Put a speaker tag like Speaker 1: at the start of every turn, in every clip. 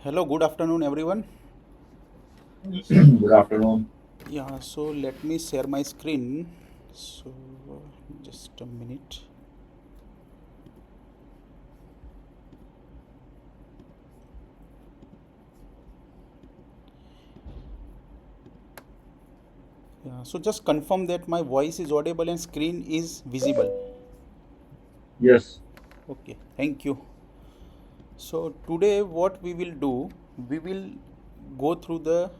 Speaker 1: Hello, good afternoon, everyone.
Speaker 2: Good afternoon.
Speaker 1: Yeah, so let me share my screen. So, just a minute. Yeah, so just confirm that my voice is audible and screen is visible.
Speaker 2: Yes,
Speaker 1: Okay, thank you. So, today, what we will do, we will go through the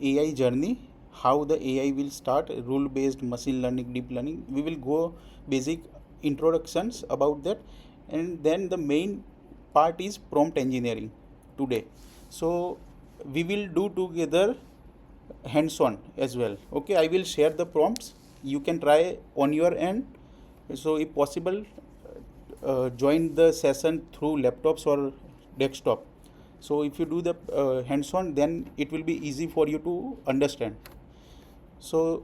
Speaker 1: AI journey, how the AI will start, rule based machine learning, deep learning. We will go basic introductions about that, and then the main part is prompt engineering today. So, we will do together hands on as well. Okay, I will share the prompts. You can try on your end. So, if possible, join the session through laptops or desktop. So if you do the hands-on, then it will be easy for you to understand. So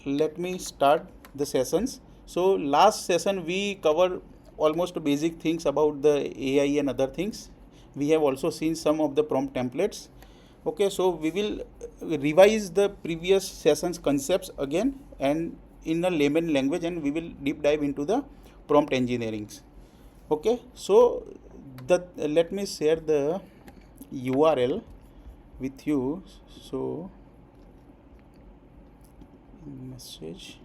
Speaker 1: let me start the sessions. So last session we cover almost basic things about the AI and other things. We have also seen some of the prompt templates. Okay, so we will revise the previous sessions concepts again and in a layman language, and we will deep dive into the prompt engineering. Okay, so the let me share the URL with you. So message,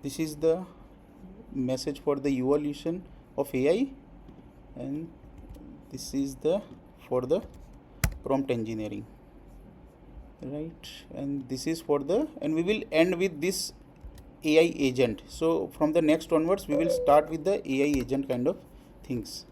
Speaker 1: this is the message for the evolution of AI, and this is the for the prompt engineering, right? And this is for the, and we will end with this AI agent. So from the next onwards we will start with the AI agent kind of things.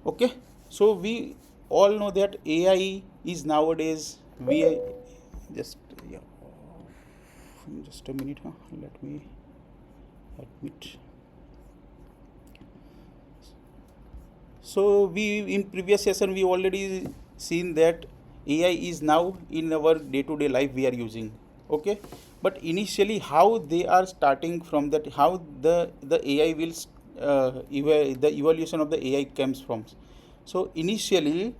Speaker 1: Okay, so we all know that AI is nowadays, we just, yeah, just a minute, huh? Let me admit. So we, in previous session we already seen that AI is now in our day-to-day life we are using. Okay, but initially how they are starting from that, how the AI will the evolution of the AI comes from. So initially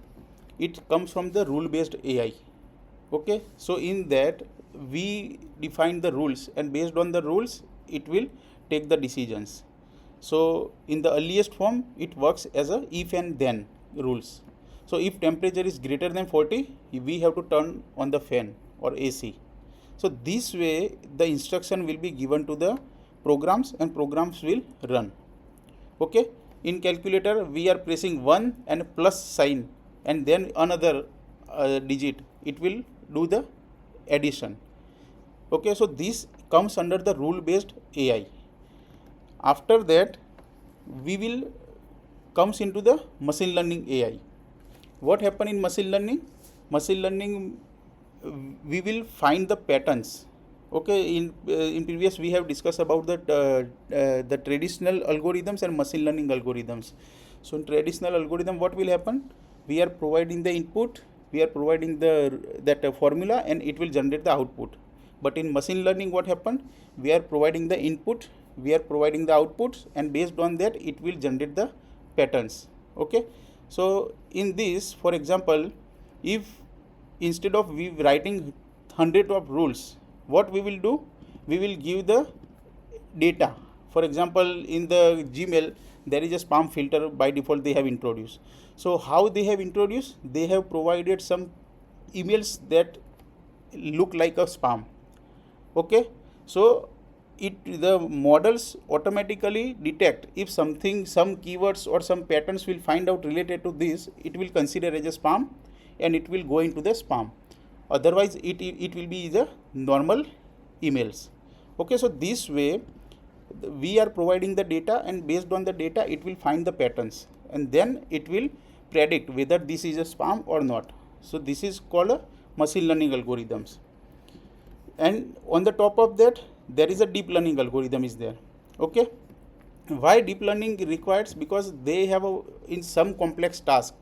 Speaker 1: it comes from the rule-based AI. Okay, so in that we define the rules, and based on the rules it will take the decisions. So in the earliest form it works as a if and then rules. So if temperature is greater than 40, we have to turn on the fan or AC. So this way the instruction will be given to the programs, and programs will run. Okay, in calculator we are pressing 1 and plus sign, and then another digit, it will do the addition. Okay, so this comes under the rule based AI. After that we will comes into the machine learning AI. What happen in machine learning? Machine learning, we will find the patterns. Okay, in previous we have discussed about the traditional algorithms and machine learning algorithms. So in traditional algorithm what will happen? We are providing the input, we are providing the that formula, and it will generate the output. But in machine learning what happened? We are providing the input, we are providing the outputs, and based on that it will generate the patterns. Okay, so in this, for example, if instead of we writing hundred of rules, what we will do? We will give the data. For example, in the Gmail there is a spam filter by default they have introduced. So how they have introduced? They have provided some emails that look like a spam. Okay, so it, the models automatically detect if something, some keywords or some patterns will find out related to this, it will consider as a spam, and it will go into the spam. Otherwise it will be the normal emails. Okay, so this way we are providing the data, and based on the data it will find the patterns, and then it will predict whether this is a spam or not. So this is called a machine learning algorithms. And on the top of that there is a deep learning algorithm is there. Okay, why deep learning requires? Because they have a, in some complex task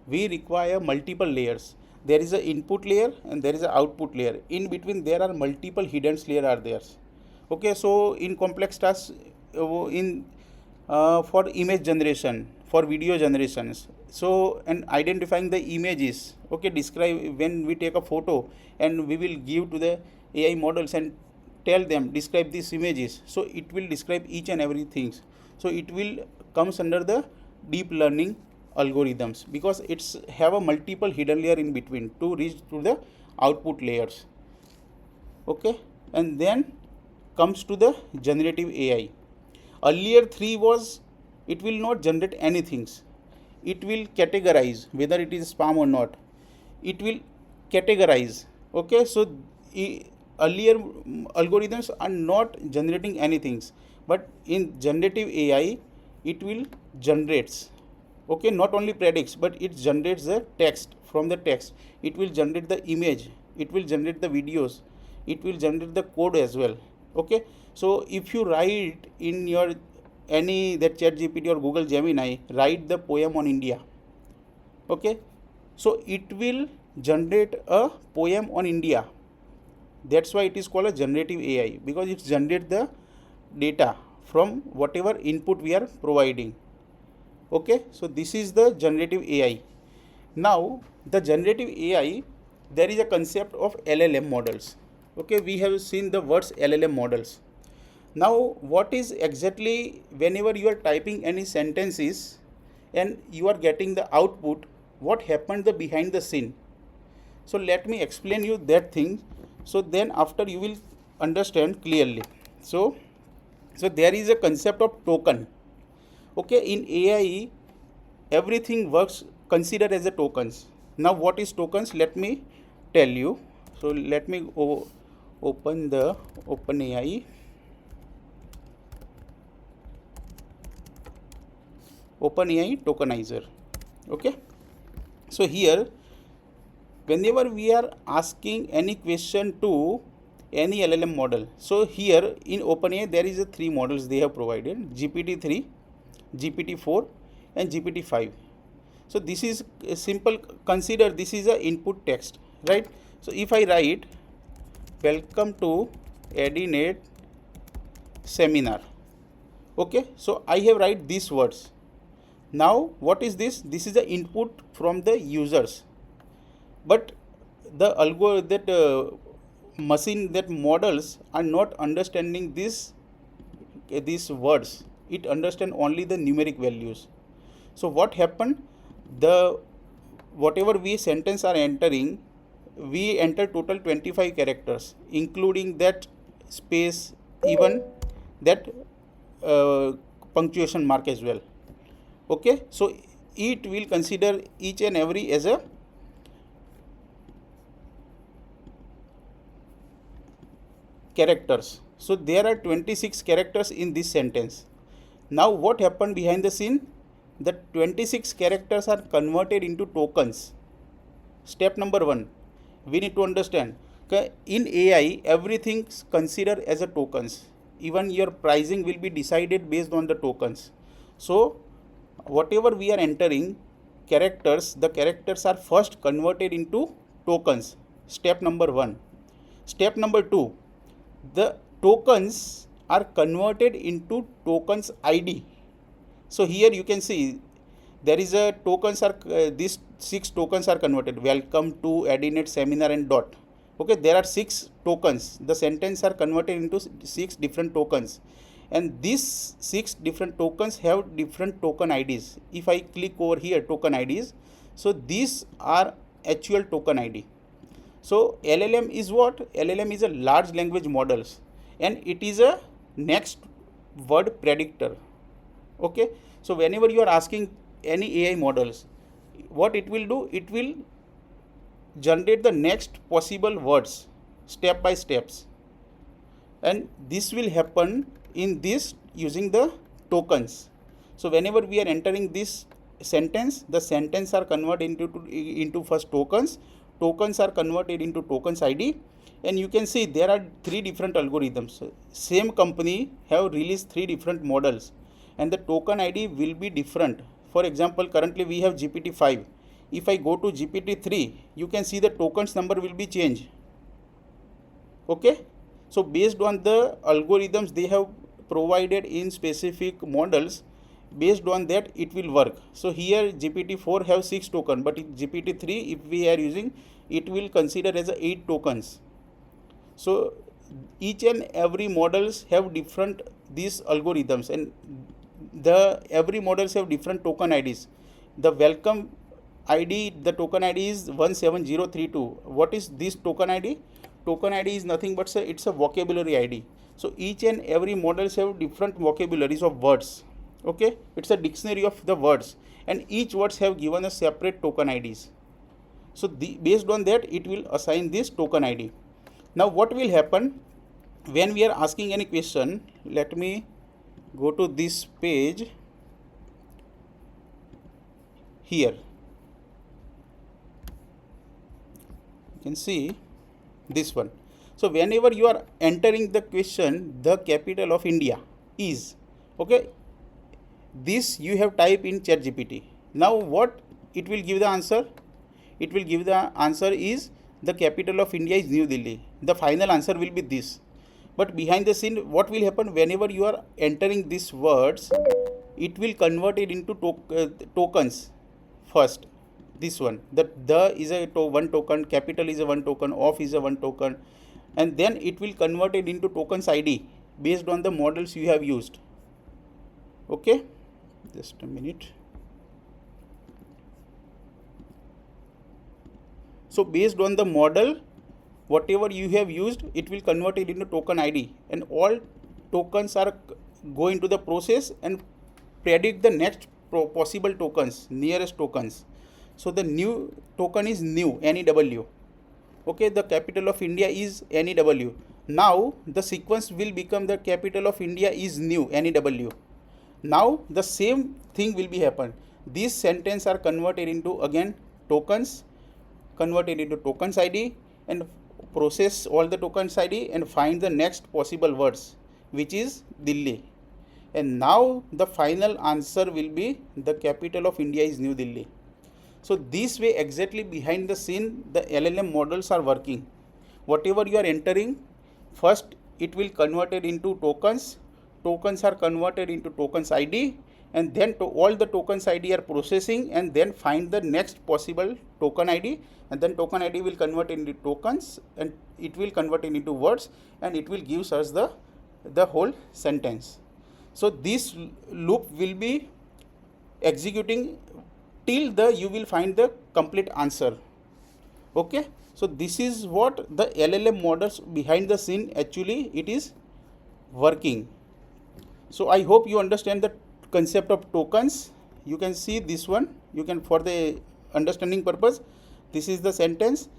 Speaker 1: we require multiple layers. there is a input layer and there is a output layer. In between there are multiple hidden layer are there. Okay, so in complex tasks, in for image generation, for video generations, so and identifying the images, okay, describe when we take a photo and we will give to the AI models and tell them describe these images, so it will describe each and everything. So it will comes under the deep learning algorithms, because it's have a multiple hidden layer in between to reach to the output layers. Okay, and then comes to the generative AI. Earlier 3 was it will not generate anything. It will categorize whether it is spam or not. It will categorize. Okay, so earlier algorithms are not generating anything, but in generative AI it will generates. Okay, not only predicts but it generates the text. From the text it will generate the image, it will generate the videos, it will generate the code as well. Okay, so if you write in your any that ChatGPT or Google Gemini, write the poem on India, okay, so it will generate a poem on India. That's why it is called a generative AI, because it generates the data from whatever input we are providing. Okay, so this is the generative AI. Now the generative AI, there is a concept of LLM models. Okay, we have seen the words LLM models. Now what is exactly, whenever you are typing any sentences and you are getting the output, what happened the behind the scene? So let me explain you that thing, so then after you will understand clearly. So there is a concept of token. Okay, in AI everything works considered as a tokens. Now what is tokens, let me tell you. So let me open the OpenAI. OpenAI tokenizer. Okay, so here whenever we are asking any question to any LLM model, so here in OpenAI there is a 3 models they have provided: GPT-3, GPT-4 and GPT-5. So this is a simple, consider this is a input text, right? So if I write welcome to EdiNet seminar, okay, so I have write these words. Now what is this? This is the input from the users, but the machine, that models are not understanding these words. It understand only the numeric values. So what happened, the whatever we sentence are entering, we enter total 25 characters, including that space, even that punctuation mark as well. Okay, so it will consider each and every as a characters. So there are 26 characters in this sentence. Now what happened behind the scene? The 26 characters are converted into tokens. Step number 1, we need to understand, okay, in AI everything is considered as a tokens. Even your pricing will be decided based on the tokens. So whatever we are entering characters, the characters are first converted into tokens. Step number 1. Step number 2, the tokens are converted into tokens ID. So here you can see there is a tokens are these 6 tokens are converted: welcome to EdiNet seminar and dot. Okay, there are 6 tokens. The sentence are converted into 6 different tokens, and these 6 different tokens have different token IDs. If I click over here token IDs, so these are actual token ID. So LLM is what? LLM is a large language models, and it is a next word predictor. Okay, so whenever you are asking any AI models, what it will do, it will generate the next possible words step by steps, and this will happen in this using the tokens. So whenever we are entering this sentence, the sentence are converted into first tokens. Tokens are converted into tokens ID, and you can see there are 3 different algorithms. Same company have released 3 different models, and the token ID will be different. For example, currently we have GPT-5. if I go to GPT-3, you can see the tokens number will be changed. Okay, so based on the algorithms they have provided in specific models, based on that it will work. So here GPT-4 have 6 tokens, but in GPT-3 if we are using, it will consider as a 8 tokens. So each and every models have different these algorithms, and the every models have different token IDs. The welcome ID, the token ID is 17032. What is this token ID? Token ID is nothing but it's a vocabulary ID. So each and every models have different vocabularies of words. Okay, it's a dictionary of the words, and each words have given a separate token IDs. So based on that it will assign this token ID. Now what will happen when we are asking any question? Let me go to this page here. You can see this one. So whenever you are entering the question, the capital of India is, okay, this you have typed in ChatGPT. Now what it will give the answer? It will give the answer is the capital of India is New Delhi. The final answer will be this. But behind the scene, what will happen whenever you are entering these words, it will convert it into tokens first. This one, the is a one token, capital is a one token, of is a one token, and then it will convert it into tokens ID based on the models you have used. Okay, just a minute. So based on the model, whatever you have used, it will convert it into token ID, and all tokens are going to the process and predict the next possible tokens, nearest tokens. So the new token is new, NEW. Okay, the capital of India is NEW. Now the sequence will become the capital of India is new, NEW. Now the same thing will be happen. These sentences are converted into again tokens, converted into tokens ID, and process all the tokens ID and find the next possible words, which is Delhi. And now the final answer will be the capital of India is New Delhi. So this way exactly behind the scene the LLM models are working. Whatever you are entering, first it will convert it into tokens. Tokens are converted into tokens ID, and then all the tokens ID are processing and then find the next possible token ID, and then token ID will convert into tokens and it will convert it into words, and it will give us the whole sentence. So this loop will be executing till you will find the complete answer. Okay, so this is what the LLM models behind the scene actually it is working. So I hope you understand the concept of tokens. You can see this one, you can, for the understanding purpose, this is the sentence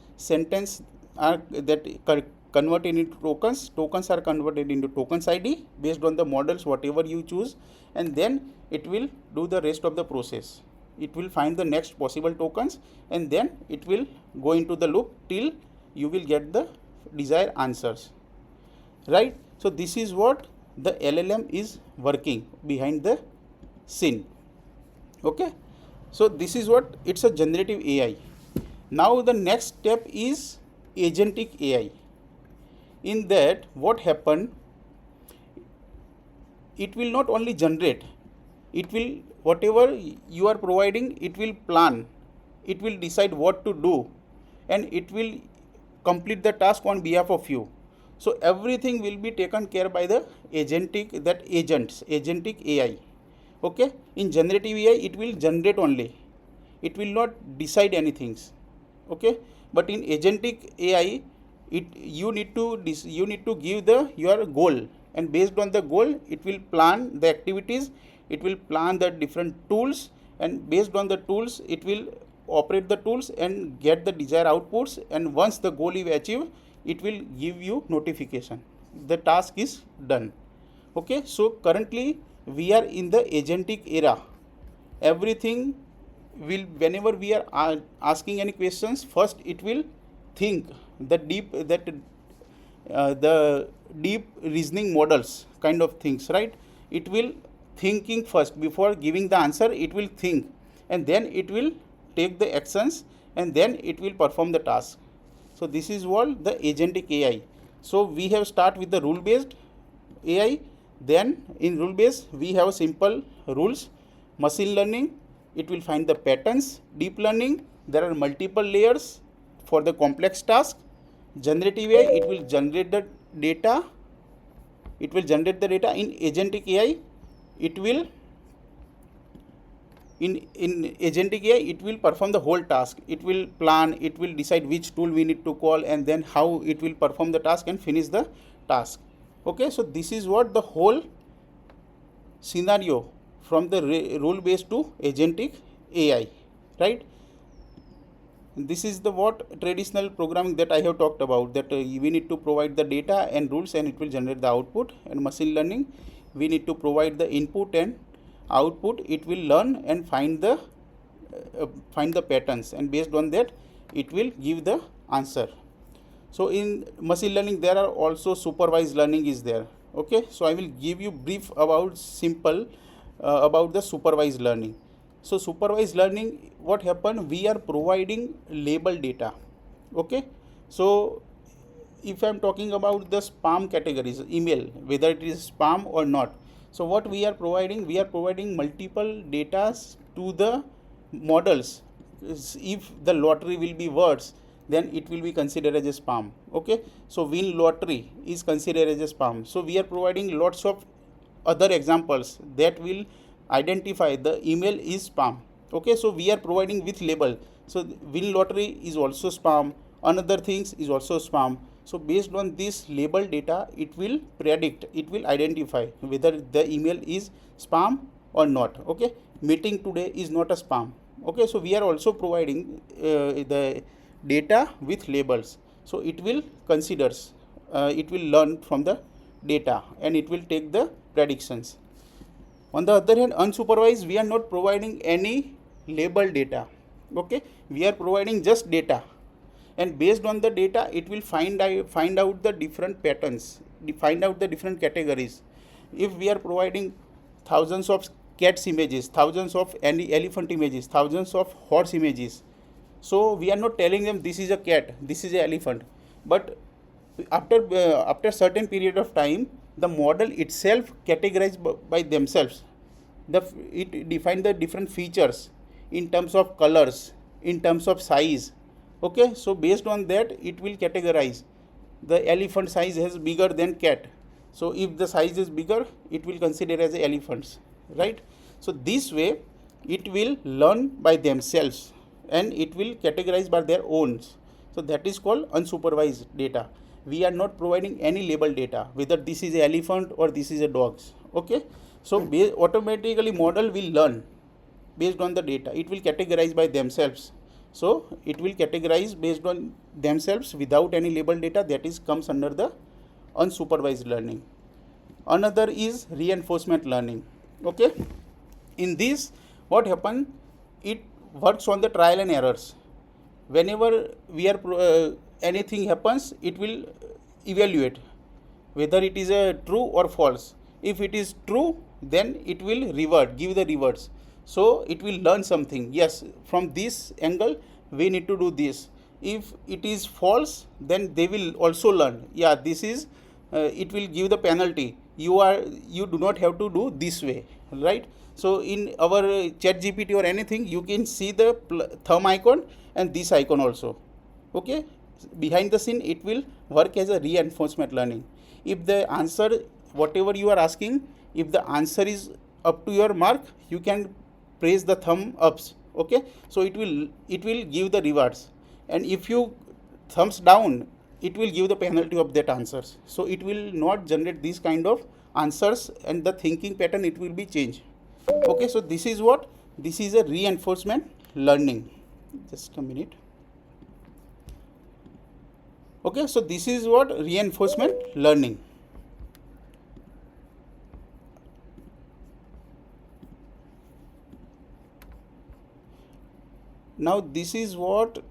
Speaker 1: are that converted into tokens. Tokens are converted into tokens ID based on the models whatever you choose, and then it will do the rest of the process. It will find the next possible tokens, and then it will go into the loop till you will get the desired answers, right? So this is what the LLM is working behind the scene. Okay, so this is what it's a generative AI. Now the next step is agentic AI. In that, what happened, it will not only generate, it will, whatever you are providing, it will plan, it will decide what to do, and it will complete the task on behalf of you. So everything will be taken care by the agentic AI. Okay, in generative AI it will generate only, it will not decide anything. Okay, but in agentic AI you need to give your goal, and based on the goal it will plan the activities, it will plan the different tools, and based on the tools it will operate the tools and get the desired outputs, and once the goal is achieved it will give you notification the task is done. Okay, so currently we are in the agentic era. Everything will, whenever we are asking any questions, first it will think the deep reasoning models kind of things, right? It will thinking first before giving the answer, it will think, and then it will take the actions, and then it will perform the task. So this is what the agentic AI. So we have start with the rule based AI. Then in rule based we have simple rules. Machine learning, it will find the patterns. Deep learning, there are multiple layers for the complex task. Generative AI, it will generate the data. It will generate the data. In agentic AI, it will in agentic AI, it will perform the whole task. It will plan, it will decide which tool we need to call, and then how it will perform the task and finish the task. Okay, so this is what the whole scenario from the rule based to agentic AI, right? This is the what traditional programming that I have talked about, that we need to provide the data and rules and it will generate the output. And machine learning, we need to provide the input and output, it will learn and find the patterns, and based on that it will give the answer. So in machine learning there are also supervised learning is there. Okay, so I will give you brief about simple about the supervised learning. So supervised learning, what happened, we are providing label data. Okay, so if I am talking about the spam categories, email, whether it is spam or not, so what we are providing multiple data to the models. If the lottery will be words, then it will be considered as a spam. Okay, so win lottery is considered as a spam. So we are providing lots of other examples that will identify the email is spam. Okay, so we are providing with label. So win lottery is also spam, another things is also spam. So based on this label data, it will predict, it will identify whether the email is spam or not. Okay, meeting today is not a spam. Okay, so we are also providing the data with labels. So it will considers, it will learn from the data and it will take the predictions. On the other hand, unsupervised, we are not providing any label data. Okay, we are providing just data, and based on the data it will find out the different patterns, find out the different categories. If we are providing thousands of cats images, thousands of elephant images, thousands of horse images, so we are not telling them this is a cat, this is an elephant, but after certain period of time the model itself categorized by themselves. It define the different features in terms of colors, in terms of size. Okay, so based on that it will categorize. The elephant size is bigger than cat, so if the size is bigger it will consider as elephants, right? So this way it will learn by themselves and it will categorize by their own. So that is called unsupervised data. We are not providing any label data, whether this is an elephant or this is a dogs. Okay, so automatically model will learn based on the data, it will categorize by themselves. So it will categorize based on themselves without any label data, that is comes under the unsupervised learning. Another is reinforcement learning. Okay, in this what happen, it works on the trial and errors. Whenever we are anything happens, it will evaluate whether it is a true or false. If it is true, then it will revert, give the rewards. So it will learn something. Yes, from this angle we need to do this. If it is false, then they will also learn. Yeah, this is it will give the penalty. You do not have to do this way, right? So in our ChatGPT or anything, you can see the thumb icon and this icon also. Okay, behind the scene it will work as a reinforcement learning. If the answer, whatever you are asking, if the answer is up to your mark, you can press the thumb ups. Okay, so it will give the rewards, and if you thumbs down, it will give the penalty of that answers. So it will not generate these kind of answers, and the thinking pattern it will be changed. Okay, so this is what, this is a reinforcement learning. Just a minute. Okay, so this is what reinforcement learning. Now this is what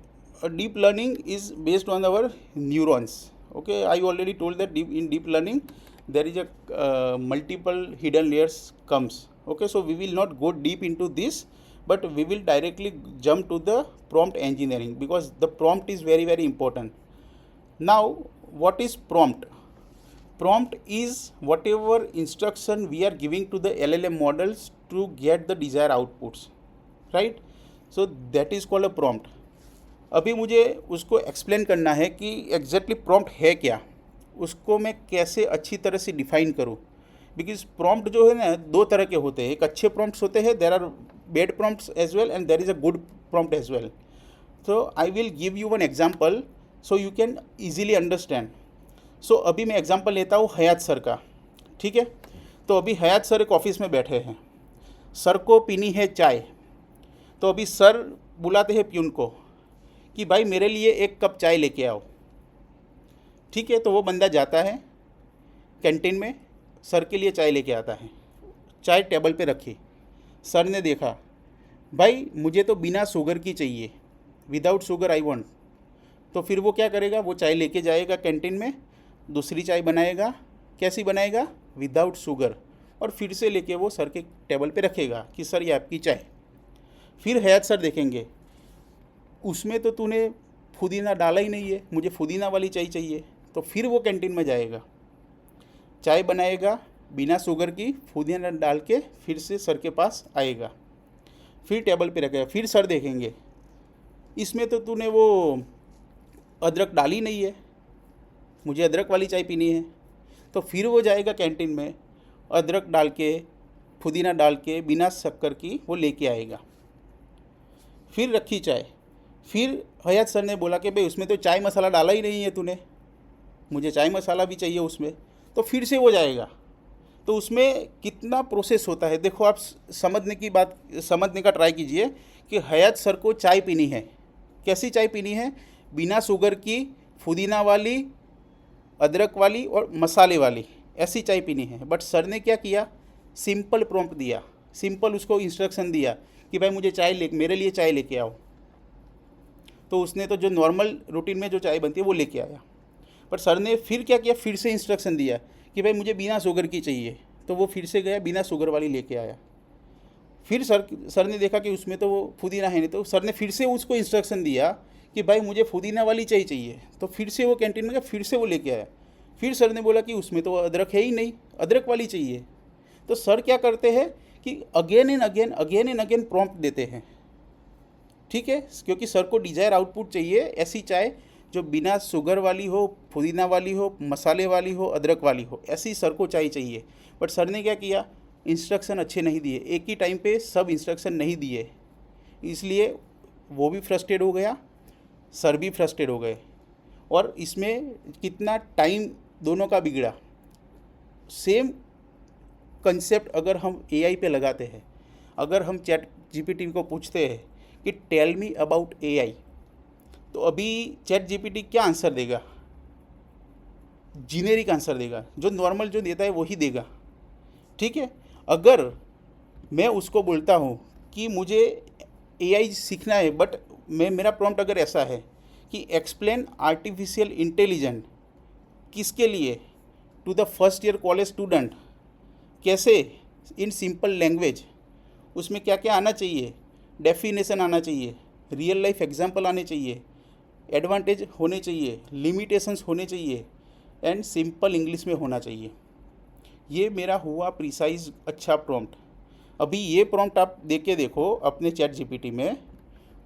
Speaker 1: deep learning is based on our neurons. Okay, I already told that in deep learning there is a multiple hidden layers comes. Okay, so we will not go deep into this, but we will directly jump to the prompt engineering because the prompt is very very important. Now what is prompt? Prompt is whatever instruction we are giving to the LLM models to get the desired outputs, right? So that is called a prompt. अभी मुझे उसको explain करना है कि exactly prompt है क्या, उसको मैं कैसे अच्छी तरह से डिफाइन करूँ. बिकॉज प्रॉम्प्ट जो है ना दो तरह के होते हैं. एक अच्छे प्रॉम्प्ट्स होते हैं, there are bad prompts as well and there is a good prompt as well. तो I will give you one example so you can easily understand. So अभी मैं एग्जाम्पल लेता हूँ हयात सर का. ठीक है, तो अभी हयात सर एक ऑफिस में बैठे हैं, सर को पीनी है चाय. तो अभी सर बुलाते हैं प्यून को कि भाई मेरे लिए एक कप चाय लेके आओ. ठीक है, तो वो बंदा जाता है कैंटीन में, सर के लिए चाय लेके आता है. चाय टेबल पे रखी, सर ने देखा भाई मुझे तो बिना शुगर की चाहिए, विदाउट शुगर आई वांट. तो फिर वो क्या करेगा, वो चाय लेके जाएगा कैंटीन में, दूसरी चाय बनाएगा. कैसी बनाएगा? Without sugar. और फिर से लेके वो सर के टेबल पे रखेगा कि सर ये आपकी चाय. फिर हयात सर देखेंगे उसमें तो तूने पुदीना डाला ही नहीं है, मुझे पुदीना वाली चाय चाहिए. तो फिर वो कैंटीन में जाएगा, चाय बनाएगा बिना शुगर की, पुदीना डाल के फिर से सर के पास आएगा, फिर टेबल पे रखेगा. फिर सर देखेंगे इसमें तो तूने वो अदरक डाली नहीं है, मुझे अदरक वाली चाय पीनी है. तो फिर वो जाएगा कैंटीन में, अदरक डाल के, पुदीना डाल के, बिना शक्कर की वो लेके आएगा. फिर रखी चाय, फिर हयात सर ने बोला कि भाई उसमें तो चाय मसाला डाला ही नहीं है तूने, मुझे चाय मसाला भी चाहिए उसमें. तो फिर से वो जाएगा. तो उसमें कितना प्रोसेस होता है देखो आप. समझने का ट्राई कीजिए कि हयात सर को चाय पीनी है. कैसी चाय पीनी है? बिना शुगर की, पुदीना वाली, अदरक वाली और मसाले वाली, ऐसी चाय पीनी है. बट सर ने क्या किया, सिंपल प्रॉम्प्ट दिया, सिंपल उसको इंस्ट्रक्शन दिया कि भाई मुझे मेरे लिए चाय लेके आओ. तो उसने तो जो नॉर्मल रूटीन में जो चाय बनती है वो लेके आया. पर सर ने फिर क्या किया, फिर से इंस्ट्रक्शन दिया कि भाई मुझे बिना शुगर की चाहिए. तो वो फिर से गया, बिना शुगर वाली लेके आया. फिर सर ने देखा कि उसमें तो वो पुदीना है नहीं, तो सर ने फिर से उसको इंस्ट्रक्शन दिया कि भाई मुझे पुदीना वाली चाय चाहिए. तो फिर से वो कैंटीन में गया, फिर से वो लेके आया. फिर सर ने बोला कि उसमें तो अदरक है ही नहीं, अदरक वाली चाहिए. तो सर क्या करते हैं कि अगेन एंड अगेन प्रॉम्प्ट देते हैं. ठीक है, क्योंकि सर को डिजायर आउटपुट चाहिए ऐसी चाय जो बिना शुगर वाली हो, पुदीना वाली हो, मसाले वाली हो, अदरक वाली हो, ऐसी सर को चाय चाहिए. बट सर ने क्या किया, इंस्ट्रक्शन अच्छे नहीं दिए, एक ही टाइम पे सब इंस्ट्रक्शन नहीं दिए. इसलिए वो भी फ्रस्ट्रेट हो गया, सर भी फ्रस्ट्रेट हो गए. और इसमें कितना टाइम दोनों का बिगड़ा. सेम कंसेप्ट अगर हम एआई पे लगाते हैं, अगर हम चैट जीपीटी को पूछते हैं कि टेल मी अबाउट एआई, तो अभी चैट जीपीटी क्या आंसर देगा? जीनेरिक आंसर देगा, जो नॉर्मल जो देता है वही देगा. ठीक है, अगर मैं उसको बोलता हूँ कि मुझे एआई सीखना है, बट मेरा प्रॉम्प्ट अगर ऐसा है कि एक्सप्लेन आर्टिफिशियल इंटेलिजेंट किसके लिए, to the first year college student, कैसे, इन सिंपल लैंग्वेज, उसमें क्या क्या आना चाहिए, डेफिनेशन आना चाहिए, रियल लाइफ एग्जाम्पल आने चाहिए, एडवांटेज होने चाहिए, लिमिटेशंस होने चाहिए, एंड सिंपल इंग्लिश में होना चाहिए. ये मेरा हुआ प्रिसाइज अच्छा प्रॉम्प्ट. अभी ये प्रॉम्प्ट आप दे के देखो अपने चैट जीपीटी में,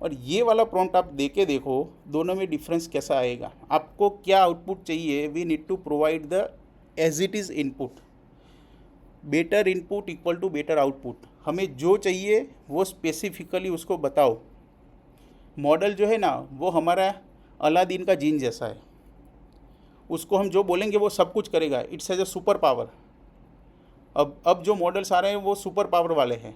Speaker 1: और ये वाला प्रॉम्प्ट आप दे के देखो, दोनों में डिफरेंस कैसा आएगा. आपको क्या आउटपुट चाहिए, we need to provide the as it is input. Better input equal to better output. हमें जो चाहिए वो स्पेसिफिकली उसको बताओ. मॉडल जो है ना वो हमारा अलादीन का जीन जैसा है, उसको हम जो बोलेंगे वो सब कुछ करेगा. It's as a super power. अब जो मॉडल्स आ रहे हैं वो सुपर पावर वाले हैं,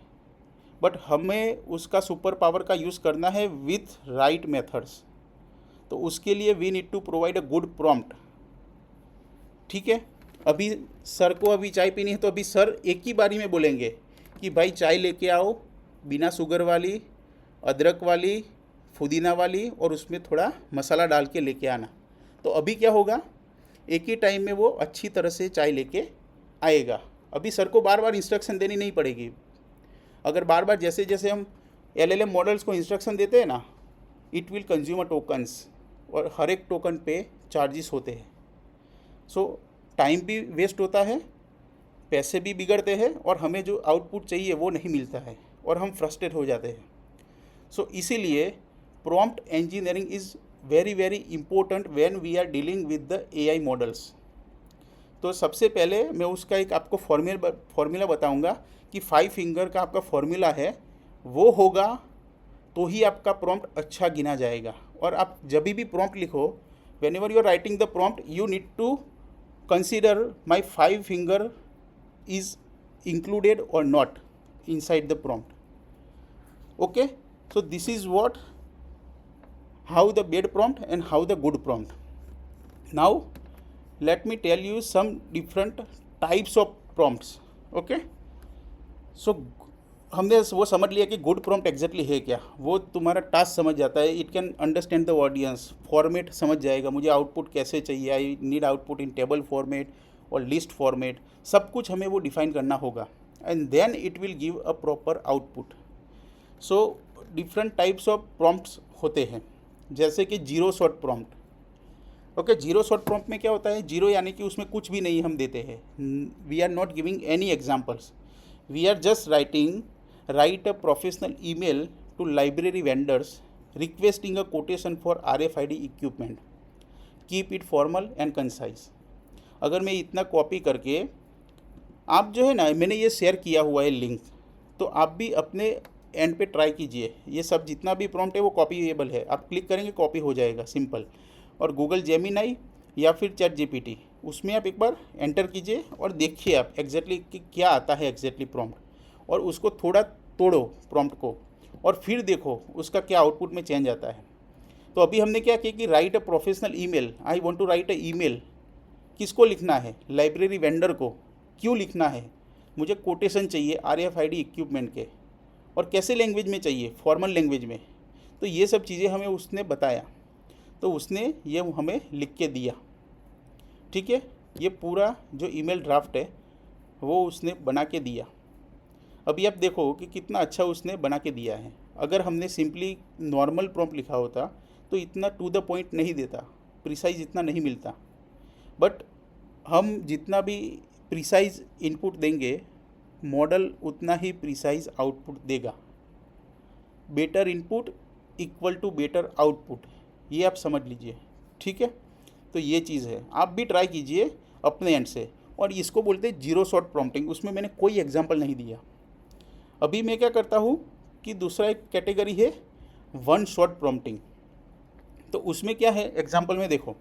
Speaker 1: बट हमें उसका सुपर पावर का यूज़ करना है विथ राइट मेथड्स. तो उसके लिए we need to provide a good prompt. ठीक है, अभी सर को अभी चाय पीनी है, तो अभी सर एक ही बारी में बोलेंगे कि भाई चाय लेके आओ, बिना शुगर वाली, अदरक वाली, पुदीना वाली, और उसमें थोड़ा मसाला डाल के लेके आना. तो अभी क्या होगा, एक ही टाइम में वो अच्छी तरह से चाय लेके आएगा. अभी सर को बार बार इंस्ट्रक्शन देनी नहीं पड़ेगी. अगर बार बार जैसे जैसे हम LLM मॉडल्स को इंस्ट्रक्शन देते हैं ना, इट विल कंज्यूम टोकन्स, और हर एक टोकन पे चार्जेस होते हैं। सो टाइम भी वेस्ट होता है, पैसे भी बिगड़ते हैं, और हमें जो आउटपुट चाहिए वो नहीं मिलता है, और हम फ्रस्ट्रेट हो जाते हैं। सो इसीलिए prompt engineering is very very important when we are dealing with the AI models. तो सबसे पहले मैं उसका एक आपको फॉर्मूला बताऊंगा कि 5 फिंगर का आपका फॉर्मूला है, वो होगा तो ही आपका प्रॉम्प्ट अच्छा गिना जाएगा। और आप जब भी प्रॉम्प्ट लिखो, whenever you are writing the prompt, you need to consider my 5 finger is included or not inside the prompt. Okay, so this is what, how the bad prompt and how the good prompt. Now let me tell you some different types of prompts. Okay, so हमने वो समझ लिया कि good prompt exactly है क्या, वो तुम्हारा task समझ जाता है, it can understand the audience, format समझ जाएगा, मुझे आउटपुट कैसे चाहिए, I need output in table format और लिस्ट फॉर्मेट, सब कुछ हमें वो डिफाइन करना होगा, and then it will give a proper output. So different types of prompts होते हैं, जैसे कि zero shot prompt. Okay, zero shot prompt में क्या होता है, जीरो यानी कि उसमें कुछ भी नहीं हम देते हैं, we are not giving any examples, we are just write a professional email to library vendors requesting a quotation for RFID equipment. Keep it formal and concise. अगर मैं इतना कॉपी करके, आप जो है ना, मैंने ये शेयर किया हुआ है लिंक, तो आप भी अपने एंड पे ट्राई कीजिए। ये सब जितना भी प्रॉम्प्ट है वो कॉपीएबल है, आप क्लिक करेंगे कॉपी हो जाएगा, सिंपल। और गूगल जेमिनाई या फिर चैट GPT, उसमें आप एक बार एंटर कीजिए और देखिए आप एग्जैक्टली कि क्या आता है एग्जैक्टली प्रॉम्प्ट, और उसको थोड़ा तोड़ो प्रॉम्प्ट को, और फिर देखो उसका क्या आउटपुट में चेंज आता है। तो अभी हमने क्या किया कि write a professional email, I want to write a email, किसको लिखना है, लाइब्रेरी वेंडर को। क्यों लिखना है, मुझे कोटेशन चाहिए RFID इक्विपमेंट के, और कैसे लैंग्वेज में चाहिए, फॉर्मल लैंग्वेज में। तो ये सब चीज़ें हमें उसने बताया, तो उसने ये हमें लिख के दिया। ठीक है, ये पूरा जो ईमेल ड्राफ्ट है वो उसने बना के दिया। अभी आप देखो कि कितना अच्छा उसने बना के दिया है। अगर हमने सिंपली नॉर्मल प्रॉम्प्ट लिखा होता तो इतना टू द पॉइंट नहीं देता, प्रिसाइज इतना नहीं मिलता। बट हम जितना भी प्रिसाइज इनपुट देंगे, मॉडल उतना ही प्रिसाइज आउटपुट देगा। Better input equal to better output, ये आप समझ लीजिए। ठीक है, तो ये चीज़ है, आप भी ट्राई कीजिए अपने एंड से। और इसको बोलते हैं जीरो शॉट प्रॉम्प्टिंग, उसमें मैंने कोई एग्जांपल नहीं दिया। अभी मैं क्या करता हूँ कि दूसरा एक कैटेगरी है वन शॉट प्रॉम्प्टिंग। तो उसमें क्या है, एग्जांपल में देखो,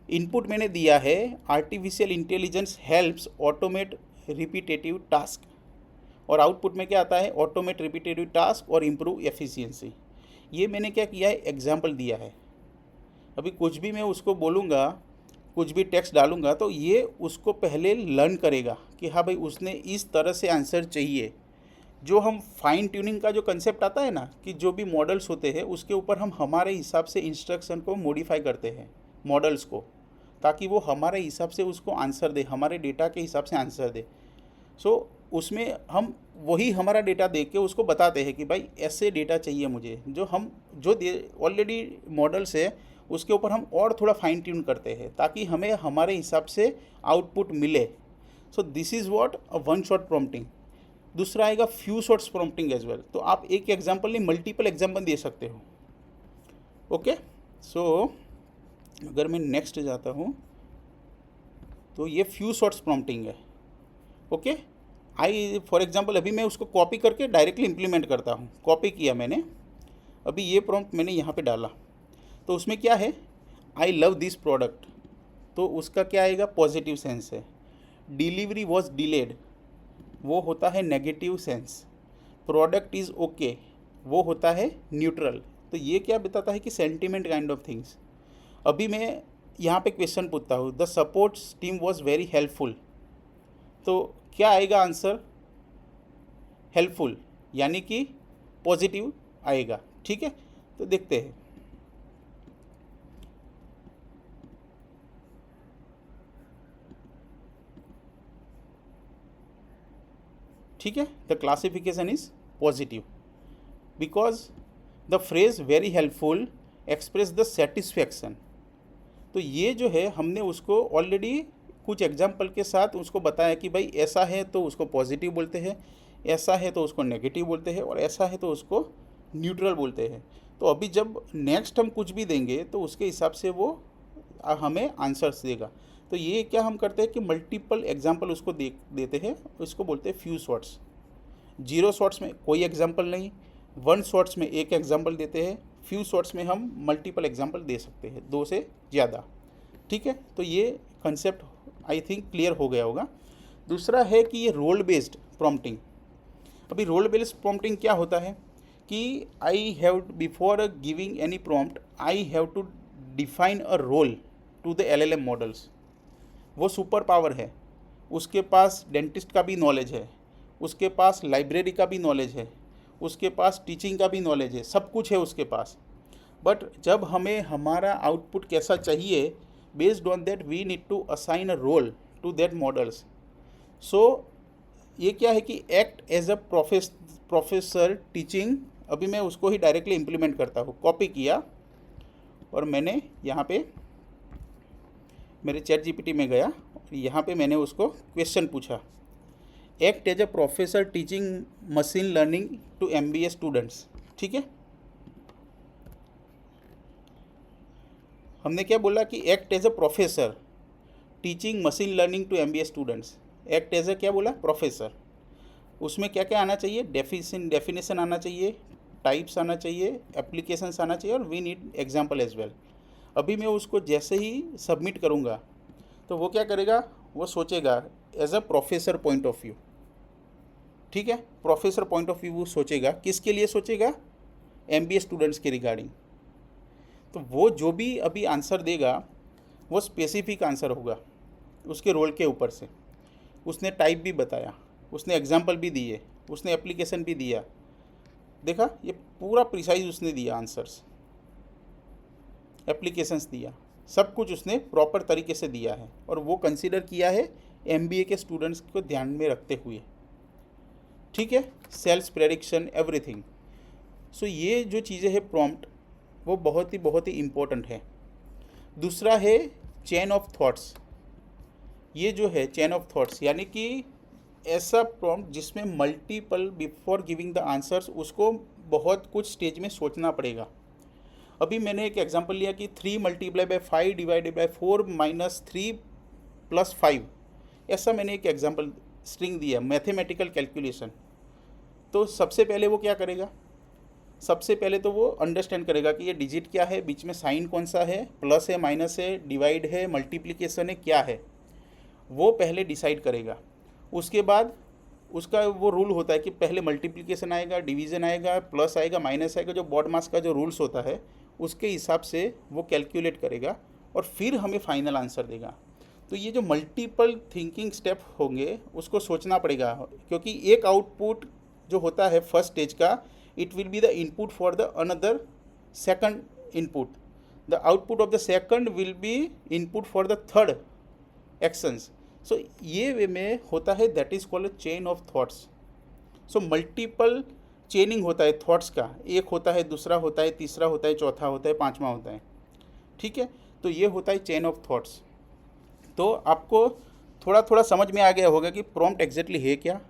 Speaker 1: इनपुट मैंने दिया है artificial intelligence helps automate repetitive task, और आउटपुट में क्या आता है, ऑटोमेट रिपीटेटिव टास्क और इम्प्रूव एफिशिएंसी। ये मैंने क्या किया है, एग्जाम्पल दिया है। अभी कुछ भी मैं उसको बोलूँगा, कुछ भी टेक्स्ट डालूँगा, तो ये उसको पहले लर्न करेगा कि हाँ भाई उसने इस तरह से आंसर चाहिए। जो हम फाइन ट्यूनिंग का जो कंसेप्ट आता है ना, कि जो भी मॉडल्स होते हैं उसके ऊपर हम हमारे हिसाब से इंस्ट्रक्शन को मॉडिफाई करते हैं मॉडल्स को, ताकि वो हमारे हिसाब से उसको आंसर दे, हमारे डेटा के हिसाब से आंसर दे। सो उसमें हम वही हमारा डेटा देख के उसको बताते हैं कि भाई ऐसे डेटा चाहिए मुझे, जो हम जो ऑलरेडी मॉडल्स है उसके ऊपर हम और थोड़ा फाइन ट्यून करते हैं ताकि हमें हमारे हिसाब से आउटपुट मिले। So this is what a one shot prompting. दूसरा आएगा few shots prompting as well. तो आप एक एग्जांपल नहीं, मल्टीपल एग्जांपल दे सकते हो। ओके, सो अगर मैं नेक्स्ट जाता हूँ तो ये फ्यू शॉट्स प्रॉम्प्टिंग है। ओके, आई फॉर एग्जांपल अभी मैं उसको कॉपी करके डायरेक्टली इम्प्लीमेंट करता हूँ। कॉपी किया मैंने, अभी ये प्रॉम्प्ट मैंने यहाँ पे डाला, तो उसमें क्या है, आई लव दिस प्रोडक्ट, तो उसका क्या आएगा, पॉजिटिव सेंस है। डिलीवरी वॉज डिलेड, वो होता है negative sense. Product is okay, वो होता है न्यूट्रल। तो ये क्या बताता है कि सेंटिमेंट काइंड ऑफ थिंग्स। अभी मैं यहाँ पे क्वेश्चन पूछता हूँ, the support team was very helpful, तो क्या आएगा आंसर, हेल्पफुल, यानी कि पॉजिटिव आएगा। ठीक है, तो देखते हैं। ठीक है, the classification is positive because the phrase very helpful express the satisfaction. तो ये जो है हमने उसको ऑलरेडी कुछ एग्जाम्पल के साथ उसको बताया कि भाई ऐसा है तो उसको पॉजिटिव बोलते हैं, ऐसा है तो उसको नेगेटिव बोलते हैं, और ऐसा है तो उसको न्यूट्रल बोलते हैं। तो अभी जब नेक्स्ट हम कुछ भी देंगे तो उसके हिसाब से वो हमें आंसर्स देगा। तो ये क्या हम करते हैं कि मल्टीपल एग्जाम्पल उसको देते हैं, उसको बोलते हैं फ्यू शॉर्ट्स। 0 शॉर्ट्स में कोई एग्जाम्पल नहीं, 1 शॉर्ट्स में एक एग्जाम्पल देते हैं, फ्यू शॉर्ट्स में हम मल्टीपल एग्जाम्पल दे सकते हैं, 2 से ज़्यादा। ठीक है, तो ये कंसेप्ट आई थिंक क्लियर हो गया होगा। दूसरा है कि ये रोल बेस्ड प्रॉम्प्टिंग। अभी रोल बेस्ड प्रॉम्प्टिंग क्या होता है कि I have before giving any prompt I have to define a role to the LLM models. वो सुपर पावर है, उसके पास डेंटिस्ट का भी नॉलेज है, उसके पास लाइब्रेरी का भी नॉलेज है, उसके पास टीचिंग का भी नॉलेज है, सब कुछ है उसके पास। बट जब हमें हमारा आउटपुट कैसा चाहिए, based on that we need to assign a role to that models. So ये क्या है कि act as a professor teaching. अभी मैं उसको ही डायरेक्टली इम्प्लीमेंट करता हूँ। कॉपी किया और मैंने यहाँ पे मेरे चैट GPT में गया, यहाँ पे मैंने उसको क्वेश्चन पूछा, act as a professor teaching machine learning to MBA students. ठीक है, हमने क्या बोला कि act as a professor teaching machine learning to MBA students. Act as a क्या बोला, प्रोफेसर। उसमें क्या क्या आना चाहिए, डेफिनेशन आना चाहिए, टाइप्स आना चाहिए, एप्लीकेशंस आना चाहिए, और we need example as well. अभी मैं उसको जैसे ही सबमिट करूँगा तो वो क्या करेगा, वो सोचेगा as a professor point of view. ठीक है, प्रोफेसर पॉइंट ऑफ व्यू वो सोचेगा, किसके लिए सोचेगा, MBA स्टूडेंट्स के रिगार्डिंग। तो वो जो भी अभी आंसर देगा वो स्पेसिफिक आंसर होगा उसके रोल के ऊपर से। उसने टाइप भी बताया, उसने एग्जाम्पल भी दिए, उसने एप्लीकेशन भी दिया। देखा, ये पूरा प्रिसाइज उसने दिया, आंसर्स, एप्लीकेशंस दिया, सब कुछ उसने प्रॉपर तरीके से दिया है, और वो कंसीडर किया है MBA के स्टूडेंट्स को ध्यान में रखते हुए। ठीक है, सेल्स प्रेडिक्शन एवरीथिंग। सो ये जो चीज़ें हैं प्रॉम्प्ट, वो बहुत ही इम्पोर्टेंट है। दूसरा है चेन ऑफ थॉट्स। ये जो है चेन ऑफ थॉट्स, यानी कि ऐसा प्रॉम्प्ट जिसमें multiple, before giving the answers उसको बहुत कुछ स्टेज में सोचना पड़ेगा। अभी मैंने एक एग्जांपल लिया कि 3 × 5 / 4 - 3 + 5, ऐसा मैंने एक एग्जांपल स्ट्रिंग दिया, मैथमेटिकल कैलकुलेशन। तो सबसे पहले वो क्या करेगा, सबसे पहले तो वो अंडरस्टैंड करेगा कि ये डिजिट क्या है, बीच में साइन कौन सा है, प्लस है, माइनस है, डिवाइड है, मल्टीप्लिकेशन है, क्या है, वो पहले डिसाइड करेगा। उसके बाद उसका वो रूल होता है कि पहले मल्टीप्लिकेशन आएगा, डिवीज़न आएगा, प्लस आएगा, माइनस आएगा, जो बॉड मास का जो रूल्स होता है उसके हिसाब से वो कैलकुलेट करेगा और फिर हमें फाइनल आंसर देगा। तो ये जो मल्टीपल थिंकिंग स्टेप होंगे उसको सोचना पड़ेगा, क्योंकि एक आउटपुट जो होता है फर्स्ट स्टेज का, it will be the input for the another second input. The output of the second will be input for the third actions. So ये वे में होता है, that is called chain of thoughts. So multiple chaining होता है thoughts का, एक होता है, दूसरा होता है, तीसरा होता है, चौथा होता है, पांचवा होता है। ठीक है, तो ये होता है chain of thoughts। तो आपको थोड़ा थोड़ा समझ में आ गया होगा कि प्रॉम्प्ट एग्जैक्टली है क्या,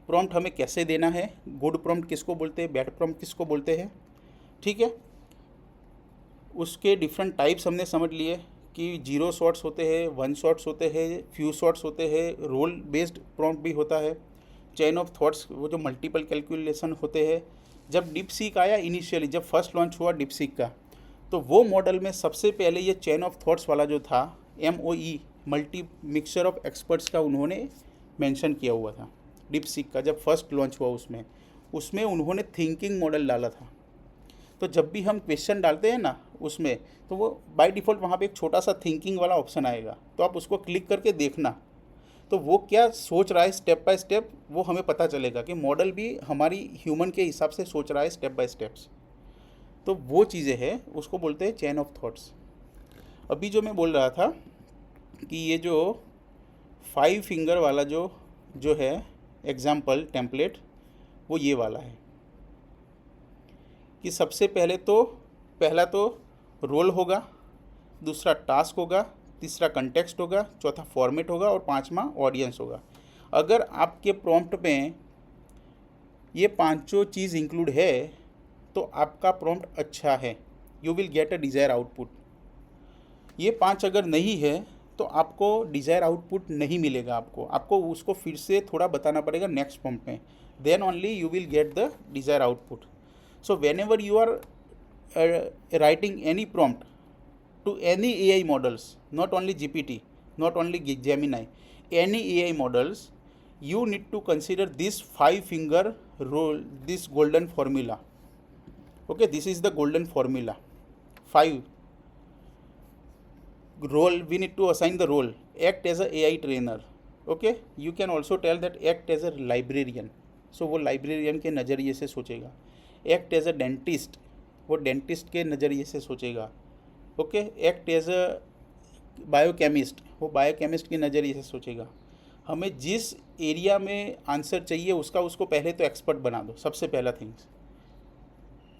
Speaker 1: प्रॉम्प्ट हमें कैसे देना है, गुड प्रॉम्प्ट किसको बोलते हैं, बैड प्रॉम्प्ट किसको बोलते हैं। ठीक है, उसके डिफरेंट टाइप्स हमने समझ लिए कि 0 शॉट्स होते हैं, 1 शॉट्स होते हैं, फ्यू शॉट्स होते हैं, रोल बेस्ड प्रॉम्प्ट भी होता है, चेन ऑफ थॉट्स, वो जो मल्टीपल कैलकुलेशन होते हैं। जब DeepSeek आया इनिशियली, जब फर्स्ट लॉन्च हुआ DeepSeek का, तो वो मॉडल में सबसे पहले ये चेन ऑफ थॉट्स वाला जो था, MOE, multi mixture of experts का उन्होंने मेंशन किया हुआ था। DeepSeek का जब फर्स्ट लॉन्च हुआ उसमें उन्होंने थिंकिंग मॉडल डाला था। तो जब भी हम क्वेश्चन डालते हैं ना उसमें, तो वो बाय डिफ़ॉल्ट वहाँ पे एक छोटा सा थिंकिंग वाला ऑप्शन आएगा, तो आप उसको क्लिक करके देखना, तो वो क्या सोच रहा है स्टेप बाय स्टेप, वो हमें पता चलेगा कि मॉडल भी हमारी ह्यूमन के हिसाब से सोच रहा है स्टेप बाय स्टेप्स। तो वो चीज़ें हैं, उसको बोलते हैं चेन ऑफ थॉट्स। अभी जो मैं बोल रहा था कि ये जो 5 फिंगर वाला जो है एग्जाम्पल टेम्पलेट, वो ये वाला है। कि सबसे पहला तो रोल होगा, दूसरा टास्क होगा, तीसरा कंटेक्स्ट होगा, चौथा फॉर्मेट होगा और पांचवा ऑडियंस होगा। अगर आपके प्रॉम्प्ट में ये पांचों चीज़ इंक्लूड है तो आपका प्रॉम्प्ट अच्छा है, you will get a desire output. ये पांच अगर नहीं है तो आपको डिज़ायर आउटपुट नहीं मिलेगा। आपको उसको फिर से थोड़ा बताना पड़ेगा नेक्स्ट प्रॉम्प्ट में, then only you will get the desire output. So whenever you are writing any prompt to any AI models, not only GPT, not only Gemini, any AI models, you need to consider this 5-finger rule, this golden formula. Okay, this is the golden formula. 5 role, we need to assign the role. Act as a AI trainer. Okay, you can also tell that act as a librarian. So वो librarian के नज़रिए से सोचेगा. Act as a dentist, वो dentist के नज़रिए से सोचेगा। Okay, act as a biochemist, वो बायोकेमिस्ट के नज़रिए से सोचेगा। हमें जिस एरिया में आंसर चाहिए उसको पहले तो एक्सपर्ट बना दो, सबसे पहला थिंग्स।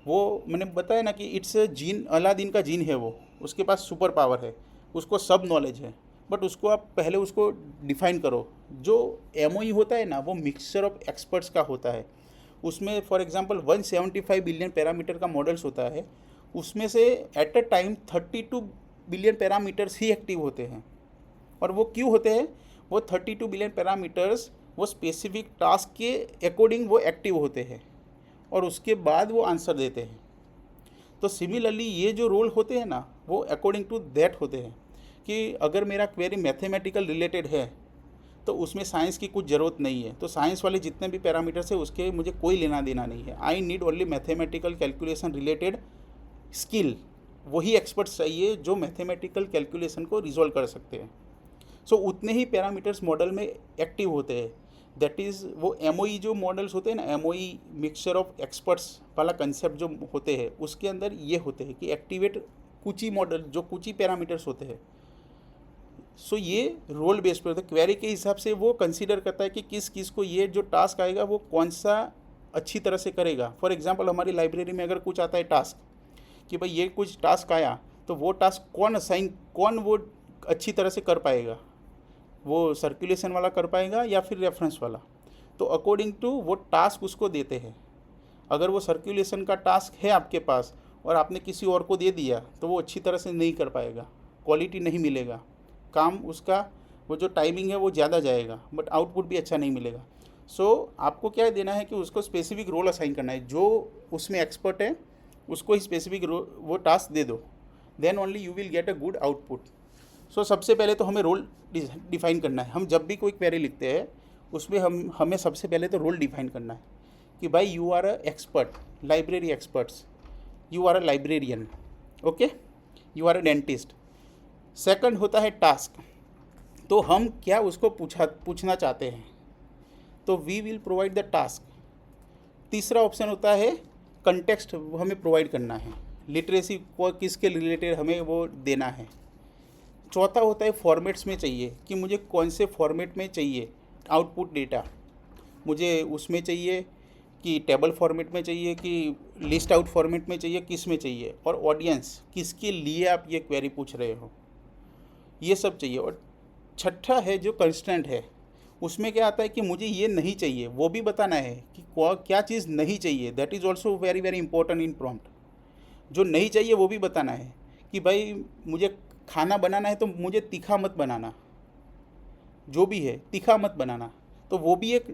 Speaker 1: वो मैंने बताया ना कि इट्स जीन, अलादीन का जीन है वो, उसके पास सुपर पावर है, उसको सब नॉलेज है, बट उसको आप पहले उसको डिफाइन करो। जो एमओई होता है ना, वो मिक्सचर ऑफ एक्सपर्ट्स का होता है। उसमें फॉर एग्जांपल 175 बिलियन पैरामीटर का मॉडल्स होता है, उसमें से at a time 32 billion parameters he active होते हैं। और वो क्यों होते हैं? वो 32 बिलियन पैरामीटर्स वो स्पेसिफिक टास्क के अकॉर्डिंग वो एक्टिव होते हैं और उसके बाद वो आंसर देते हैं। तो सिमिलरली ये जो रोल होते हैं ना, वो अकॉर्डिंग टू दैट होते हैं कि अगर मेरा क्वेरी मैथमेटिकल रिलेटेड है तो उसमें साइंस की कुछ ज़रूरत नहीं है। तो साइंस वाले जितने भी पैरामीटर्स है उसके मुझे कोई लेना देना नहीं है। I need only mathematical calculation related skill. वही एक्सपर्ट्स चाहिए जो मैथमेटिकल कैलकुलेशन को रिजॉल्व कर सकते हैं। सो उतने ही पैरामीटर्स मॉडल में एक्टिव होते हैं। दैट इज़ वो एमओई जो मॉडल्स होते हैं ना, एमओई मिक्सचर ऑफ एक्सपर्ट्स वाला कंसेप्ट जो होते हैं, उसके अंदर ये होते हैं कि एक्टिवेट कुछ ही मॉडल, जो कुछ ही पैरामीटर्स होते हैं। सो ये रोल बेस्ड पर होता है। क्वेरी के हिसाब से वो कंसीडर करता है कि किस को ये जो टास्क आएगा वो कौन सा अच्छी तरह से करेगा। फॉर एग्जांपल हमारी लाइब्रेरी में अगर कुछ आता है टास्क कि भाई ये कुछ टास्क आया, तो वो टास्क कौन वो अच्छी तरह से कर पाएगा, वो सर्कुलेशन वाला कर पाएगा या फिर रेफरेंस वाला। तो अकॉर्डिंग टू वो टास्क उसको देते हैं। अगर वो सर्कुलेशन का टास्क है आपके पास और आपने किसी और को दे दिया तो वो अच्छी तरह से नहीं कर पाएगा, क्वालिटी नहीं मिलेगा, काम उसका वो जो टाइमिंग है वो ज़्यादा जाएगा, बट आउटपुट भी अच्छा नहीं मिलेगा। सो आपको क्या देना है कि उसको स्पेसिफिक रोल असाइन करना है। जो उसमें एक्सपर्ट है उसको ही स्पेसिफिक वो टास्क दे दो, then only you will get a good output. So सबसे पहले तो हमें रोल डिफाइन करना है। हम जब भी कोई क्वेरी लिखते हैं उसमें हमें सबसे पहले तो रोल डिफाइन करना है कि भाई you are a expert, library experts, you are a librarian, okay, you are a dentist. Second होता है टास्क। तो हम क्या उसको पूछना चाहते हैं, तो we will provide the task. तीसरा ऑप्शन होता है कंटेक्स्ट, वो हमें प्रोवाइड करना है, लिटरेसी को किसके रिलेटेड हमें वो देना है। चौथा होता है फॉर्मेट्स में चाहिए कि मुझे कौन से फॉर्मेट में चाहिए आउटपुट डेटा, मुझे उसमें चाहिए कि टेबल फॉर्मेट में चाहिए कि लिस्ट आउट फॉर्मेट में चाहिए, किस में चाहिए, और ऑडियंस किसके लिए आप ये क्वेरी पूछ रहे हो, ये सब चाहिए। और छठा है जो कंस्ट्रेंट है, उसमें क्या आता है कि मुझे ये नहीं चाहिए, वो भी बताना है कि क्या चीज़ नहीं चाहिए। That is also very very important in prompt. जो नहीं चाहिए वो भी बताना है कि भाई मुझे खाना बनाना है तो मुझे तीखा मत बनाना, जो भी है तीखा मत बनाना। तो वो भी एक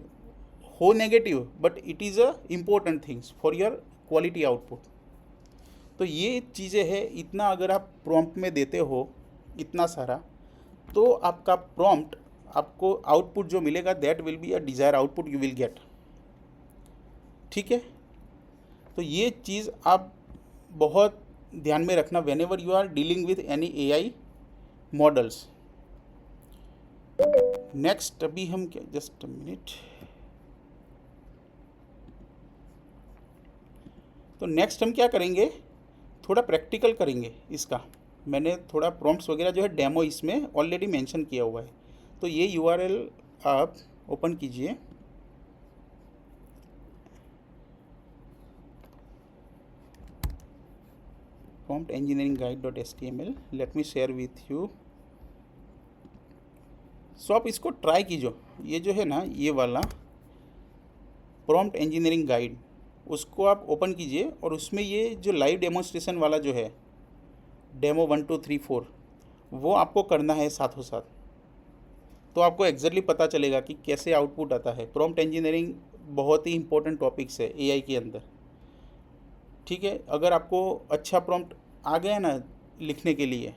Speaker 1: हो negative, but it is a important things for your quality output. तो ये चीज़ें हैं। इतना अगर आप प्रॉम्प्ट में देते हो इतना सारा, तो आपका प्रॉम्प्ट आपको आउटपुट जो मिलेगा that will be a desire output you will gate. ठीक है, तो ये चीज़ आप बहुत ध्यान में रखना whenever you are dealing with any AI models. Next अभी हम क्या, जस्ट अ मिनट, तो नेक्स्ट हम क्या करेंगे, थोड़ा प्रैक्टिकल करेंगे इसका। मैंने थोड़ा प्रॉम्प्ट्स वगैरह जो है डेमो इसमें ऑलरेडी मेंशन किया हुआ है। तो ये यूआरएल आप ओपन कीजिए, prompt engineering guide.html, let me share with you. सो आप इसको ट्राई कीजिए, ये जो है ना ये वाला प्रॉम्प्ट इंजीनियरिंग गाइड, उसको आप ओपन कीजिए और उसमें ये जो लाइव डेमोन्स्ट्रेशन वाला जो है डेमो 1 2 3 4 वो आपको करना है साथों साथ, तो आपको एग्जैक्टली पता चलेगा कि कैसे आउटपुट आता है। प्रॉम्प्ट इंजीनियरिंग बहुत ही इंपॉर्टेंट टॉपिक्स है एआई के अंदर, ठीक है। अगर आपको अच्छा प्रॉम्प्ट आ गया ना लिखने के लिए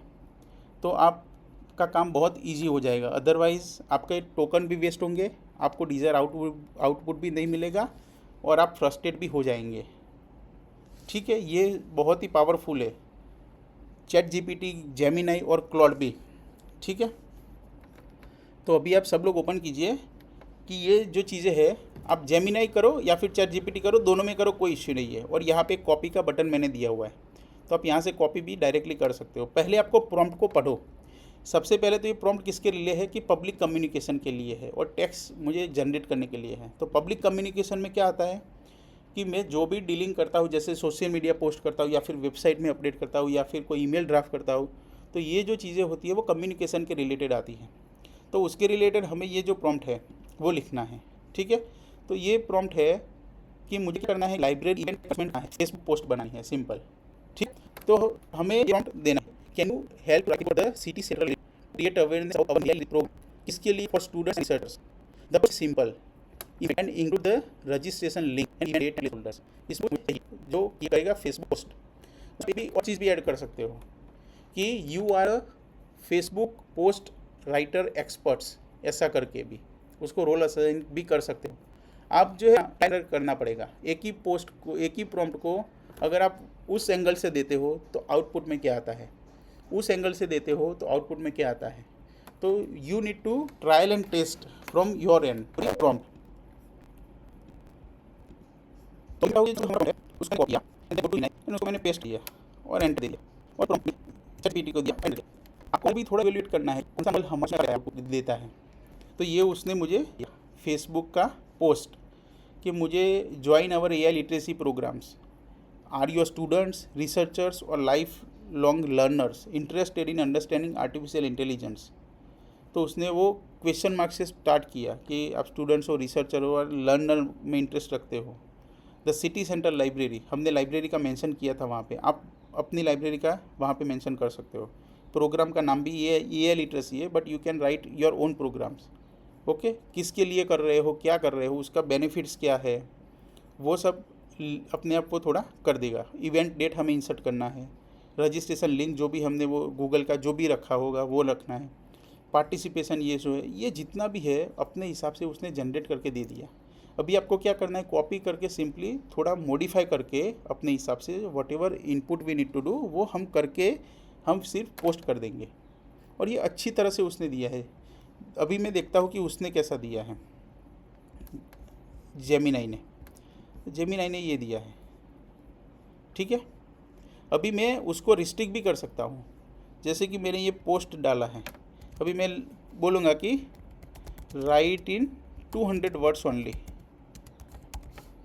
Speaker 1: तो आपका काम बहुत इजी हो जाएगा, अदरवाइज़ आपके टोकन भी वेस्ट होंगे, आपको डिज़ायर आउटपुट भी नहीं मिलेगा और आप फ्रस्ट्रेट भी हो जाएंगे, ठीक है। ये बहुत ही पावरफुल है, चैट जीपीटी, जेमिनाई और क्लॉड भी, ठीक है। तो अभी आप सब लोग ओपन कीजिए कि ये जो चीज़ें हैं आप जेमिनाई करो या फिर चैट जीपीटी करो, दोनों में करो, कोई इश्यू नहीं है। और यहाँ पे कॉपी का बटन मैंने दिया हुआ है, तो आप यहाँ से कॉपी भी डायरेक्टली कर सकते हो। पहले आपको प्रॉम्प्ट को पढ़ो। सबसे पहले तो ये प्रॉम्प्ट किसके लिए है कि पब्लिक कम्युनिकेशन के लिए है और टेक्स्ट मुझे जनरेट करने के लिए है। तो पब्लिक कम्युनिकेशन में क्या आता है कि मैं जो भी डीलिंग करता हूँ, जैसे सोशल मीडिया पोस्ट करता हूँ या फिर वेबसाइट में अपडेट करता हूँ या फिर कोई ईमेल ड्राफ्ट करता हूँ, तो ये जो चीज़ें होती है वो कम्युनिकेशन के रिलेटेड आती हैं। तो उसके रिलेटेड हमें ये जो प्रॉम्प्ट है वो लिखना है, ठीक है। तो ये प्रॉम्प्ट है कि मुझे क्या करना है, लाइब्रेरी इवेंट है, फेसबुक पोस्ट बनानी है, सिंपल, ठीक। तो हमें प्रॉम्प्ट देना है, can you help writing for the city central create awareness of our program, किसके लिए, for students researchers. The post simple and include the registration link and create holders. इसमें जो ये करेगा फेसबुक पोस्ट, उस पर भी और चीज़ भी ऐड कर सकते हो कि you are Facebook post writer experts, ऐसा करके भी उसको रोल असाइन भी कर सकते हो। आप जो है टाइमर करना पड़ेगा, एक ही पोस्ट को, एक ही प्रॉम्प्ट को अगर आप उस एंगल से देते हो तो आउटपुट में क्या आता है, उस एंगल से देते हो तो आउटपुट में क्या आता है। तो you need to trial and test from your end prompt. तो क्या हुआ, उसको कॉपी किया, उसको मैंने पेस्ट किया और एंटर दिया और प्रॉम्प्ट चैटजीपीटी को दिया, एंटर दिया। आपको भी थोड़ा वैल्यूएट करना है कौन सा मॉडल हमारा आउटपुट देता है। तो ये उसने मुझे फेसबुक का पोस्ट कि मुझे join our AI literacy programmes, are your students, researchers और life long learners interested in understanding artificial intelligence. तो उसने वो क्वेश्चन मार्क से स्टार्ट किया कि आप स्टूडेंट्स हो, रिसर्चर हो और लर्नर में इंटरेस्ट रखते हो। द सिटी सेंटर लाइब्रेरी, हमने लाइब्रेरी का मेंशन किया था वहाँ पे, आप अपनी लाइब्रेरी का वहाँ पे मेंशन कर सकते हो। प्रोग्राम का नाम भी ये लिटरेसी है, but you can write your own programs, okay. किसके लिए कर रहे हो, क्या कर रहे हो, उसका बेनिफिट्स क्या है, वो सब अपने आप वो थोड़ा कर देगा। इवेंट डेट हमें इंसर्ट करना है, रजिस्ट्रेशन लिंक जो भी हमने वो गूगल का जो भी रखा होगा वो रखना है, पार्टिसिपेशन ये जो है, ये जितना भी है अपने हिसाब से उसने जनरेट करके दे दिया। अभी आपको क्या करना है, कॉपी करके सिंपली थोड़ा मॉडिफाई करके अपने हिसाब से whatever input we need to do वो हम करके हम सिर्फ पोस्ट कर देंगे। और ये अच्छी तरह से उसने दिया है। अभी मैं देखता हूँ कि उसने कैसा दिया है, जेमिनाई ने ये दिया है, ठीक है। अभी मैं उसको रिस्ट्रिक्ट भी कर सकता हूँ, जैसे कि मैंने ये पोस्ट डाला है, अभी मैं बोलूँगा कि राइट इन 200 वर्ड्स ओनली,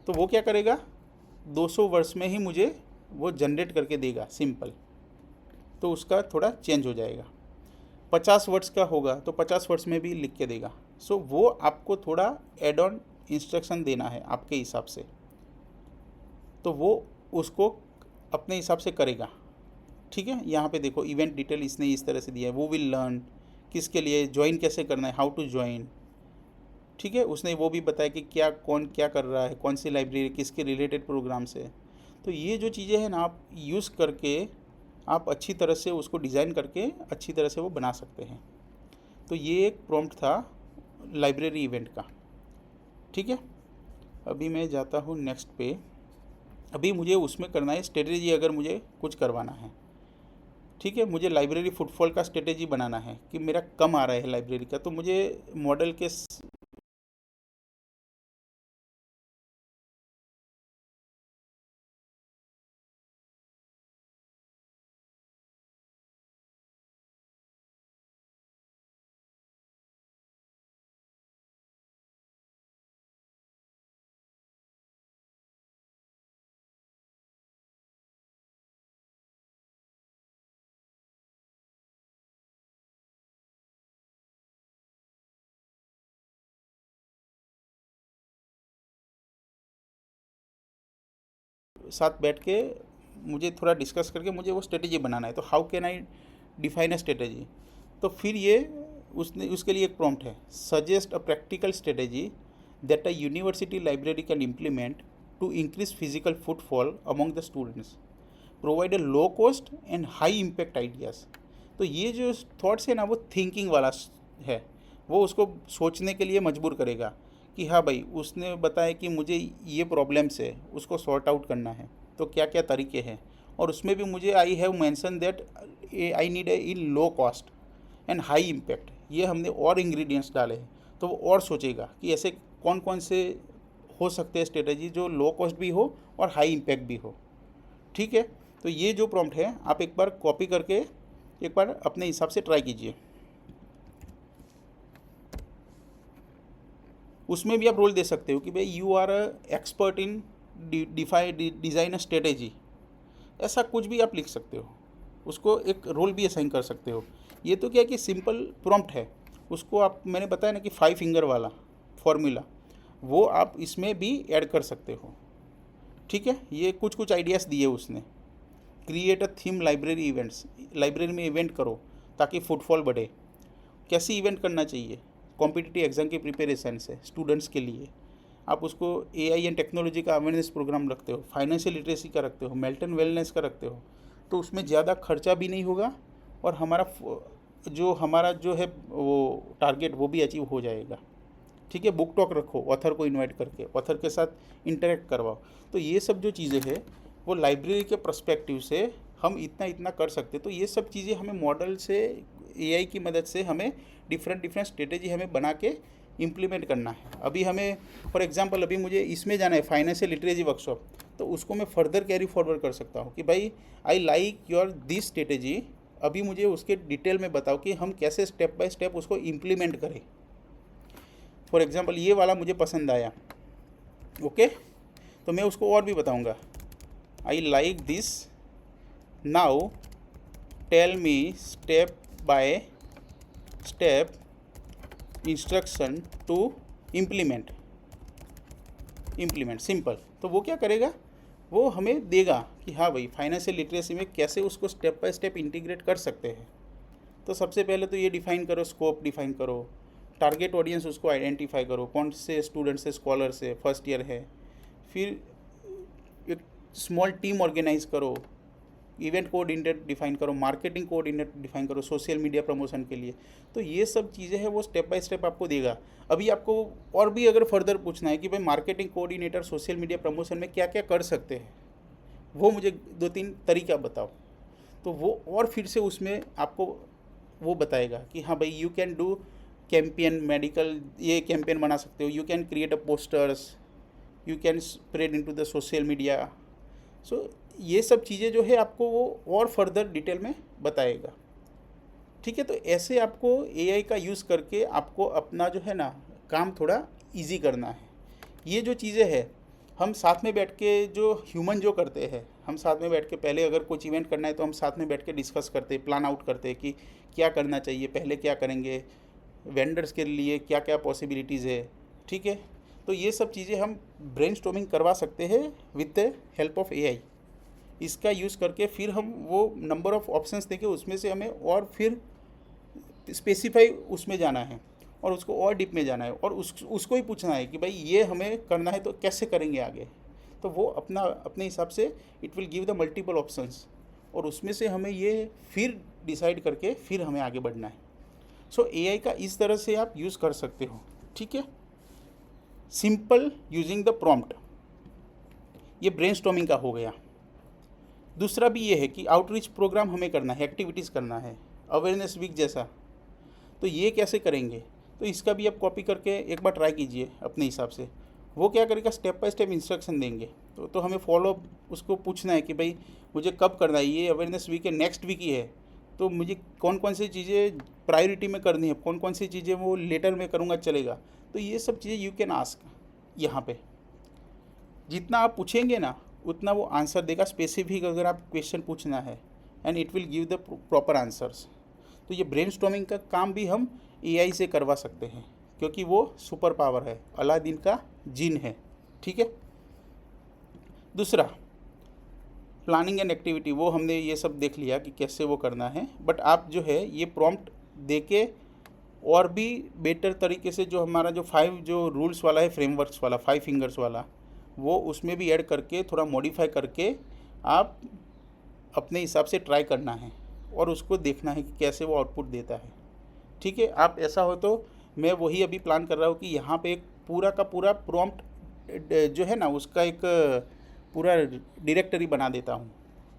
Speaker 1: तो वो क्या करेगा 200 वर्ड्स में ही मुझे वो जनरेट करके देगा, सिंपल। तो उसका थोड़ा चेंज हो जाएगा, 50 वर्ड्स का होगा तो 50 वर्ड्स में भी लिख के देगा। सो वो आपको थोड़ा एड ऑन इंस्ट्रक्शन देना है आपके हिसाब से, तो वो उसको अपने हिसाब से करेगा, ठीक है। यहाँ पे देखो इवेंट डिटेल इसने इस तरह से दिया है, वो विल लर्न, किसके लिए ज्वाइन कैसे करना है, हाउ टू ज्वाइन, ठीक है। उसने वो भी बताया कि क्या कौन क्या कर रहा है, कौन सी लाइब्रेरी किसके रिलेटेड प्रोग्राम से। तो ये जो चीज़ें हैं ना आप यूज़ करके आप अच्छी तरह से उसको डिज़ाइन करके अच्छी तरह से वो बना सकते हैं। तो ये एक प्रॉम्प्ट था लाइब्रेरी इवेंट का, ठीक है। अभी मैं जाता हूँ नेक्स्ट पे। अभी मुझे उसमें करना है स्ट्रेटेजी, अगर मुझे कुछ करवाना है, ठीक है। मुझे लाइब्रेरी फुटफॉल का स्ट्रेटेजी बनाना है कि मेरा कम आ रहा है लाइब्रेरी का, तो मुझे मॉडल के साथ बैठ के मुझे थोड़ा डिस्कस करके मुझे वो स्ट्रेटेजी बनाना है, तो how can I define a strategy. तो फिर ये उसने उसके लिए एक प्रॉम्प्ट है, suggest a practical strategy that a university library can implement to increase physical footfall among the students, provide a low cost and high impact ideas. तो ये जो थॉट्स है ना, वो थिंकिंग वाला है, वो उसको सोचने के लिए मजबूर करेगा कि हाँ भाई, उसने बताया कि मुझे ये प्रॉब्लम्स है, उसको सॉर्ट आउट करना है, तो क्या क्या तरीके हैं। और उसमें भी मुझे I have mention that I need a in low cost and high impact, ये हमने और इंग्रेडिएंट्स डाले हैं। तो वो और सोचेगा कि ऐसे कौन कौन से हो सकते हैं स्ट्रेटजी जो लो कॉस्ट भी हो और हाई इम्पैक्ट भी हो। ठीक है, तो ये जो प्रॉम्प्ट है आप एक बार कॉपी करके एक बार अपने हिसाब से ट्राई कीजिए। उसमें भी आप रोल दे सकते हो कि भाई you are expert in design strategy, ऐसा कुछ भी आप लिख सकते हो, उसको एक रोल भी असाइन कर सकते हो। ये तो क्या है कि सिंपल प्रॉम्प्ट है, उसको आप, मैंने बताया ना कि 5 फिंगर वाला फॉर्मूला, वो आप इसमें भी ऐड कर सकते हो। ठीक है, ये कुछ कुछ आइडियाज़ दिए उसने। Create a theme library events, library में इवेंट करो ताकि फुटफॉल बढ़े। कैसी इवेंट करना चाहिए, कॉम्पिटिटिव एग्जाम की प्रिपरेशन से स्टूडेंट्स के लिए आप उसको एआई एंड टेक्नोलॉजी का अवेयरनेस प्रोग्राम रखते हो, फाइनेंशियल लिटरेसी का रखते हो, मेंटल वेलनेस का रखते हो, तो उसमें ज़्यादा खर्चा भी नहीं होगा और हमारा जो है वो टारगेट वो भी अचीव हो जाएगा। ठीक है, बुक टॉक रखो, ऑथर को इनवाइट करके ऑथर के साथ इंटरेक्ट करवाओ। तो ये सब जो चीज़ें हैं वो लाइब्रेरी के पर्सपेक्टिव से हम इतना इतना कर सकते। तो ये सब चीज़ें हमें मॉडल से, एआई की मदद से हमें डिफरेंट स्ट्रेटेजी हमें बना के इम्प्लीमेंट करना है। अभी हमें फॉर एग्जांपल अभी मुझे इसमें जाना है फाइनेंशियल लिटरेसी वर्कशॉप, तो उसको मैं फर्दर कैरी फॉरवर्ड कर सकता हूँ कि भाई I like your this strategy, अभी मुझे उसके डिटेल में बताओ कि हम कैसे स्टेप बाय स्टेप उसको इम्प्लीमेंट करें। फॉर एग्जांपल ये वाला मुझे पसंद आया, ओके, तो मैं उसको और भी बताऊंगा, I like this, now tell me step by step instruction to implement simple. तो वो क्या करेगा, वो हमें देगा कि हाँ भाई फाइनेंशियल लिटरेसी में कैसे उसको स्टेप बाय स्टेप इंटीग्रेट कर सकते हैं। तो सबसे पहले तो ये डिफ़ाइन करो, स्कोप डिफ़ाइन करो, टारगेट ऑडियंस उसको आइडेंटिफाई करो, कौन से स्टूडेंट्स है, स्कॉलर्स है, फर्स्ट ईयर है। फिर एक स्मॉल टीम ऑर्गेनाइज करो, इवेंट कोऑर्डिनेटर डिफाइन करो, मार्केटिंग कोऑर्डिनेटर डिफाइन करो सोशल मीडिया प्रमोशन के लिए। तो ये सब चीज़ें हैं वो स्टेप बाय स्टेप आपको देगा। अभी आपको और भी अगर फर्दर पूछना है कि भाई marketing coordinator social media promotion में क्या क्या कर सकते हैं, वो मुझे 2-3 तरीका बताओ, तो वो और फिर से उसमें आपको वो बताएगा कि हाँ भाई you can do campaign, medical ये कैंपेन बना सकते हो, you can create a posters, you can spread into the social media. So ये सब चीज़ें जो है आपको वो और फर्दर डिटेल में बताएगा। ठीक है, तो ऐसे आपको एआई का यूज़ करके आपको अपना जो है ना काम थोड़ा इजी करना है। ये जो चीज़ें हैं हम साथ में बैठ के, जो ह्यूमन जो करते हैं, हम साथ में बैठ के पहले अगर कुछ इवेंट करना है तो हम साथ में बैठ के डिस्कस करते हैं, प्लान आउट करते हैं कि क्या करना चाहिए, पहले क्या करेंगे, वेंडर्स के लिए क्या क्या पॉसिबिलिटीज़ है। ठीक है, तो ये सब चीज़ें हम ब्रेनस्टॉर्मिंग करवा सकते हैं with the help of AI. इसका यूज़ करके फिर हम वो नंबर ऑफ़ ऑप्शंस देके उसमें से हमें और फिर स्पेसिफाई उसमें जाना है और उसको और डीप में जाना है और उसको ही पूछना है कि भाई ये हमें करना है तो कैसे करेंगे आगे। तो वो अपने हिसाब से it will give the multiple options और उसमें से हमें ये फिर डिसाइड करके फिर हमें आगे बढ़ना है। सो एआई का इस तरह से आप यूज़ कर सकते हो। ठीक है, सिंपल यूजिंग द प्रॉम्प्ट, ये ब्रेनस्टॉर्मिंग का हो गया। दूसरा भी ये है कि आउटरीच प्रोग्राम हमें करना है, एक्टिविटीज़ करना है, अवेयरनेस वीक जैसा। तो ये कैसे करेंगे, तो इसका भी आप कॉपी करके एक बार ट्राई कीजिए अपने हिसाब से। वो क्या करेगा, स्टेप बाय स्टेप इंस्ट्रक्शन देंगे। तो हमें फॉलो उसको पूछना है कि भाई मुझे कब करना है, ये अवेयरनेस वीक है, नेक्स्ट वीक ही है, तो मुझे कौन कौन सी चीज़ें प्रायोरिटी में करनी है, कौन कौन सी चीज़ें वो लेटर में करूँगा चलेगा। तो ये सब चीज़ें यू कैन आस्क यहाँ पे। जितना आप पूछेंगे ना उतना वो आंसर देगा, स्पेसिफिक अगर आप क्वेश्चन पूछना है, and it will give the proper answers. तो ये ब्रेनस्टॉर्मिंग का काम भी हम एआई से करवा सकते हैं क्योंकि वो सुपर पावर है, अलादीन का जिन है। ठीक है, दूसरा प्लानिंग एंड एक्टिविटी वो हमने ये सब देख लिया कि कैसे वो करना है, बट आप जो है ये प्रॉम्प्ट दे के और भी बेटर तरीके से जो हमारा जो 5 जो रूल्स वाला है, फ्रेमवर्क्स वाला, 5 फिंगर्स वाला, वो उसमें भी ऐड करके थोड़ा मॉडिफाई करके आप अपने हिसाब से ट्राई करना है और उसको देखना है कि कैसे वो आउटपुट देता है। ठीक है, आप ऐसा हो तो मैं वही अभी प्लान कर रहा हूँ कि यहाँ पे एक पूरा का पूरा प्रॉम्प्ट जो है ना उसका एक पूरा डायरेक्टरी बना देता हूँ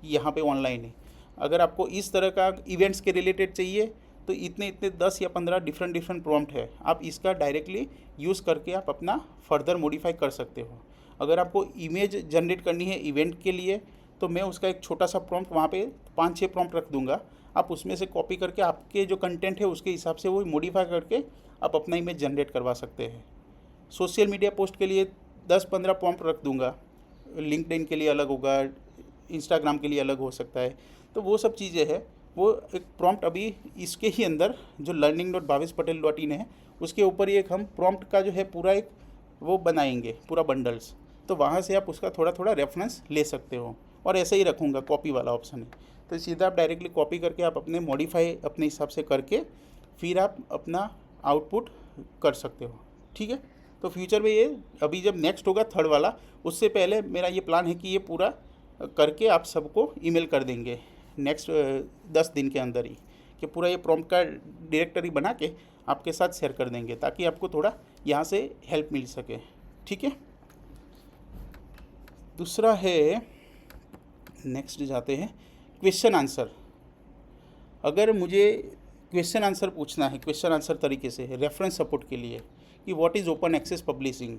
Speaker 1: यहाँ पे ऑनलाइन है। अगर आपको इस तरह का इवेंट्स के रिलेटेड चाहिए तो इतने इतने 10 या 15 डिफरेंट प्रॉम्प्ट है, आप इसका डायरेक्टली यूज़ करके आप अपना फर्दर मॉडिफाई कर सकते हो। अगर आपको इमेज जनरेट करनी है इवेंट के लिए तो मैं उसका एक छोटा सा प्रॉम्प्ट वहाँ पे 5-6 प्रॉम्प्ट रख दूंगा, आप उसमें से कॉपी करके आपके जो कंटेंट है उसके हिसाब से वो मॉडिफाई करके आप अपना इमेज जनरेट करवा सकते हैं। सोशल मीडिया पोस्ट के लिए 10-15 प्रॉम्प्ट रख दूंगा, लिंक्डइन के लिए अलग होगा, इंस्टाग्राम के लिए अलग हो सकता है। तो वो सब चीज़ें हैं, वो एक प्रॉम्प्ट अभी इसके ही अंदर जो learning.bhavishpatel.in है उसके ऊपर ही एक हम प्रॉम्प्ट का जो है पूरा एक वो बनाएंगे पूरा बंडल्स, तो वहाँ से आप उसका थोड़ा थोड़ा रेफरेंस ले सकते हो। और ऐसे ही रखूँगा, कॉपी वाला ऑप्शन है तो सीधा आप डायरेक्टली कॉपी करके आप अपने मॉडिफाई अपने हिसाब से करके फिर आप अपना आउटपुट कर सकते हो। ठीक है, तो फ्यूचर में ये अभी जब नेक्स्ट होगा थर्ड वाला, उससे पहले मेरा ये प्लान है कि ये पूरा करके आप सबको ईमेल कर देंगे नेक्स्ट 10 दिन के अंदर ही, कि पूरा ये प्रॉम्प्ट का डायरेक्टरी बना के आपके साथ शेयर कर देंगे ताकि आपको थोड़ा यहाँ से हेल्प मिल सके। ठीक है, दूसरा है, नेक्स्ट जाते हैं क्वेश्चन आंसर। अगर मुझे क्वेश्चन आंसर पूछना है क्वेश्चन आंसर तरीके से रेफरेंस सपोर्ट के लिए कि what is open access publishing,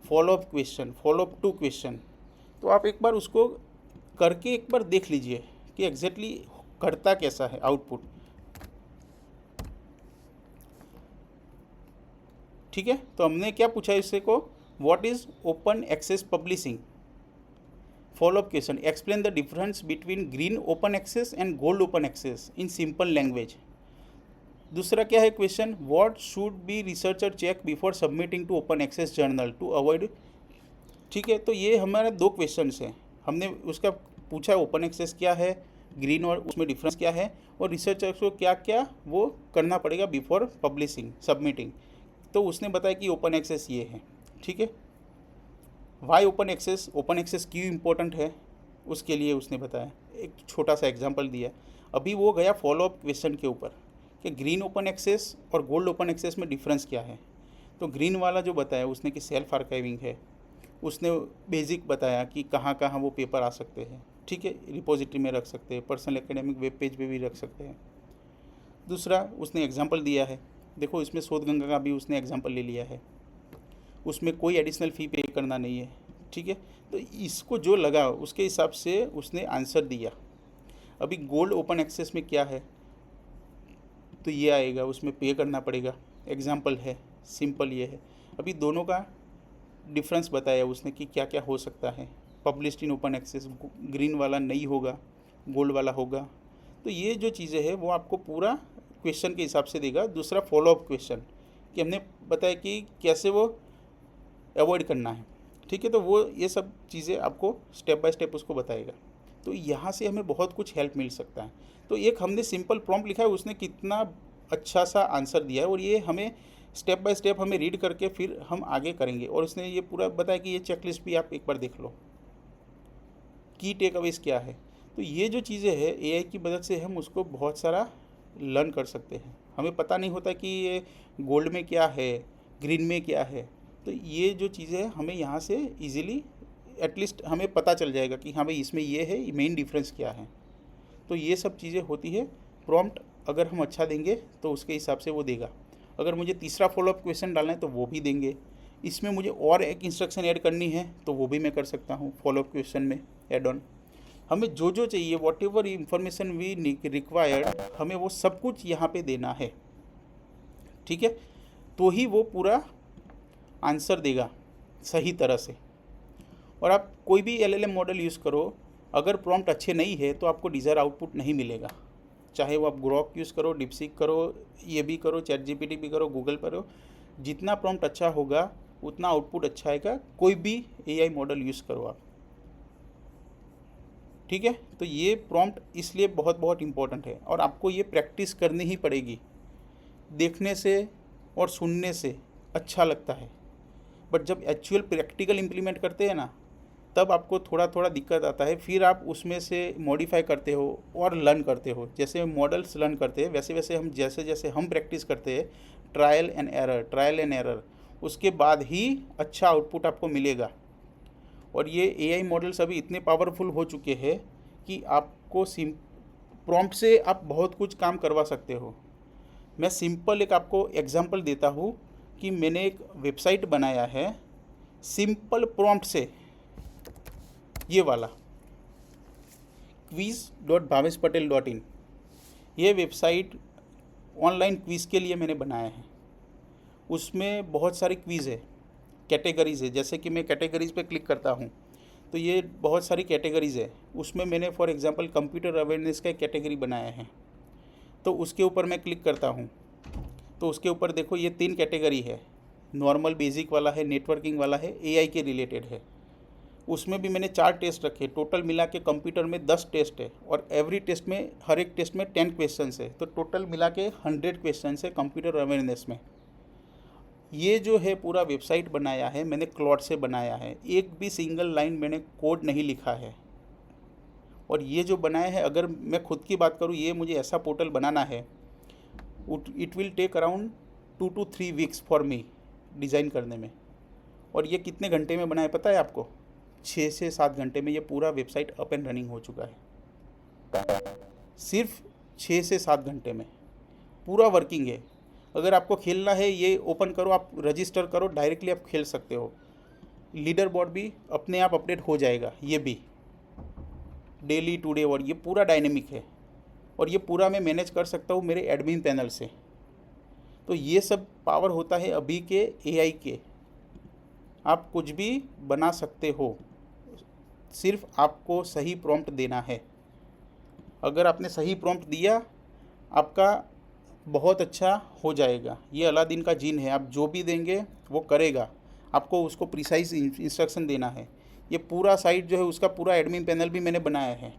Speaker 1: follow up question, follow up to question, तो आप एक बार उसको करके एक बार देख लीजिए कि एग्जैक्टली करता कैसा है आउटपुट। ठीक है, तो हमने क्या पूछा इससे को, what is open access publishing, follow up question, explain the difference between green open access and gold open access in simple language. दूसरा क्या है question, what should be researcher check before submitting to open access journal to avoid. ठीक है, तो ये हमारे 2 questions हैं, हमने उसका पूछा ओपन एक्सेस क्या है, ग्रीन और उसमें डिफरेंस क्या है, और रिसर्चर को क्या क्या वो करना पड़ेगा बिफोर पब्लिशिंग सबमिटिंग। तो उसने बताया कि ओपन एक्सेस ये है। ठीक है, वाई ओपन एक्सेस क्यों इम्पोर्टेंट है उसके लिए उसने बताया, एक छोटा सा एग्जांपल दिया। अभी वो गया फॉलोअप क्वेश्चन के ऊपर कि ग्रीन ओपन एक्सेस और गोल्ड ओपन एक्सेस में डिफरेंस क्या है। तो ग्रीन वाला जो बताया उसने कि सेल्फ आर्काइविंग है, उसने बेसिक बताया कि कहाँ कहाँ वो पेपर आ सकते हैं। ठीक है, रिपोजिटरी में रख सकते हैं, पर्सनल एकेडमिक वेब पेज पे भी रख सकते हैं। दूसरा उसने एग्जांपल दिया है, देखो इसमें शोधगंगा का भी उसने एग्जांपल ले लिया है, उसमें कोई एडिशनल फ़ी पे करना नहीं है। ठीक है, तो इसको जो लगा उसके हिसाब से उसने आंसर दिया। अभी गोल्ड ओपन एक्सेस में क्या है, तो ये आएगा, उसमें पे करना पड़ेगा, एग्जांपल है, सिंपल ये है। अभी दोनों का डिफरेंस बताया उसने कि क्या क्या हो सकता है, published in open access, green वाला नहीं होगा, गोल्ड वाला होगा। तो ये जो चीज़ें हैं वो आपको पूरा क्वेश्चन के हिसाब से देगा। दूसरा फॉलोअप क्वेश्चन कि हमने बताया कि कैसे वो अवॉइड करना है। ठीक है, तो वो ये सब चीज़ें आपको स्टेप बाय स्टेप उसको बताएगा। तो यहाँ से हमें बहुत कुछ हेल्प मिल सकता है। तो एक हमने सिंपल प्रॉम्प्ट लिखा है, उसने कितना अच्छा सा आंसर दिया है, और ये हमें स्टेप बाय स्टेप हमें रीड करके फिर हम आगे करेंगे। और उसने ये पूरा बताया कि ये चेकलिस्ट भी आप एक बार देख लो, की टेक अवेज क्या है। तो ये जो चीज़ें हैं एआई की मदद से हम उसको बहुत सारा लर्न कर सकते हैं। हमें पता नहीं होता कि ये गोल्ड में क्या है, ग्रीन में क्या है, तो ये जो चीज़ें हैं हमें यहाँ से इजीली एटलीस्ट हमें पता चल जाएगा कि हाँ भाई इसमें ये है, मेन डिफरेंस क्या है। तो ये सब चीज़ें होती है। प्रॉम्प्ट अगर हम अच्छा देंगे तो उसके हिसाब से वो देगा। अगर मुझे तीसरा फॉलोअप क्वेश्चन डालना है तो वो भी देंगे। इसमें मुझे और एक इंस्ट्रक्शन ऐड करनी है तो वो भी मैं कर सकता हूँ फॉलोअप क्वेश्चन में ऐड ऑन। हमें जो जो चाहिए, whatever information we required, हमें वो सब कुछ यहाँ पे देना है। ठीक है, तो ही वो पूरा आंसर देगा सही तरह से। और आप कोई भी एलएलएम मॉडल यूज़ करो, अगर प्रॉम्प्ट अच्छे नहीं है तो आपको डिज़ायर आउटपुट नहीं मिलेगा। चाहे वो आप ग्रोक यूज़ करो, डिपसीक करो, ये भी करो, चैट जीपीटी भी करो, गूगल पर हो, जितना प्रॉम्प्ट अच्छा होगा उतना आउटपुट अच्छा आएगा। कोई भी एआई मॉडल यूज़ करो आप। ठीक है। तो ये प्रॉम्प्ट इसलिए बहुत बहुत इम्पोर्टेंट है और आपको ये प्रैक्टिस करनी ही पड़ेगी। देखने से और सुनने से अच्छा लगता है, बट जब एक्चुअल प्रैक्टिकल इम्प्लीमेंट करते हैं ना, तब आपको थोड़ा थोड़ा दिक्कत आता है। फिर आप उसमें से मॉडिफाई करते हो और लर्न करते हो। जैसे मॉडल्स लर्न करते हैं वैसे वैसे हम जैसे जैसे हम प्रैक्टिस करते हैं, ट्रायल एंड एरर, उसके बाद ही अच्छा आउटपुट आपको मिलेगा। और ये एआई मॉडल्स अभी इतने पावरफुल हो चुके हैं कि आपको प्रॉम्प्ट से आप बहुत कुछ काम करवा सकते हो। मैं सिंपल एक आपको एग्जांपल देता हूँ कि मैंने एक वेबसाइट बनाया है सिंपल प्रॉम्प्ट से, ये वाला quiz.bhaveshpatel.in। ये वेबसाइट ऑनलाइन क्विज़ के लिए मैंने बनाया है। उसमें बहुत सारी क्विज़ है, कैटेगरीज़ है। जैसे कि मैं कैटेगरीज़ पे क्लिक करता हूँ तो ये बहुत सारी कैटेगरीज़ है। उसमें मैंने फॉर एग्जांपल कंप्यूटर अवेयरनेस का एक कैटेगरी बनाया है। तो उसके ऊपर मैं क्लिक करता हूँ तो उसके ऊपर देखो ये 3 कैटेगरी है, नॉर्मल बेसिक वाला है, नेटवर्किंग वाला है, एआई के रिलेटेड है। उसमें भी मैंने 4 टेस्ट रखे, टोटल मिला के कंप्यूटर में 10 टेस्ट है और एवरी टेस्ट में, हर एक टेस्ट में 10 क्वेश्चंस है। तो टोटल मिला के 100 क्वेश्चंस है कंप्यूटर अवेयरनेस में। ये जो है पूरा वेबसाइट बनाया है मैंने क्लॉड से बनाया है, एक भी सिंगल लाइन मैंने कोड नहीं लिखा है। और ये जो बनाया है, अगर मैं खुद की बात करूँ, ये मुझे ऐसा पोर्टल बनाना है, it will take around 2 to 3 weeks for me design करने में। और ये कितने घंटे में बनाया पता है आपको? 6 से 7 घंटे में ये पूरा वेबसाइट अप एंड रनिंग हो चुका है। सिर्फ 6 से 7 घंटे में पूरा वर्किंग है। अगर आपको खेलना है, ये ओपन करो, आप रजिस्टर करो, डायरेक्टली आप खेल सकते हो। लीडर बोर्ड भी अपने आप अपडेट हो जाएगा, ये भी डेली टुडे, और ये पूरा डायनेमिक है। और ये पूरा मैं मैनेज कर सकता हूँ मेरे एडमिन पैनल से। तो ये सब पावर होता है अभी के एआई के। आप कुछ भी बना सकते हो, सिर्फ आपको सही प्रॉम्प्ट देना है। अगर आपने सही प्रॉम्प्ट दिया, आपका बहुत अच्छा हो जाएगा। ये अलादीन का जिन है, आप जो भी देंगे वो करेगा। आपको उसको प्रिसाइज इंस्ट्रक्शन देना है। ये पूरा साइट जो है उसका पूरा एडमिन पैनल भी मैंने बनाया है,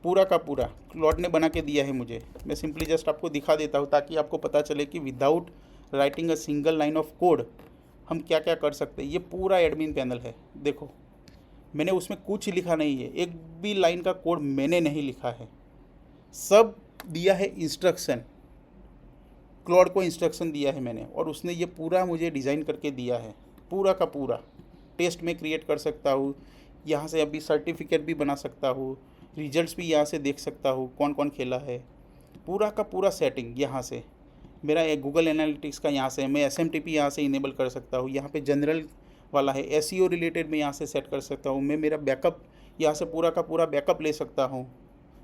Speaker 1: पूरा का पूरा क्लॉड ने बना के दिया है मुझे। मैं सिंपली जस्ट आपको दिखा देता हूँ ताकि आपको पता चले कि without writing a single line of code हम क्या क्या कर सकते हैं। ये पूरा एडमिन पैनल है, देखो मैंने उसमें कुछ लिखा नहीं है, एक भी लाइन का कोड मैंने नहीं लिखा है। सब दिया है इंस्ट्रक्शन, क्लॉड को इंस्ट्रक्शन दिया है मैंने, और उसने ये पूरा मुझे डिज़ाइन करके दिया है। पूरा का पूरा टेस्ट में क्रिएट कर सकता हूँ, यहाँ से अभी सर्टिफिकेट भी बना सकता हूँ, रिजल्ट्स भी यहाँ से देख सकता हूँ कौन कौन खेला है। पूरा का पूरा सेटिंग यहाँ से, मेरा एक गूगल एनालिटिक्स का यहाँ से, मैं SMTP यहाँ से इनेबल कर सकता हूँ। यहाँ पे जनरल वाला है, SEO रिलेटेड मैं यहाँ से सेट कर सकता हूँ। मैं मेरा बैकअप यहाँ से पूरा का पूरा बैकअप ले सकता हूँ,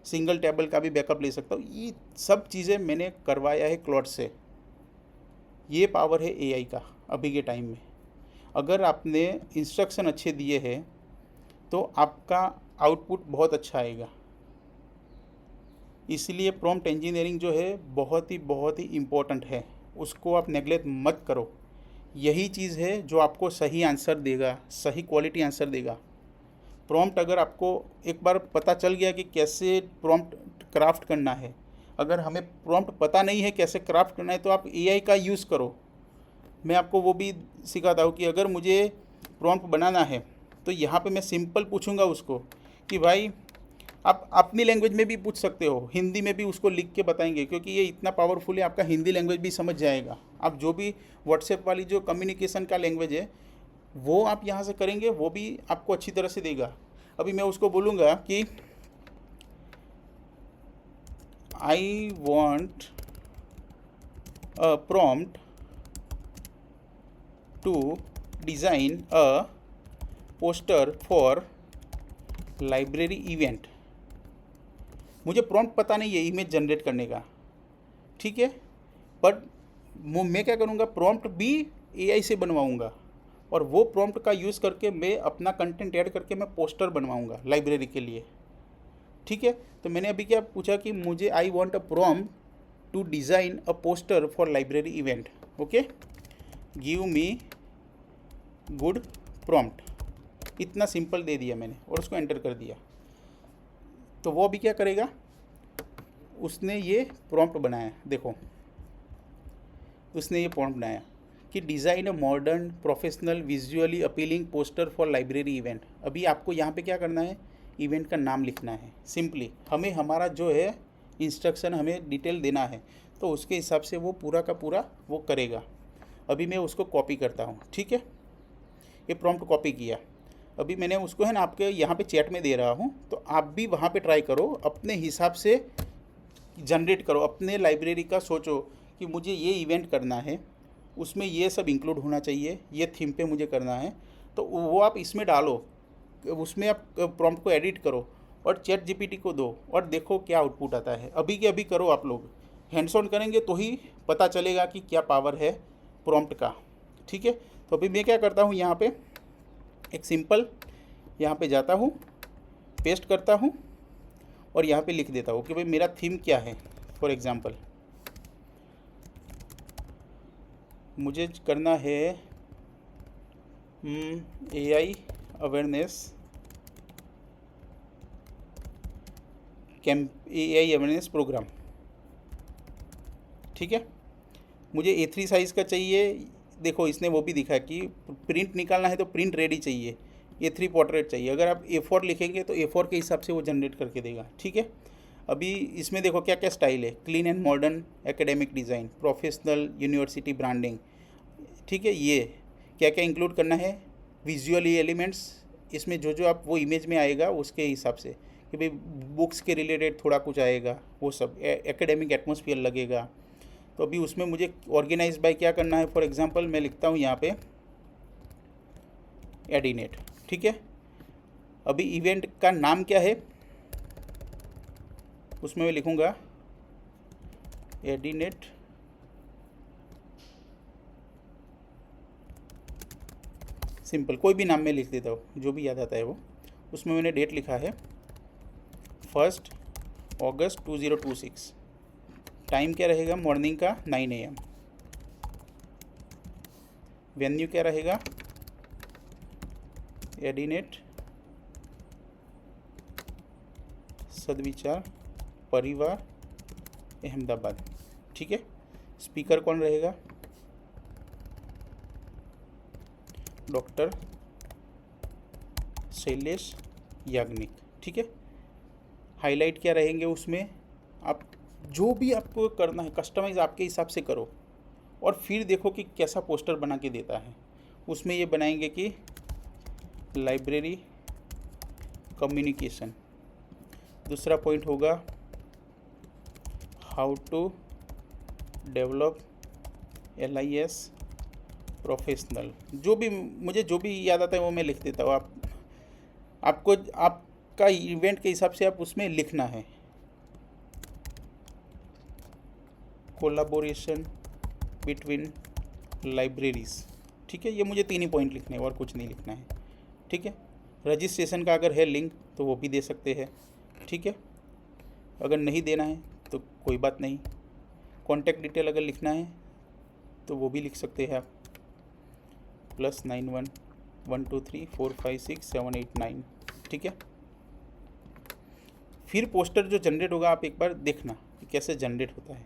Speaker 1: सिंगल टेबल का भी बैकअप ले सकता हूँ। ये सब चीज़ें मैंने करवाया है क्लॉड से। ये पावर है एआई का अभी के टाइम में। अगर आपने इंस्ट्रक्शन अच्छे दिए हैं तो आपका आउटपुट बहुत अच्छा आएगा। इसलिए प्रॉम्प्ट इंजीनियरिंग जो है बहुत ही इम्पोर्टेंट है, उसको आप नेगलेक्ट मत करो। यही चीज़ है जो आपको सही आंसर देगा, सही क्वालिटी आंसर देगा। प्रॉम्प्ट अगर आपको एक बार पता चल गया कि कैसे प्रॉम्प्ट क्राफ्ट करना है, अगर हमें प्रॉम्प्ट पता नहीं है कैसे क्राफ्ट करना है, तो आप एआई का यूज़ करो। मैं आपको वो भी सिखाता हूँ कि अगर मुझे प्रॉम्प्ट बनाना है तो यहाँ पे मैं सिंपल पूछूंगा उसको कि भाई आप अपनी लैंग्वेज में भी पूछ सकते हो, हिंदी में भी उसको लिख के बताएंगे, क्योंकि ये इतना पावरफुल है, आपका हिंदी लैंग्वेज भी समझ जाएगा। आप जो भी व्हाट्सएप वाली जो कम्युनिकेशन का लैंग्वेज है वो आप यहाँ से करेंगे, वो भी आपको अच्छी तरह से देगा। अभी मैं उसको बोलूँगा कि I want a prompt to design a poster for library event. मुझे प्रॉम्प्ट पता नहीं है इमेज जनरेट करने का, ठीक है, बट मैं क्या करूँगा, प्रॉम्प्ट भी एआई से बनवाऊँगा और वो प्रॉम्प्ट का यूज़ करके मैं अपना कंटेंट ऐड करके मैं पोस्टर बनवाऊँगा लाइब्रेरी के लिए, ठीक है। तो मैंने अभी क्या पूछा कि मुझे I want a prompt to design a poster for library event, okay, give me good prompt. इतना सिंपल दे दिया मैंने और उसको एंटर कर दिया। तो वो अभी क्या करेगा, उसने ये प्रॉम्प्ट बनाया, देखो उसने ये प्रॉम्प्ट बनाया कि design a modern professional visually appealing poster for library event. अभी आपको यहाँ पे क्या करना है, इवेंट का नाम लिखना है सिंपली, हमें हमारा जो है इंस्ट्रक्शन हमें डिटेल देना है, तो उसके हिसाब से वो पूरा का पूरा वो करेगा। अभी मैं उसको कॉपी करता हूँ, ठीक है, ये प्रॉम्प्ट कॉपी किया। अभी मैंने उसको है ना आपके यहाँ पे चैट में दे रहा हूँ, तो आप भी वहाँ पे ट्राई करो, अपने हिसाब से जनरेट करो, अपने लाइब्रेरी का सोचो कि मुझे ये इवेंट करना है, उसमें ये सब इंक्लूड होना चाहिए, ये थीम पे मुझे करना है, तो वो आप इसमें डालो, उसमें आप प्रॉम्प्ट को एडिट करो और चैट जीपीटी को दो और देखो क्या आउटपुट आता है। अभी के अभी करो, आप लोग हैंड्स ऑन करेंगे तो ही पता चलेगा कि क्या पावर है प्रॉम्प्ट का, ठीक है। तो अभी मैं क्या करता हूँ, यहाँ पे एक सिंपल यहाँ पे जाता हूँ, पेस्ट करता हूँ और यहाँ पे लिख देता हूँ कि भाई मेरा थीम क्या है। फॉर एग्ज़ाम्पल मुझे करना है AI awareness AI awareness program, ठीक है। मुझे A3 साइज़ का चाहिए, देखो इसने वो भी दिखा कि प्रिंट निकालना है तो प्रिंट रेडी चाहिए, A3 पोर्ट्रेट चाहिए। अगर आप A4 लिखेंगे तो A4 के हिसाब से वो जनरेट करके देगा, ठीक है। अभी इसमें देखो क्या क्या स्टाइल है, clean and modern academic design, professional university branding, ठीक है। ये क्या क्या इंक्लूड करना है, विजुअली एलिमेंट्स, इसमें जो जो आप वो इमेज में आएगा उसके हिसाब से कि भाई बुक्स के रिलेटेड थोड़ा कुछ आएगा, वो सब एकेडमिक एटमॉस्फेयर लगेगा। तो अभी उसमें मुझे ऑर्गेनाइज बाय क्या करना है, फॉर एग्जांपल मैं लिखता हूँ यहाँ पे एडिनेट, ठीक है। अभी इवेंट का नाम क्या है, उसमें मैं लिखूँगा एडिनेट सिंपल, कोई भी नाम में लिख देता हूँ जो भी याद आता है वो। उसमें मैंने डेट लिखा है 1 अगस्त 2026, टाइम क्या रहेगा मॉर्निंग का 9 AM, वेन्यू क्या रहेगा एडिनेट सदविचार परिवार अहमदाबाद, ठीक है। स्पीकर कौन रहेगा, डॉक्टर शैलेश याग्निक, ठीक है। हाईलाइट क्या रहेंगे उसमें, आप जो भी आपको करना है कस्टमाइज़ आपके हिसाब से करो और फिर देखो कि कैसा पोस्टर बना के देता है। उसमें ये बनाएंगे कि लाइब्रेरी कम्युनिकेशन, दूसरा पॉइंट होगा how to develop LIS professional, जो भी मुझे जो भी याद आता है वो मैं लिख देता हूँ। आपको आपका इवेंट के हिसाब से आप उसमें लिखना है कोलाबोरेशन बिटवीन लाइब्रेरीज, ठीक है। ये मुझे 3 ही पॉइंट लिखने हैं और कुछ नहीं लिखना है, ठीक है। रजिस्ट्रेशन का अगर है लिंक तो वो भी दे सकते हैं, ठीक है। अगर नहीं देना है तो कोई बात नहीं, कॉन्टैक्ट डिटेल अगर लिखना है तो वो भी लिख सकते हैं आप, +91 123 456 789, ठीक है। फिर पोस्टर जो जनरेट होगा आप एक बार देखना कि कैसे जनरेट होता है।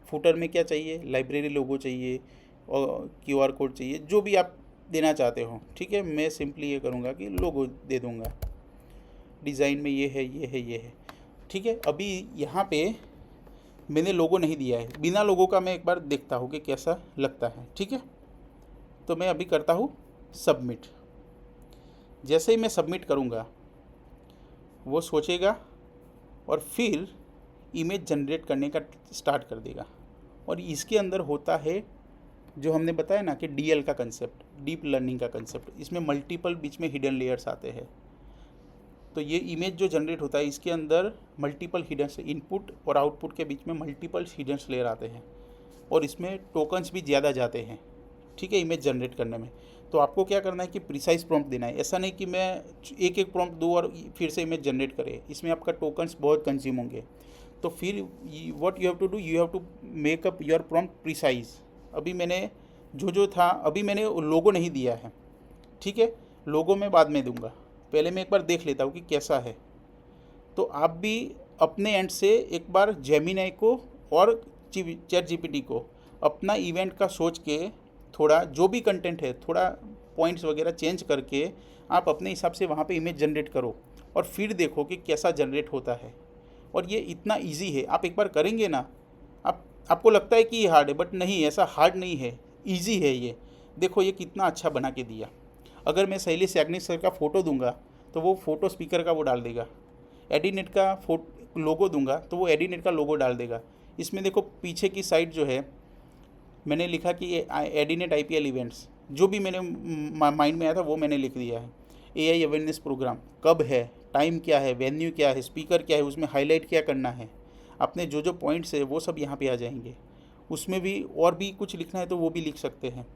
Speaker 1: फुटर में क्या चाहिए, लाइब्रेरी लोगो चाहिए और QR कोड चाहिए, जो भी आप देना चाहते हो, ठीक है। मैं सिंपली ये करूँगा कि लोगो दे दूँगा, डिज़ाइन में ये है ये है ये है, ठीक है। अभी यहाँ पे मैंने लोगो नहीं दिया है, बिना लोगो का मैं एक बार देखता हूँ कि कैसा लगता है, ठीक है। तो मैं अभी करता हूँ सबमिट। जैसे ही मैं सबमिट करूँगा वो सोचेगा और फिर इमेज जनरेट करने का स्टार्ट कर देगा। और इसके अंदर होता है जो हमने बताया ना कि DL का कंसेप्ट, डीप लर्निंग का कंसेप्ट, इसमें मल्टीपल बीच में हिडन लेयर्स आते हैं। तो ये इमेज जो जनरेट होता है इसके अंदर मल्टीपल हिडन इनपुट और आउटपुट के बीच में मल्टीपल हिडन लेयर आते हैं और इसमें टोकन्स भी ज़्यादा जाते हैं, ठीक है, इमेज जनरेट करने में। तो आपको क्या करना है कि प्रिसाइज प्रॉम्प्ट देना है, ऐसा नहीं कि मैं एक एक प्रॉम्प्ट दूँ और फिर से इमेज जनरेट करे, इसमें आपका टोकन्स बहुत कंज्यूम होंगे। तो फिर what you have to do, you have to make up your prompt precise. अभी मैंने जो था, अभी मैंने लोगो नहीं दिया है, ठीक है, लोगो मैं बाद में दूंगा, पहले मैं एक बार देख लेता हूँ कि कैसा है। तो आप भी अपने एंड से एक बार जेमिनाई को और चैट जीपीटी को अपना इवेंट का सोच के थोड़ा जो भी कंटेंट है थोड़ा पॉइंट्स वगैरह चेंज करके आप अपने हिसाब से वहाँ पे इमेज जनरेट करो और फिर देखो कि कैसा जनरेट होता है। और ये इतना इजी है, आप एक बार करेंगे ना, आपको लगता है कि ये हार्ड है, बट नहीं, ऐसा हार्ड नहीं है, इजी है ये। देखो ये कितना अच्छा बना के दिया। अगर मैं शैलेश याग्निक सर का फ़ोटो दूंगा तो वो फ़ोटो स्पीकर का वो डाल देगा। एडीनेट का लोगो दूंगा तो वो एडीनेट का लोगो डाल देगा। इसमें देखो पीछे की साइड जो है मैंने लिखा कि एडीनेट आईपीएल इवेंट्स, जो भी मेरे माइंड में आया था वो मैंने लिख दिया है। एआई अवेयरनेस प्रोग्राम कब है, टाइम क्या है, वेन्यू क्या है, स्पीकर क्या है, उसमें हाईलाइट क्या करना है, अपने जो जो पॉइंट्स है वो सब यहाँ पे आ जाएंगे। उसमें भी और भी कुछ लिखना है तो वो भी लिख सकते हैं।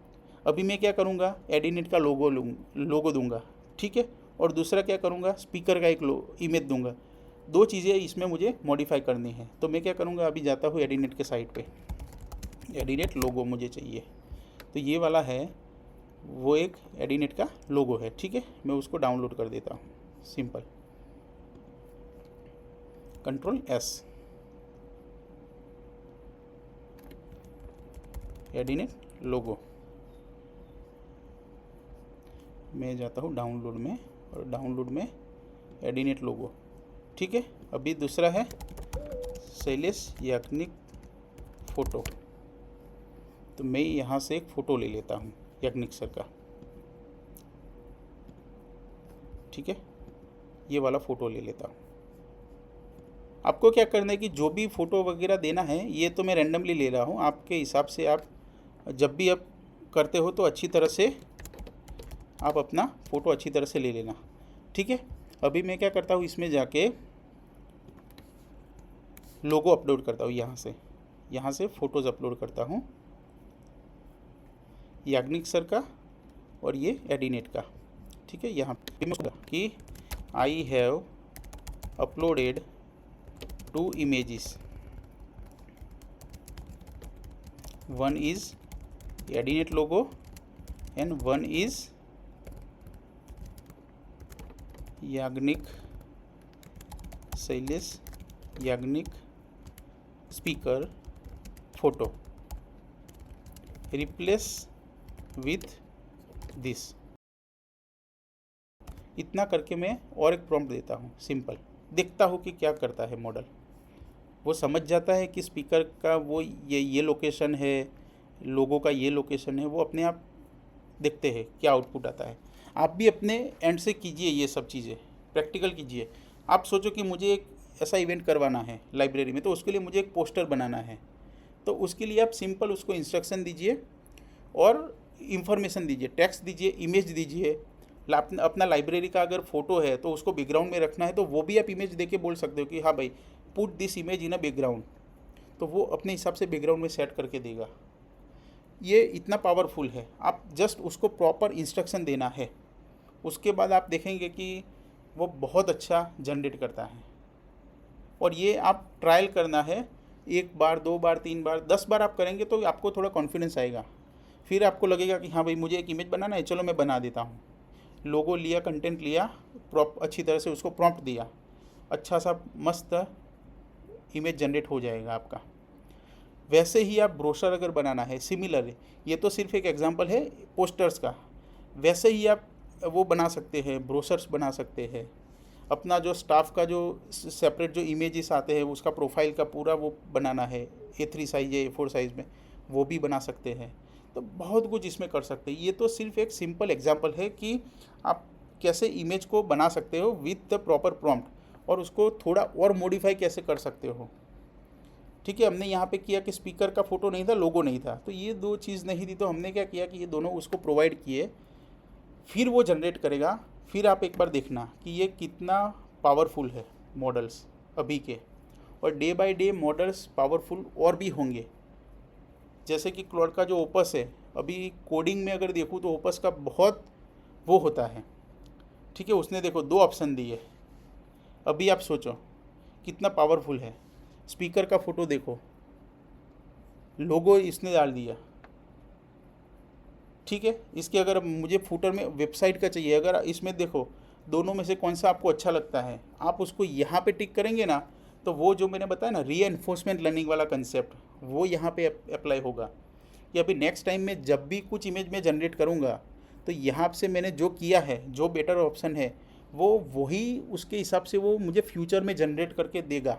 Speaker 1: अभी मैं क्या करूँगा, एडीनेट का लोगो दूंगा, ठीक है, और दूसरा क्या करूँगा, स्पीकर का एक इमेज दूंगा। दो चीज़ें इसमें मुझे मॉडिफाई करनी है। तो मैं क्या करूँगा, अभी जाता हूँ एडीनेट के साइट पे, एडीनेट लोगो मुझे चाहिए। तो ये वाला है, वो एक एडीनेट का लोगो है, ठीक है। मैं उसको डाउनलोड कर देता हूँ, सिंपल कंट्रोल एस, एडीनेट लोगो। मैं जाता हूँ डाउनलोड में और डाउनलोड में एडीनेट लोगो, ठीक है। अभी दूसरा है शैलेश याग्निक फ़ोटो, तो मैं यहाँ से एक फ़ोटो ले लेता हूँ याग्निक सर का, ठीक है, ये वाला फ़ोटो ले लेता हूँ। आपको क्या करना है कि जो भी फ़ोटो वगैरह देना है ये तो मैं रैंडमली ले रहा हूँ, आपके हिसाब से आप जब भी आप करते हो तो अच्छी तरह से आप अपना फ़ोटो अच्छी तरह से ले लेना, ठीक है। अभी मैं क्या करता हूँ, इसमें जाके लोगो अपलोड करता हूँ, यहाँ से फ़ोटोज़ अपलोड करता हूँ याग्निक सर का और ये एडीनेट का, ठीक है। यहाँ पे कि I have uploaded 2 images, one is एडीनेट logo and one is Yagnik Shailesh Yagnik speaker photo, replace with this. इतना करके मैं और एक प्रॉम्प्ट देता हूँ, सिंपल, देखता हूँ कि क्या करता है मॉडल। वो समझ जाता है कि स्पीकर का वो ये लोकेशन है, लोगों का ये लोकेशन है, वो अपने आप देखते हैं क्या आउटपुट आता है। आप भी अपने एंड से कीजिए ये सब चीज़ें, प्रैक्टिकल कीजिए। आप सोचो कि मुझे एक ऐसा इवेंट करवाना है लाइब्रेरी में, तो उसके लिए मुझे एक पोस्टर बनाना है, तो उसके लिए आप सिंपल उसको इंस्ट्रक्शन दीजिए और इन्फॉर्मेशन दीजिए, टेक्स्ट दीजिए, इमेज दीजिए। अपना लाइब्रेरी का अगर फ़ोटो है तो उसको बैकग्राउंड में रखना है तो वो भी आप इमेज दे के बोल सकते हो कि हाँ भाई put this image in a background, तो वो अपने हिसाब से बैकग्राउंड में सेट करके देगा। ये इतना पावरफुल है, आप जस्ट उसको प्रॉपर इंस्ट्रक्शन देना है, उसके बाद आप देखेंगे कि वो बहुत अच्छा जनरेट करता है। और ये आप ट्रायल करना है, 1 बार 2 बार 3 बार 10 बार आप करेंगे तो आपको थोड़ा कॉन्फिडेंस आएगा। फिर आपको लगेगा कि हाँ भाई मुझे एक इमेज बनाना है, चलो मैं बना देता हूँ। लोगो लिया, कंटेंट लिया, अच्छी तरह से उसको प्रॉम्प्ट दिया, अच्छा सा मस्त इमेज जनरेट हो जाएगा आपका। वैसे ही आप ब्रोशर अगर बनाना है, सिमिलर, ये तो सिर्फ एक एग्जांपल है पोस्टर्स का, वैसे ही आप वो बना सकते हैं, ब्रोशर्स बना सकते हैं। अपना जो स्टाफ का जो सेपरेट जो इमेजेस आते हैं उसका प्रोफाइल का पूरा वो बनाना है, A3 साइज़ या A4 साइज़ में, वो भी बना सकते हैं। तो बहुत कुछ इसमें कर सकते हैं। ये तो सिर्फ एक सिंपल एग्जांपल है कि आप कैसे इमेज को बना सकते हो विथ द प्रॉपर प्रॉम्प्ट, और उसको थोड़ा और मॉडिफाई कैसे कर सकते हो, ठीक है। हमने यहाँ पे किया कि स्पीकर का फ़ोटो नहीं था, लोगो नहीं था, तो ये 2 चीज़ नहीं थी, तो हमने क्या किया कि ये दोनों उसको प्रोवाइड किए, फिर वो जनरेट करेगा। फिर आप एक बार देखना कि ये कितना पावरफुल है मॉडल्स अभी के, और day by day models powerful और भी होंगे। जैसे कि क्लॉड का जो ओपस है, अभी कोडिंग में अगर देखूँ तो ओपस का बहुत वो होता है, ठीक है। उसने देखो 2 ऑप्शन दिए, अभी आप सोचो कितना पावरफुल है। स्पीकर का फ़ोटो देखो, लोगो इसने डाल दिया, ठीक है। इसके अगर मुझे फुटर में वेबसाइट का चाहिए, अगर इसमें देखो दोनों में से कौन सा आपको अच्छा लगता है, आप उसको यहाँ पे टिक करेंगे ना, तो वो जो मैंने बताया ना रीएनफोर्समेंट लर्निंग वाला कंसेप्ट, वो यहाँ पे अप्लाई होगा कि अभी नेक्स्ट टाइम में जब भी कुछ इमेज में जनरेट करूँगा, तो यहाँ से मैंने जो किया है, जो बेटर ऑप्शन है, वो वही उसके हिसाब से वो मुझे फ्यूचर में जनरेट करके देगा।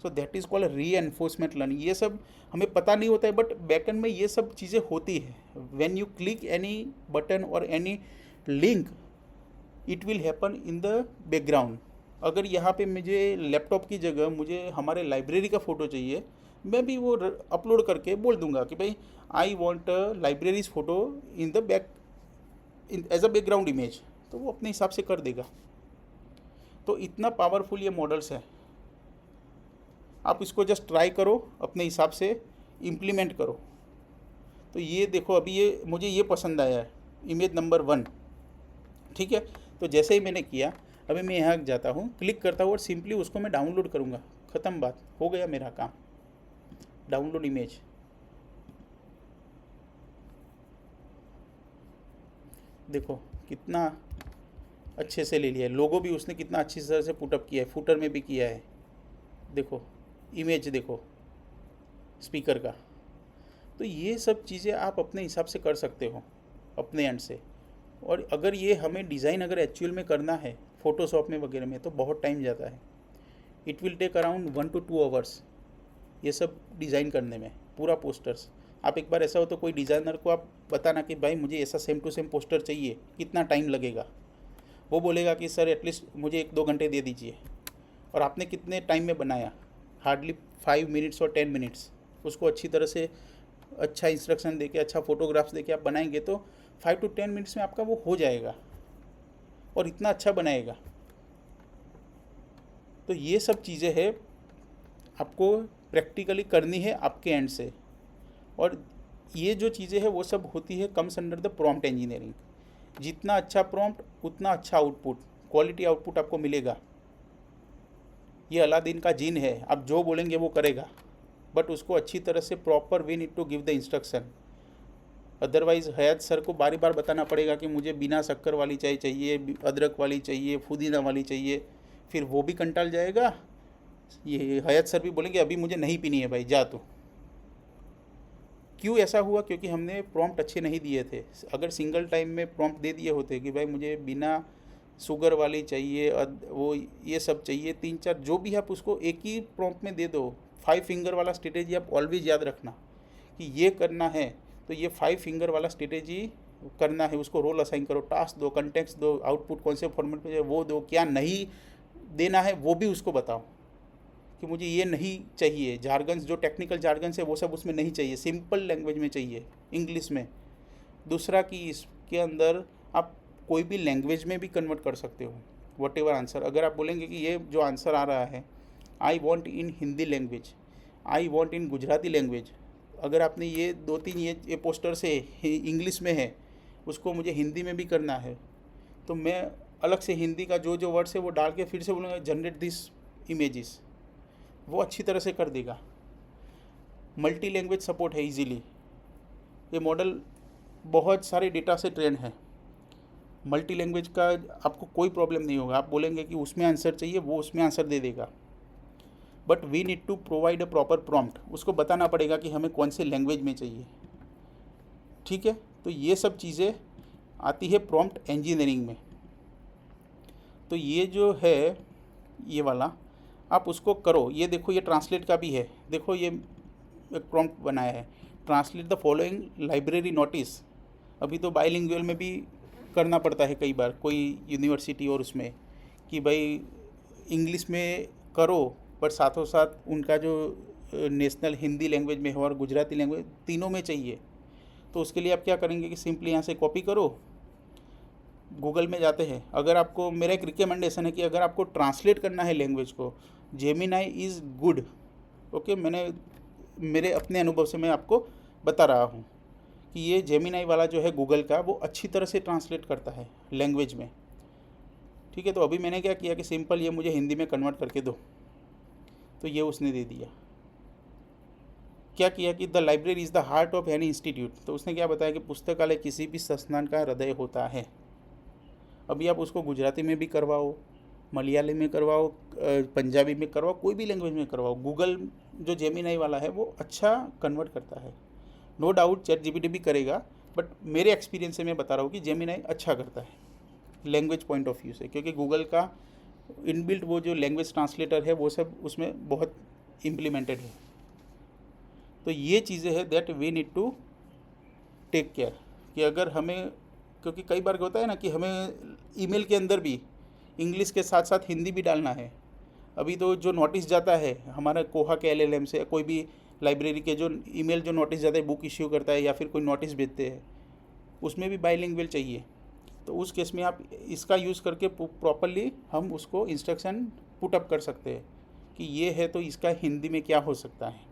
Speaker 1: So that is called reinforcement learning. ये सब हमें पता नहीं होता है, बट बैकएंड में ये सब चीज़ें होती है। When you click any button और any link, it will happen in the background. अगर यहाँ पे मुझे लैपटॉप की जगह मुझे हमारे लाइब्रेरी का फ़ोटो चाहिए, मैं भी वो अपलोड करके बोल दूंगा कि भाई I want libraries photo in the back as a background image, तो वो अपने हिसाब से कर देगा। तो इतना पावरफुल ये मॉडल्स है। आप इसको जस्ट ट्राई करो, अपने हिसाब से इम्प्लीमेंट करो। तो ये देखो, अभी ये मुझे ये पसंद आया है, इमेज नंबर 1। ठीक है, तो जैसे ही मैंने किया, अभी मैं यहाँ जाता हूँ, क्लिक करता हूँ और सिंपली उसको मैं डाउनलोड करूँगा। ख़त्म बात, हो गया मेरा काम। डाउनलोड इमेज, देखो कितना अच्छे से ले लिया है। लोगो भी उसने कितना अच्छी तरह से पुटअप किया है, फुटर में भी किया है। देखो इमेज, देखो स्पीकर का। तो ये सब चीज़ें आप अपने हिसाब से कर सकते हो अपने एंड से। और अगर ये हमें डिज़ाइन अगर एक्चुअल में करना है फ़ोटोशॉप में वगैरह में, तो बहुत टाइम जाता है। It will take around 1 to 2 hours ये सब डिज़ाइन करने में, पूरा पोस्टर्स। आप एक बार ऐसा हो तो कोई डिज़ाइनर को आप बताना कि भाई मुझे ऐसा सेम टू सेम पोस्टर चाहिए, कितना टाइम लगेगा। वो बोलेगा कि सर एटलीस्ट मुझे 1-2 घंटे दे दीजिए। और आपने कितने टाइम में बनाया, हार्डली 5 मिनट्स और 10 मिनट्स। उसको अच्छी तरह से अच्छा इंस्ट्रक्शन देके, अच्छा फोटोग्राफ्स देके आप बनाएंगे तो 5 to 10 मिनट्स में आपका वो हो जाएगा, और इतना अच्छा बनाएगा। तो ये सब चीज़ें हैं, आपको प्रैक्टिकली करनी है आपके एंड से। और ये जो चीज़ें हैं वो सब होती है comes under the prompt engineering. जितना अच्छा प्रॉम्प्ट उतना अच्छा आउटपुट, क्वालिटी आउटपुट आपको मिलेगा। ये अलादीन का जीन है, आप जो बोलेंगे वो करेगा, बट उसको अच्छी तरह से proper we need to give the instruction. Otherwise Hayat sir को बारी बार बताना पड़ेगा कि मुझे बिना शक्कर वाली चाय चाहिए, अदरक वाली चाहिए, पुदीना वाली चाहिए, फिर वो भी कंटाल जाएगा। ये हयात सर भी बोलेंगे अभी मुझे नहीं पीनी है भाई, जा तू। क्यों ऐसा हुआ? क्योंकि हमने प्रॉम्प्ट अच्छे नहीं दिए थे। अगर सिंगल टाइम में प्रॉम्प्ट दे दिए होते कि भाई मुझे बिना शुगर वाली चाहिए, वो ये सब चाहिए, 3-4 जो भी आप उसको एक ही प्रॉम्प्ट में दे दो। 5 फिंगर वाला स्ट्रेटेजी आप ऑलवेज याद रखना कि ये करना है तो ये 5 फिंगर वाला स्ट्रेटेजी करना है। उसको रोल असाइन करो, टास्क दो, कंटेक्स्ट दो, आउटपुट कौन से फॉर्मेट में वो दो, क्या नहीं देना है वो भी उसको बताओ कि मुझे ये नहीं चाहिए। जार्गन्स, जो टेक्निकल जार्गन्स है वो सब उसमें नहीं चाहिए, सिंपल लैंग्वेज में चाहिए, इंग्लिश में। दूसरा कि इसके अंदर आप कोई भी लैंग्वेज में भी कन्वर्ट कर सकते हो, वट एवर आंसर। अगर आप बोलेंगे कि ये जो आंसर आ रहा है I want in Hindi language, I want in Gujarati language, अगर आपने ये 2-3 ये पोस्टर से इंग्लिश में है, उसको मुझे हिंदी में भी करना है, तो मैं अलग से हिंदी का जो जो वर्ड्स है वो डाल के फिर से बोलूँगा जनरेट दिस इमेजेस, वो अच्छी तरह से कर देगा। मल्टी लैंग्वेज सपोर्ट है इजीली। ये मॉडल बहुत सारे डेटा से ट्रेन है। मल्टी लैंग्वेज का आपको कोई प्रॉब्लम नहीं होगा। आप बोलेंगे कि उसमें आंसर चाहिए, वो उसमें आंसर दे देगा। But we need to provide a proper prompt. उसको बताना पड़ेगा कि हमें कौन से लैंग्वेज में चाहिए। ठीक है, तो ये सब चीज़ें आती है प्रॉम्प्ट इंजीनियरिंग में। तो ये जो है ये वाला आप उसको करो। ये देखो, ये ट्रांसलेट का भी है। देखो ये एक प्रॉम्प्ट बनाया है, translate the following library notice. अभी तो बाइलिंगुअल में भी करना पड़ता है कई बार कोई यूनिवर्सिटी और उसमें, कि भाई इंग्लिश में करो पर साथों साथ उनका जो नेशनल हिंदी लैंग्वेज में हो और गुजराती लैंग्वेज तीनों में चाहिए। तो उसके लिए आप क्या करेंगे कि सिंपली यहाँ से कॉपी करो, गूगल में जाते हैं। अगर आपको, मेरा एक रिकमेंडेशन है कि अगर आपको ट्रांसलेट करना है लैंग्वेज को, जेमिनाई इज़ गुड। ओके, मैंने मेरे अपने अनुभव से मैं आपको बता रहा हूँ कि ये जेमिनाई वाला जो है गूगल का, वो अच्छी तरह से ट्रांसलेट करता है लैंग्वेज में। ठीक है, तो अभी मैंने क्या किया कि सिंपल ये मुझे हिंदी में कन्वर्ट करके दो, तो ये उसने दे दिया। क्या किया कि the library is the heart of any institute. तो उसने क्या बताया कि पुस्तकालय किसी भी संस्थान का हृदय होता है। अभी आप उसको गुजराती में भी करवाओ, मलयाली में करवाओ, पंजाबी में करवाओ, कोई भी लैंग्वेज में करवाओ, गूगल जो जेमिनाई वाला है वो अच्छा कन्वर्ट करता है। नो डाउट चैट जीपीटी भी करेगा, बट मेरे एक्सपीरियंस से मैं बता रहा हूँ कि जेमिनाई अच्छा करता है लैंग्वेज पॉइंट ऑफ व्यू से, क्योंकि गूगल का इनबिल्ट वो जो लैंग्वेज ट्रांसलेटर है वो सब उसमें बहुत इम्प्लीमेंटेड है। तो ये चीज़ें हैं that we need to take care कि अगर हमें, क्योंकि कई बार होता है ना कि हमें ईमेल के अंदर भी इंग्लिश के साथ साथ हिंदी भी डालना है। अभी तो जो नोटिस जाता है हमारा कोहा के एलएलएम से, कोई भी लाइब्रेरी के जो ईमेल जो नोटिस जाता है, बुक इश्यू करता है या फिर कोई नोटिस भेजते हैं, उसमें भी बाइलिंगुअल चाहिए। तो उस केस में आप इसका यूज़ करके प्रॉपरली हम उसको इंस्ट्रक्शन पुट अप कर सकते हैं कि ये है तो इसका हिंदी में क्या हो सकता है।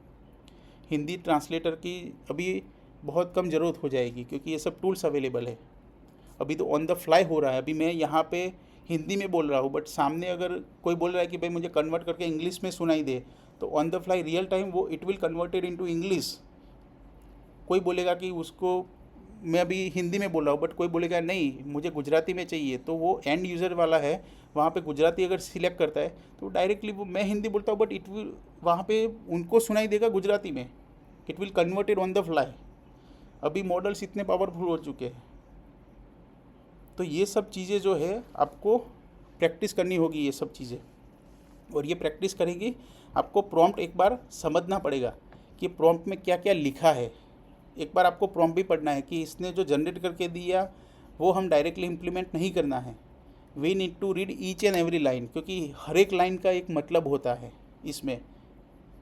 Speaker 1: हिंदी ट्रांसलेटर की अभी बहुत कम ज़रूरत हो जाएगी क्योंकि ये सब टूल्स अवेलेबल है। अभी तो ऑन द फ्लाई हो रहा है। अभी मैं यहाँ पे हिंदी में बोल रहा हूँ, बट सामने अगर कोई बोल रहा है कि भाई मुझे कन्वर्ट करके इंग्लिश में सुनाई दे, तो on the fly real time वो it will converted into English. कोई बोलेगा कि उसको मैं अभी हिंदी में बोल रहा हूँ, बट कोई बोलेगा नहीं मुझे गुजराती में चाहिए, तो वो एंड यूज़र वाला है वहाँ पे गुजराती अगर सिलेक्ट करता है तो डायरेक्टली वो, मैं हिंदी बोलता हूँ बट इट विल वहाँ पे उनको सुनाई देगा गुजराती में। It will converted on the fly. अभी मॉडल्स इतने पावरफुल हो चुके हैं। तो ये सब चीज़ें जो है आपको प्रैक्टिस करनी होगी ये सब चीज़ें, और ये प्रैक्टिस करेंगी आपको प्रॉम्प्ट एक बार समझना पड़ेगा कि प्रॉम्प्ट में क्या क्या लिखा है। एक बार आपको प्रॉम्प्ट भी पढ़ना है कि इसने जो जनरेट करके दिया वो हम डायरेक्टली इम्प्लीमेंट नहीं करना है। We need to read each and every line, क्योंकि हर एक लाइन का एक मतलब होता है इसमें।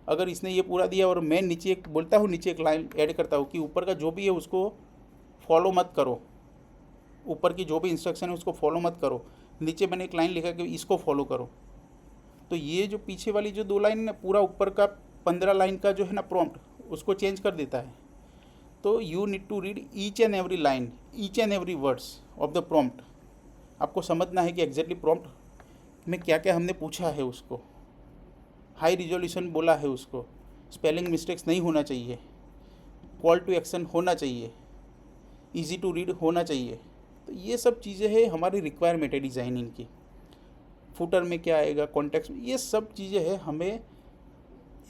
Speaker 1: अगर इसने ये पूरा दिया और मैं नीचे एक बोलता हूँ, नीचे एक लाइन ऐड करता हूँ कि ऊपर का जो भी है उसको फॉलो मत करो, ऊपर की जो भी इंस्ट्रक्शन है उसको फॉलो मत करो, नीचे मैंने एक लाइन लिखा कि इसको फॉलो करो, तो ये जो पीछे वाली जो 2 लाइन ना, पूरा ऊपर का 15 लाइन का जो है ना प्रॉम्प्ट, उसको चेंज कर देता है। तो you need to read each and every line, each and every words of the prompt. आपको समझना है कि एग्जैक्टली प्रॉम्प्ट में क्या क्या हमने पूछा है उसको, हाई रिजोल्यूशन बोला है उसको, स्पेलिंग मिस्टेक्स नहीं होना चाहिए, कॉल टू एक्शन होना चाहिए, ईजी टू रीड होना चाहिए। तो ये सब चीज़ें हैं हमारी रिक्वायरमेंट है डिज़ाइनिंग की। फुटर में क्या आएगा, कॉन्टेक्स्ट में, ये सब चीज़ें हैं, हमें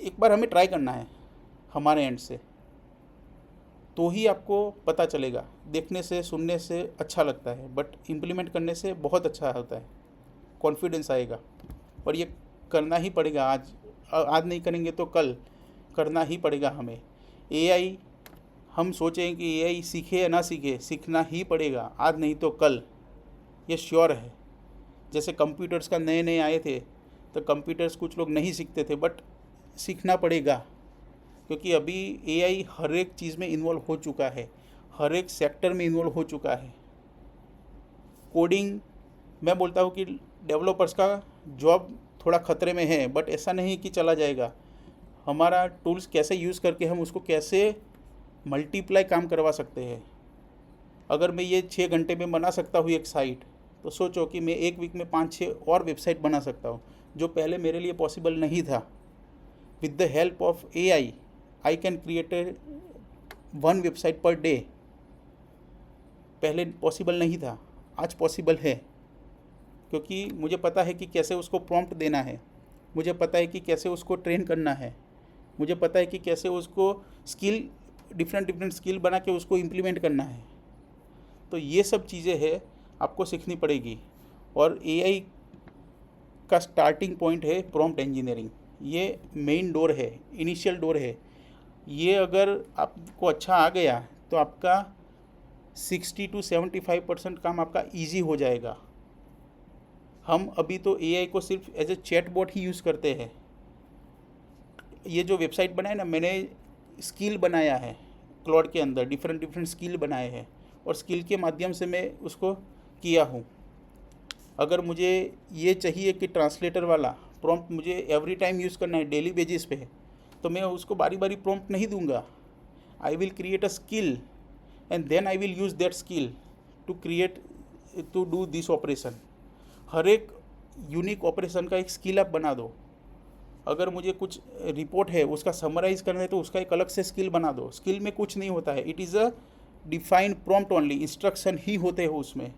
Speaker 1: एक बार हमें ट्राई करना है हमारे एंड से, तो ही आपको पता चलेगा। देखने से सुनने से अच्छा लगता है, बट इम्प्लीमेंट करने से बहुत अच्छा होता है, कॉन्फिडेंस आएगा। और ये करना ही पड़ेगा, आज नहीं करेंगे तो कल करना ही पड़ेगा हमें। एआई, हम सोचें कि एआई सीखे या ना सीखे, सीखना ही पड़ेगा, आज नहीं तो कल, ये श्योर है। जैसे कंप्यूटर्स का नए नए आए थे तो कंप्यूटर्स कुछ लोग नहीं सीखते थे, बट सीखना पड़ेगा, क्योंकि अभी एआई हर एक चीज़ में इन्वॉल्व हो चुका है, हर एक सेक्टर में इन्वॉल्व हो चुका है। कोडिंग, मैं बोलता हूँ कि डेवलपर्स का जॉब थोड़ा ख़तरे में है, बट ऐसा नहीं कि चला जाएगा। हमारा टूल्स कैसे यूज़ करके हम उसको कैसे मल्टीप्लाई काम करवा सकते हैं। अगर मैं ये 6 घंटे में बना सकता हूँ एक साइट, तो सोचो कि मैं एक वीक में 5-6 और वेबसाइट बना सकता हूँ, जो पहले मेरे लिए पॉसिबल नहीं था। With the help of AI I can create 1 website per day. पहले पॉसिबल नहीं था, आज पॉसिबल है, क्योंकि मुझे पता है कि कैसे उसको प्रॉम्प्ट देना है, मुझे पता है कि कैसे उसको ट्रेन करना है, मुझे पता है कि कैसे उसको स्किल, डिफरेंट स्किल बना के उसको इम्प्लीमेंट करना है। तो ये सब चीज़ें हैं आपको सीखनी पड़ेगी। और एआई का स्टार्टिंग पॉइंट है प्रॉम्प्ट इंजीनियरिंग। ये मेन डोर है, इनिशियल डोर है। ये अगर आपको अच्छा आ गया तो आपका 60 to 75% काम आपका ईजी हो जाएगा। हम अभी तो एआई को सिर्फ एज ए चैटबॉट ही यूज़ करते हैं। ये जो वेबसाइट बनाए ना, मैंने स्किल बनाया है क्लॉड के अंदर, डिफरेंट स्किल बनाए हैं, और स्किल के माध्यम से मैं उसको किया हूँ। अगर मुझे ये चाहिए कि ट्रांसलेटर वाला प्रॉम्प्ट मुझे एवरी टाइम यूज़ करना है डेली बेसिस पे, तो मैं उसको बारी बारी प्रॉम्प्ट नहीं दूंगा। I will create a skill and then I will use that skill to do this operation. हर एक यूनिक ऑपरेशन का एक स्किल आप बना दो। अगर मुझे कुछ रिपोर्ट है उसका समराइज़ करना है तो उसका एक अलग से स्किल बना दो। स्किल में कुछ नहीं होता है, it is a defined prompt only, instruction ही होते हैं उसमें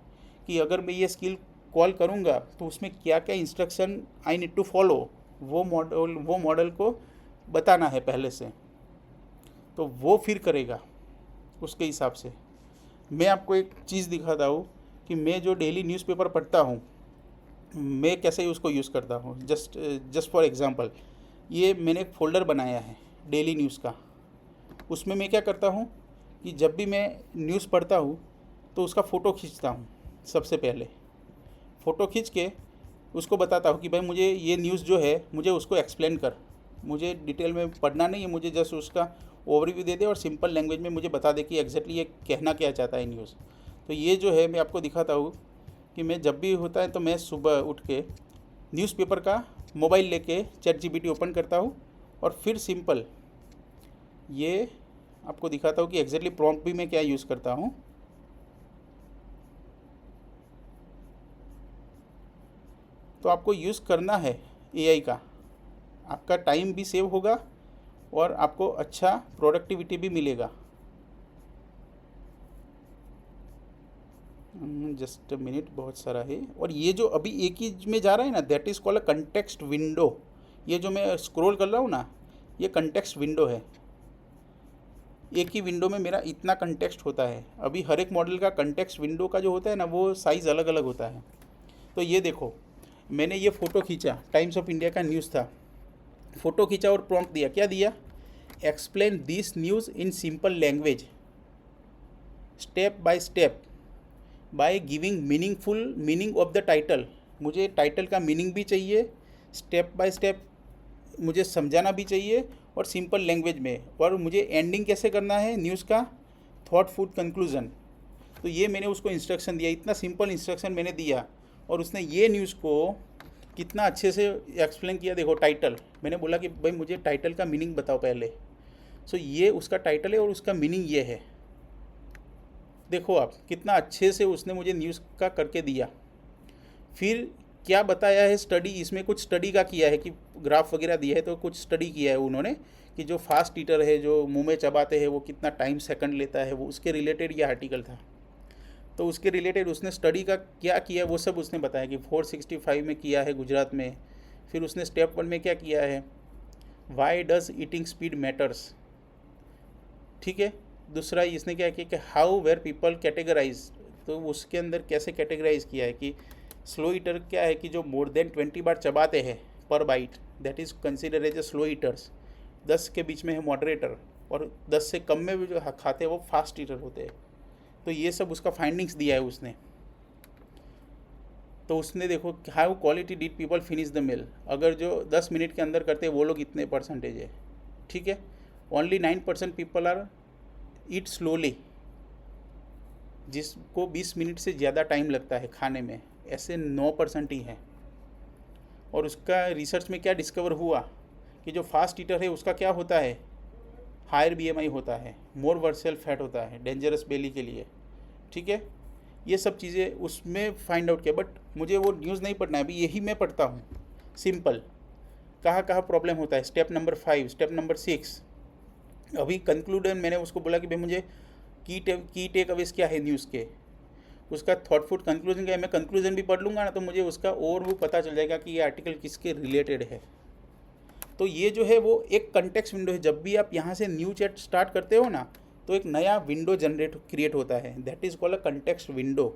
Speaker 1: कि अगर मैं ये स्किल कॉल करूँगा तो उसमें क्या क्या instruction I need to follow, वो मॉडल को बताना है पहले से, तो वो फिर करेगा उसके हिसाब से। मैं आपको एक चीज़ दिखाता हूँ कि मैं जो डेली न्यूज़पेपर पढ़ता हूँ मैं कैसे उसको यूज़ करता हूँ। जस्ट फॉर एग्ज़ाम्पल, ये मैंने एक फ़ोल्डर बनाया है डेली न्यूज़ का। उसमें मैं क्या करता हूँ कि जब भी मैं न्यूज़ पढ़ता हूँ तो उसका फ़ोटो खींचता हूँ। सबसे पहले फ़ोटो खींच के उसको बताता हूँ कि भाई मुझे ये न्यूज़ जो है मुझे उसको एक्सप्लेन कर, मुझे डिटेल में पढ़ना नहीं है, मुझे जस्ट उसका ओवरव्यू दे दे और सिंपल लैंग्वेज में मुझे बता दे कि एग्जैक्टली ये कहना क्या चाहता है न्यूज़। तो ये जो है मैं आपको दिखाता हूँ कि मैं जब भी होता है तो मैं सुबह उठ के न्यूज़पेपर का मोबाइल लेके चैट जीपीटी ओपन करता हूँ और फिर सिंपल ये आपको दिखाता हूँ कि एग्जैक्टली प्रॉम्प्ट भी मैं क्या यूज़ करता हूँ। तो आपको यूज़ करना है एआई का, आपका टाइम भी सेव होगा और आपको अच्छा प्रोडक्टिविटी भी मिलेगा। जस्ट अ मिनट, बहुत सारा है। और ये जो अभी एक ही में जा रहा है ना, that is called a context window. ये जो मैं स्क्रॉल कर रहा हूँ ना, ये कंटेक्स्ट विंडो है। एक ही विंडो में मेरा इतना कंटेक्स्ट होता है। अभी हर एक मॉडल का कंटेक्स्ट विंडो का जो होता है ना, वो साइज़ अलग अलग होता है। तो ये देखो, मैंने ये फ़ोटो खींचा, टाइम्स ऑफ इंडिया का न्यूज़ था, फ़ोटो खींचा और प्रॉम्प्ट दिया। क्या दिया? Explain this news in simple language step by step by giving meaningful meaning of the title. मुझे टाइटल का मीनिंग भी चाहिए, स्टेप बाय स्टेप मुझे समझाना भी चाहिए और सिंपल लैंग्वेज में, और मुझे एंडिंग कैसे करना है न्यूज़ का, थॉटफुल कंक्लूज़न। तो ये मैंने उसको इंस्ट्रक्शन दिया, इतना सिंपल इंस्ट्रक्शन मैंने दिया और उसने ये न्यूज़ को कितना अच्छे से एक्सप्लेन किया। देखो टाइटल, मैंने बोला कि भाई मुझे टाइटल का मीनिंग बताओ पहले। सो ये उसका टाइटल है और उसका मीनिंग ये है। देखो आप कितना अच्छे से उसने मुझे न्यूज़ का करके दिया। फिर क्या बताया है, स्टडी, इसमें कुछ स्टडी का किया है कि ग्राफ वगैरह दिया है, तो कुछ स्टडी किया है उन्होंने कि जो फास्ट ईटर है, जो मुंह में चबाते हैं, वो कितना टाइम सेकंड लेता है, वो उसके रिलेटेड ये आर्टिकल था। तो उसके रिलेटेड उसने स्टडी का क्या किया वो सब उसने बताया कि 465 में किया है गुजरात में। फिर उसने स्टेप 1 में क्या किया है, why does eating speed matters. ठीक है। दूसरा इसने क्या किया कि हाउ वेर पीपल कैटेगराइज, तो उसके अंदर कैसे कैटेगराइज किया है कि स्लो ईटर क्या है कि जो मोर देन 20 बार चबाते हैं पर bite, that is consider as a slow eaters. 10 के बीच में है मॉडरेटर, और 10 से कम में भी जो खाते हैं वो फास्ट ईटर होते हैं। तो ये सब उसका फाइंडिंग्स दिया है उसने। तो उसने देखो how quality did people finish the meal, अगर जो 10 मिनट के अंदर करते हैं वो लोग इतने परसेंटेज है। ठीक है। Only 9% people are eat slowly, जिसको 20 मिनट से ज़्यादा टाइम लगता है खाने में, ऐसे 9% ही है। और उसका रिसर्च में क्या डिस्कवर हुआ कि जो फास्ट ईटर है उसका क्या होता है, हायर बीएमआई होता है, मोर वर्सल फैट होता है, डेंजरस बेली के लिए। ठीक है। ये सब चीज़ें उसमें फाइंड आउट किया, बट मुझे वो न्यूज़ नहीं पढ़ना है, अभी यही मैं पढ़ता हूँ सिंपल, कहाँ कहाँ प्रॉब्लम होता है, स्टेप नंबर 5, स्टेप नंबर 6। अभी कंक्लूडन मैंने उसको बोला कि भाई मुझे की टेक अवेज क्या है न्यूज़ के, उसका थॉटफुल कंक्लूजन क्या है। मैं कंक्लूजन भी पढ़ लूँगा ना तो मुझे उसका ओवरव्यू पता चल जाएगा कि ये आर्टिकल किसके रिलेटेड है। तो ये जो है वो एक कंटेक्स्ट विंडो है। जब भी आप यहाँ से न्यू चैट स्टार्ट करते हो ना, तो एक नया विंडो क्रिएट होता है, that is called a context window.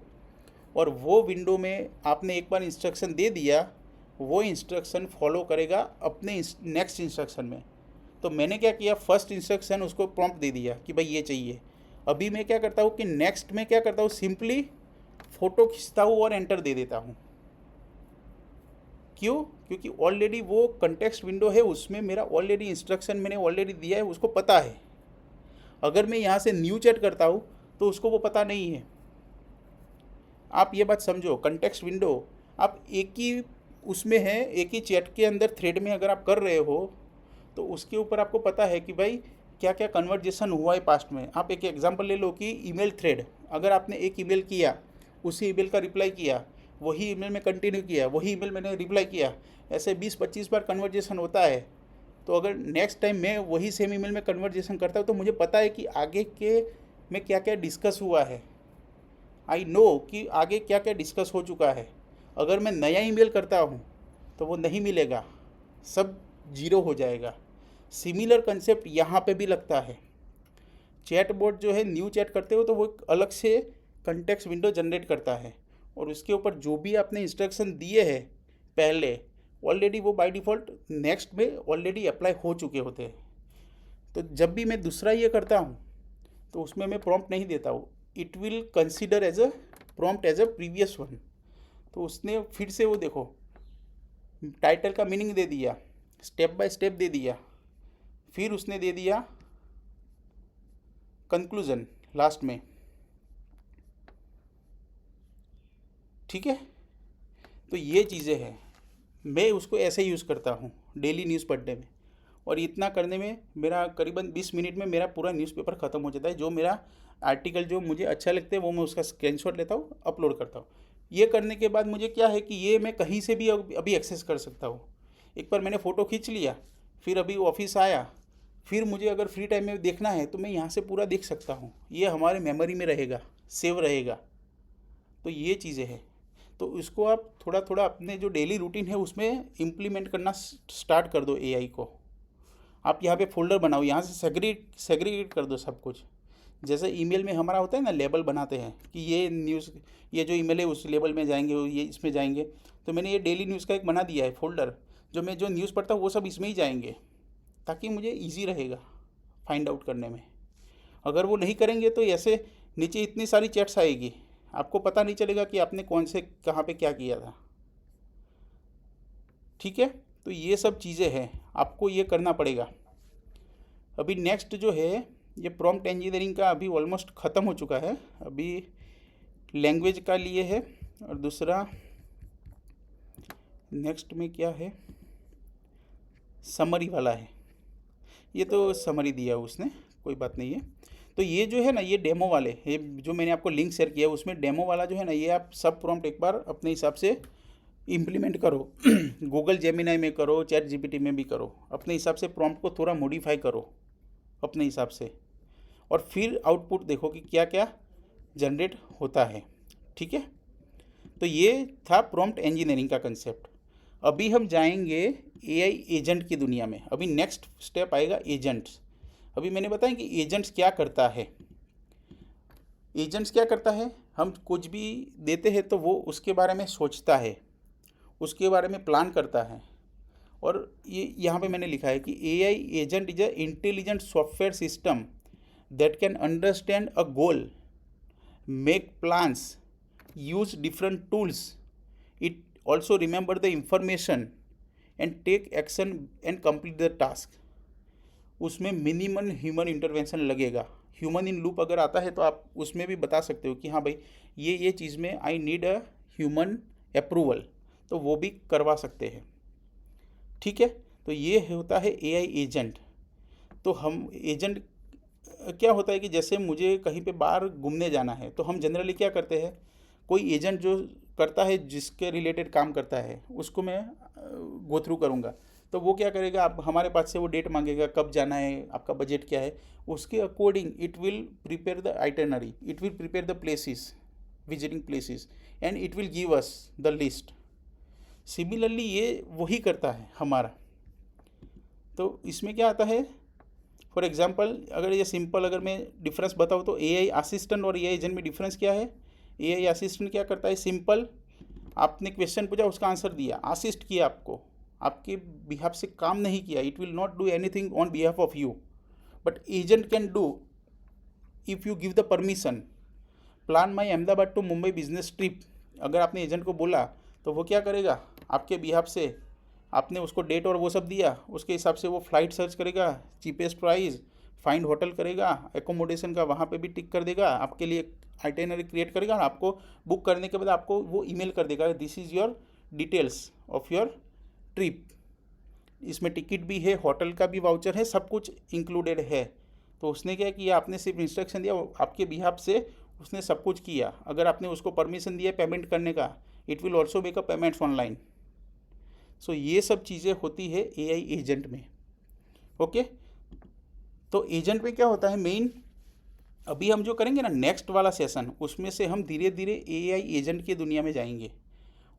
Speaker 1: और वो विंडो में आपने एक बार इंस्ट्रक्शन दे दिया, वो इंस्ट्रक्शन फॉलो करेगा अपने नेक्स्ट इंस्ट्रक्शन में। तो मैंने क्या किया, फर्स्ट इंस्ट्रक्शन उसको प्रॉम्प्ट दे दिया कि भाई ये चाहिए। अभी मैं क्या करता हूँ कि नेक्स्ट में क्या करता हूँ, सिंपली फ़ोटो खींचता हूँ और एंटर दे देता हूँ। क्यों? क्योंकि ऑलरेडी वो कंटेक्स्ट विंडो है, उसमें मेरा ऑलरेडी इंस्ट्रक्शन मैंने ऑलरेडी दिया है, उसको पता है। अगर मैं यहाँ से न्यू चैट करता हूँ तो उसको वो पता नहीं है। आप ये बात समझो, कंटेक्स्ट विंडो आप एक ही उसमें है, एक ही चैट के अंदर थ्रेड में अगर आप कर रहे हो तो उसके ऊपर आपको पता है कि भाई क्या क्या कन्वर्जेशन हुआ है पास्ट में। आप एक एग्जांपल ले लो कि ईमेल थ्रेड, अगर आपने एक ईमेल किया, उसी ईमेल का रिप्लाई किया, वही ईमेल में कंटिन्यू किया, वही ईमेल मैंने रिप्लाई किया, ऐसे 20-25 बार कन्वर्जेशन होता है। तो अगर नेक्स्ट टाइम मैं वही सेम ईमेल में कन्वर्जेशन करता हूँ तो मुझे पता है कि आगे के में क्या क्या डिस्कस हुआ है, आई नो कि आगे क्या क्या डिस्कस हो चुका है। अगर मैं नया ईमेल करता हूँ तो वो नहीं मिलेगा, सब जीरो हो जाएगा। सिमिलर कंसेप्ट यहाँ पे भी लगता है। चैटबॉट जो है, न्यू चैट करते हो तो वो एक अलग से कंटेक्स्ट विंडो जनरेट करता है, और उसके ऊपर जो भी आपने इंस्ट्रक्शन दिए हैं पहले, ऑलरेडी वो बाय डिफ़ॉल्ट नेक्स्ट में ऑलरेडी अप्लाई हो चुके होते हैं। तो जब भी मैं दूसरा ये करता हूँ तो उसमें मैं प्रॉम्प्ट नहीं देता हूँ, it will consider as a prompt as a previous one. तो उसने फिर से वो देखो टाइटल का मीनिंग दे दिया, स्टेप बाय स्टेप दे दिया, फिर उसने दे दिया कंक्लूजन लास्ट में। ठीक है, तो ये चीज़ें हैं, मैं उसको ऐसे यूज़ करता हूँ डेली न्यूज़ पढ़ने में, और इतना करने में मेरा करीबन 20 मिनट में मेरा पूरा न्यूज़पेपर ख़त्म हो जाता है। जो मेरा आर्टिकल जो मुझे अच्छा लगता है वो मैं उसका स्क्रीनशॉट लेता हूँ, अपलोड करता हूँ। ये करने के बाद मुझे क्या है कि ये मैं कहीं से भी अभी एक्सेस कर सकता हूँ। एक बार मैंने फ़ोटो खींच लिया, फिर अभी ऑफिस आया, फिर मुझे अगर फ्री टाइम में देखना है तो मैं यहाँ से पूरा देख सकता हूँ। ये हमारे मेमोरी में रहेगा, सेव रहेगा। तो ये चीज़ें हैं, तो इसको आप थोड़ा थोड़ा अपने जो डेली रूटीन है उसमें इम्प्लीमेंट करना स्टार्ट कर दो। एआई को आप यहाँ पे फोल्डर बनाओ, यहाँ से सेग्रीगेट कर दो सब कुछ। जैसे ईमेल में हमारा होता है ना, लेबल बनाते हैं कि ये न्यूज़, ये जो ईमेल है उस लेबल में जाएंगे, ये इसमें जाएंगे। तो मैंने ये डेली न्यूज़ का एक बना दिया है फोल्डर, जो मैं जो न्यूज़ पढ़ता हूँ वो सब इसमें ही जाएंगे, ताकि मुझे ईजी रहेगा फाइंड आउट करने में। अगर वो नहीं करेंगे तो ऐसे नीचे इतनी सारी चैट्स आएगी, आपको पता नहीं चलेगा कि आपने कौन से कहाँ पे क्या किया था। ठीक है, तो ये सब चीज़ें हैं, आपको ये करना पड़ेगा। अभी नेक्स्ट जो है ये प्रॉम्प्ट इंजीनियरिंग का अभी ऑलमोस्ट ख़त्म हो चुका है। अभी लैंग्वेज का लिए है, और दूसरा नेक्स्ट में क्या है, समरी वाला है। ये तो समरी दिया उसने, कोई बात नहीं है। तो ये जो है ना, ये डेमो वाले, ये जो मैंने आपको लिंक शेयर किया है उसमें डेमो वाला जो है ना, ये आप सब प्रॉम्प्ट एक बार अपने हिसाब से इम्प्लीमेंट करो। गूगल जेमिनाई में करो, चैट जीपीटी में भी करो, अपने हिसाब से प्रॉम्प्ट को थोड़ा मॉडिफाई करो अपने हिसाब से, और फिर आउटपुट देखो कि क्या क्या जनरेट होता है। ठीक है, तो ये था प्रॉम्प्ट इंजीनियरिंग का कंसेप्ट। अभी हम जाएंगे एआई एजेंट की दुनिया में। अभी नेक्स्ट स्टेप आएगा एजेंट्स। अभी मैंने बताया कि एजेंट्स क्या करता है। एजेंट्स क्या करता है, हम कुछ भी देते हैं तो वो उसके बारे में सोचता है, उसके बारे में प्लान करता है। और ये यहाँ पे मैंने लिखा है कि AI agent is a intelligent software system that can understand a goal, make plans, use different tools, it also remember the information and take action and complete the task. उसमें मिनिमम ह्यूमन इंटरवेंशन लगेगा। Human in loop अगर आता है तो आप उसमें भी बता सकते हो कि हाँ भाई ये चीज़ में I need a human approval, तो वो भी करवा सकते हैं। ठीक है, तो ये होता है एआई एजेंट। तो हम एजेंट क्या होता है कि जैसे मुझे कहीं पे बाहर घूमने जाना है तो हम जनरली क्या करते हैं, कोई एजेंट जो करता है जिसके रिलेटेड काम करता है उसको मैं गो थ्रू करूँगा। तो वो क्या करेगा, आप हमारे पास से वो डेट मांगेगा, कब जाना है, आपका बजट क्या है, उसके according it will prepare the itinerary, it will prepare the places, visiting places, and it will give us the list. Similarly ये वही करता है हमारा। तो इसमें क्या आता है, फॉर एग्जांपल अगर ये सिंपल अगर मैं डिफरेंस बताऊँ तो एआई असिस्टेंट और एआई एजेंट में डिफरेंस क्या है। एआई असिस्टेंट क्या करता है, सिंपल आपने क्वेश्चन पूछा, उसका आंसर दिया, असिस्ट किया आपको, आपके बिहाफ से काम नहीं किया, it will not do anything on behalf of you. But agent can do if you give the permission. Plan my Ahmedabad to Mumbai business trip, अगर आपने एजेंट को बोला तो वो क्या करेगा, आपके बिहाफ से आपने उसको डेट और वो सब दिया, उसके हिसाब से वो फ़्लाइट सर्च करेगा, चीपेस्ट प्राइस, फाइंड होटल करेगा, एकोमोडेशन का वहाँ पे भी टिक कर देगा, आपके लिए आइटिनरी क्रिएट करेगा, और आपको बुक करने के बाद आपको वो ईमेल कर देगा, this is your details of your trip. इसमें टिकट भी है, होटल का भी वाउचर है, सब कुछ इंक्लूडेड है। तो उसने क्या किया, आपने सिर्फ इंस्ट्रक्शन दिया, आपके बिहाफ से उसने सब कुछ किया। अगर आपने उसको परमिशन दिया पेमेंट करने का, it will also make a payments online. So ये सब चीज़ें होती है एआई एजेंट में। ओके, तो एजेंट में क्या होता है, मेन अभी हम जो करेंगे ना नेक्स्ट वाला सेशन, उसमें से हम धीरे धीरे एआई एजेंट की दुनिया में जाएंगे,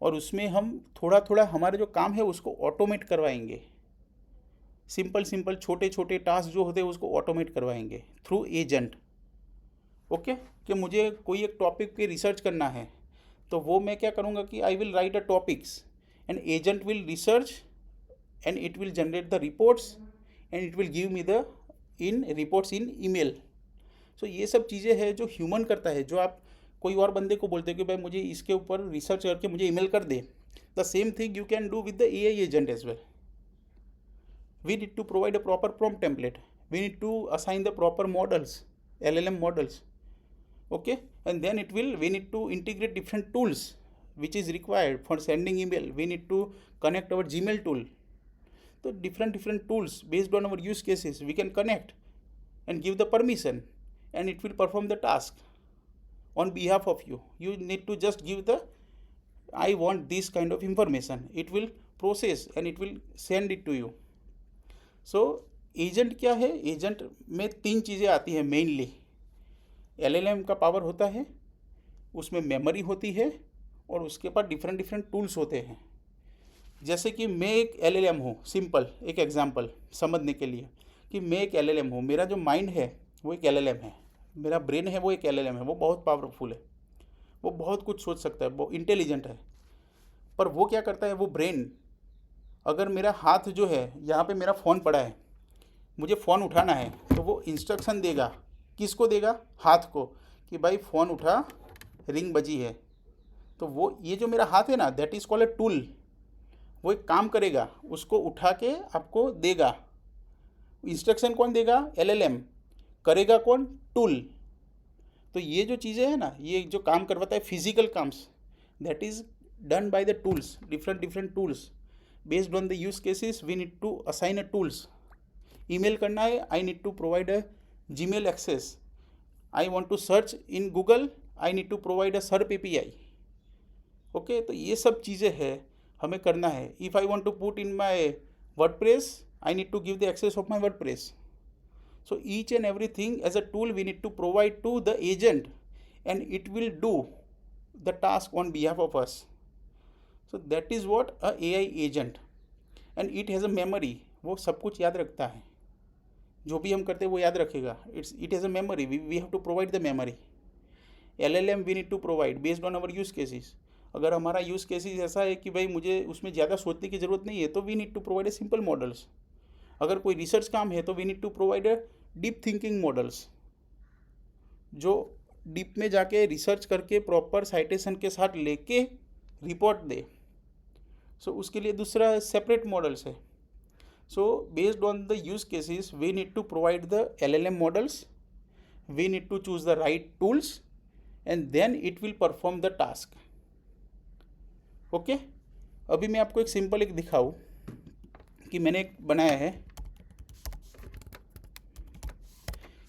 Speaker 1: और उसमें हम थोड़ा थोड़ा हमारा जो काम है उसको ऑटोमेट करवाएंगे। सिंपल सिंपल छोटे छोटे टास्क जो होते हैं उसको ऑटोमेट करवाएंगे थ्रू एजेंट। ओके, कि मुझे कोई एक टॉपिक पे रिसर्च करना है, तो वो मैं क्या करूँगा कि I will write a topics and agent will research and it will generate the reports and it will give me the in reports in email. So ये सब चीज़ें हैं जो ह्यूमन करता है, जो आप कोई और बंदे को बोलते हो कि भाई मुझे इसके ऊपर रिसर्च करके मुझे ईमेल कर दे। The same thing you can do with the AI agent as well. We need to provide a proper prompt template. We need to assign the proper models, LLM models. Okay, and then we need to integrate different tools which is required for sending email. We need to connect our Gmail tool. So different tools based on our use cases we can connect and give the permission, and it will perform the task on behalf of you. You need to just give the I want this kind of information. It will process and it will send it to you. So agent क्या है? Agent में 3 चीज़ें आती हैं mainly. LLM का power होता है, उसमें मेमोरी होती है, और उसके पास डिफरेंट टूल्स होते हैं। जैसे कि मैं एक LLM हूँ, सिंपल एक एग्जांपल समझने के लिए कि मैं एक LLM हूँ। मेरा जो माइंड है वो एक LLM है, मेरा ब्रेन है वो एक LLM है। वो बहुत पावरफुल है, वो बहुत कुछ सोच सकता है, वो इंटेलिजेंट है। पर वो क्या करता है, वो ब्रेन, अगर मेरा हाथ जो है यहाँ पे मेरा फ़ोन पड़ा है, मुझे फ़ोन उठाना है, तो वो इंस्ट्रक्शन देगा। किसको देगा? हाथ को, कि भाई फ़ोन उठा, रिंग बजी है। तो वो ये जो मेरा हाथ है ना, that is called a tool. वो एक काम करेगा, उसको उठा के आपको देगा। इंस्ट्रक्शन कौन देगा? LLM। करेगा कौन? टूल। तो ये जो चीज़ें हैं ना, ये जो काम करवाता है फिजिकल काम्स, that is done by the tools, different tools. Based on the use cases we need to assign a tools. Email करना है, I need to provide a Gmail access. I want to search in Google, I need to provide a SERP API। Okay, तो ये सब चीज़ें हैं हमें करना है। If I want to put in my WordPress, I need to give the access of my WordPress. So each and everything as a tool we need to provide to the agent, and it will do the task on behalf of us. So that is what a AI agent, and it has a memory. वो सब कुछ याद रखता है, जो भी हम करते हैं वो याद रखेगा। it has a memory. We have to provide the memory. LLM we need to provide based on our use cases. अगर हमारा यूज़ केसेस ऐसा है कि भाई मुझे उसमें ज़्यादा सोचने की ज़रूरत नहीं है, तो we need to provide a simple models. अगर कोई रिसर्च काम है तो we need to provide a deep thinking models, जो डीप में जाके रिसर्च करके प्रॉपर साइटेशन के साथ लेके रिपोर्ट दे। सो उसके लिए दूसरा सेपरेट मॉडल्स है। So based on the use cases we need to provide the LLM models, we need to choose the right tools, and then it will perform the task. Okay, अभी मैं आपको एक simple एक दिखाऊँ कि मैंने एक बनाया है।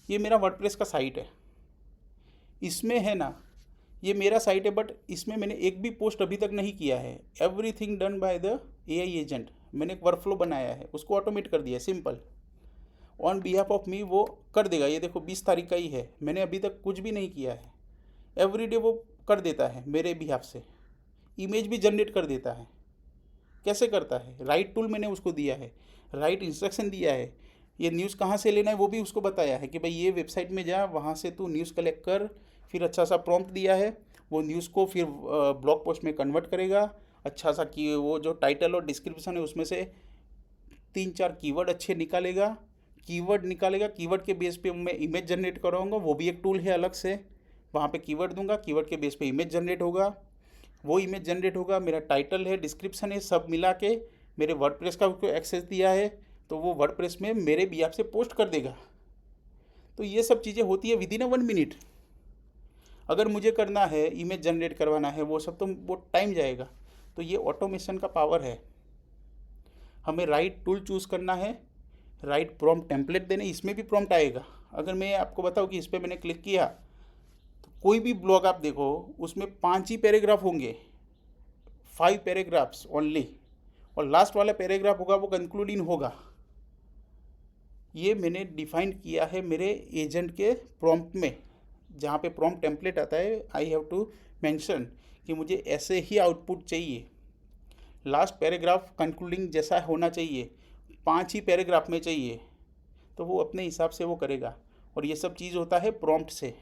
Speaker 1: ये मेरा वर्डप्रेस का साइट है। इसमें है ना, ये मेरा साइट है, बट इसमें मैंने एक भी पोस्ट अभी तक नहीं किया है। Everything done by the AI agent. मैंने एक वर्कफ्लो बनाया है, उसको ऑटोमेट कर दिया है, simple on behalf of me. वो कर देगा। ये देखो 20 तारीख का ही है, मैंने अभी तक कुछ भी नहीं किया है। एवरीडे वो कर देता है मेरे बिहाफ से। इमेज भी जनरेट कर देता है। कैसे करता है? राइट टूल मैंने उसको दिया है, राइट इंस्ट्रक्शन दिया है। ये न्यूज़ कहाँ से लेना है वो भी उसको बताया है कि भाई ये वेबसाइट में जा, वहाँ से तू न्यूज़ कलेक्ट कर। फिर अच्छा सा प्रॉम्प्ट दिया है, वो न्यूज़ को फिर ब्लॉग पोस्ट में कन्वर्ट करेगा। अच्छा सा कि वो जो टाइटल और डिस्क्रिप्शन है उसमें से 3-4 कीवर्ड अच्छे निकालेगा। कीवर्ड के बेस पे मैं इमेज जनरेट कराऊंगा। वो भी एक टूल है अलग से, वहाँ पे कीवर्ड दूंगा, कीवर्ड के बेस पे इमेज जनरेट होगा। वो इमेज जनरेट होगा, मेरा टाइटल है, डिस्क्रिप्शन है, सब मिला के मेरे वर्डप्रेस का उसको एक्सेस दिया है, तो वो वर्डप्रेस में मेरे भी आपसे पोस्ट कर देगा। तो ये सब चीज़ें होती है विदिन 1 मिनट। अगर मुझे करना है, इमेज जनरेट करवाना है, वो सब तो वो टाइम जाएगा। तो ये ऑटोमेशन का पावर है। हमें राइट टूल चूज़ करना है, राइट प्रॉम्प्ट टेम्पलेट देने। इसमें भी प्रॉम्प्ट आएगा। अगर मैं आपको बताऊँ कि इस पर मैंने क्लिक किया, तो कोई भी ब्लॉग आप देखो उसमें 5 ही पैराग्राफ होंगे, 5 पैराग्राफ्स ओनली, और लास्ट वाला पैराग्राफ होगा वो कंक्लूडिंग होगा। ये मैंने डिफाइन किया है मेरे एजेंट के प्रॉम्प्ट में, जहाँ पे प्रॉम्प्ट टेम्पलेट आता है आई हैव टू मेंशन कि मुझे ऐसे ही आउटपुट चाहिए, लास्ट पैराग्राफ कंक्लूडिंग जैसा होना चाहिए, 5 ही पैराग्राफ में चाहिए, तो वो अपने हिसाब से वो करेगा। और ये सब चीज़ होता है प्रॉम्प्ट से।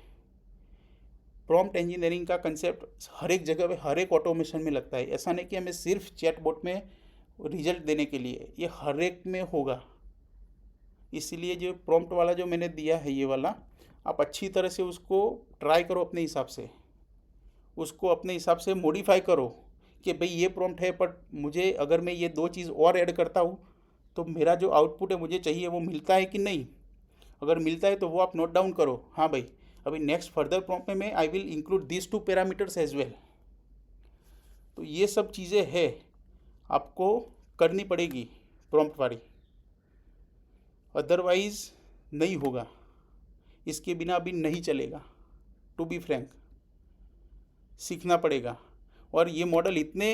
Speaker 1: प्रॉम्प्ट इंजीनियरिंग का कंसेप्ट हर एक जगह पे हर एक ऑटोमेशन में लगता है। ऐसा नहीं कि हमें सिर्फ चैटबॉट में रिजल्ट देने के लिए, ये हर एक में होगा। इसीलिए जो प्रॉम्प्ट वाला जो मैंने दिया है ये वाला, आप अच्छी तरह से उसको ट्राई करो अपने हिसाब से, उसको अपने हिसाब से मॉडिफाई करो कि भाई ये प्रॉम्प्ट है, बट मुझे अगर मैं ये 2 चीज़ और ऐड करता हूँ तो मेरा जो आउटपुट है मुझे चाहिए वो मिलता है कि नहीं। अगर मिलता है तो वो आप नोट डाउन करो, हाँ भाई अभी नेक्स्ट फर्दर प्रॉम्प्ट में मैं I will include this 2 parameters as well. तो ये सब चीज़ें है आपको करनी पड़ेगी प्रॉम्प्ट वाली, अदरवाइज़ नहीं होगा, इसके बिना अभी नहीं चलेगा। टू बी फ्रैंक, सीखना पड़ेगा। और ये मॉडल इतने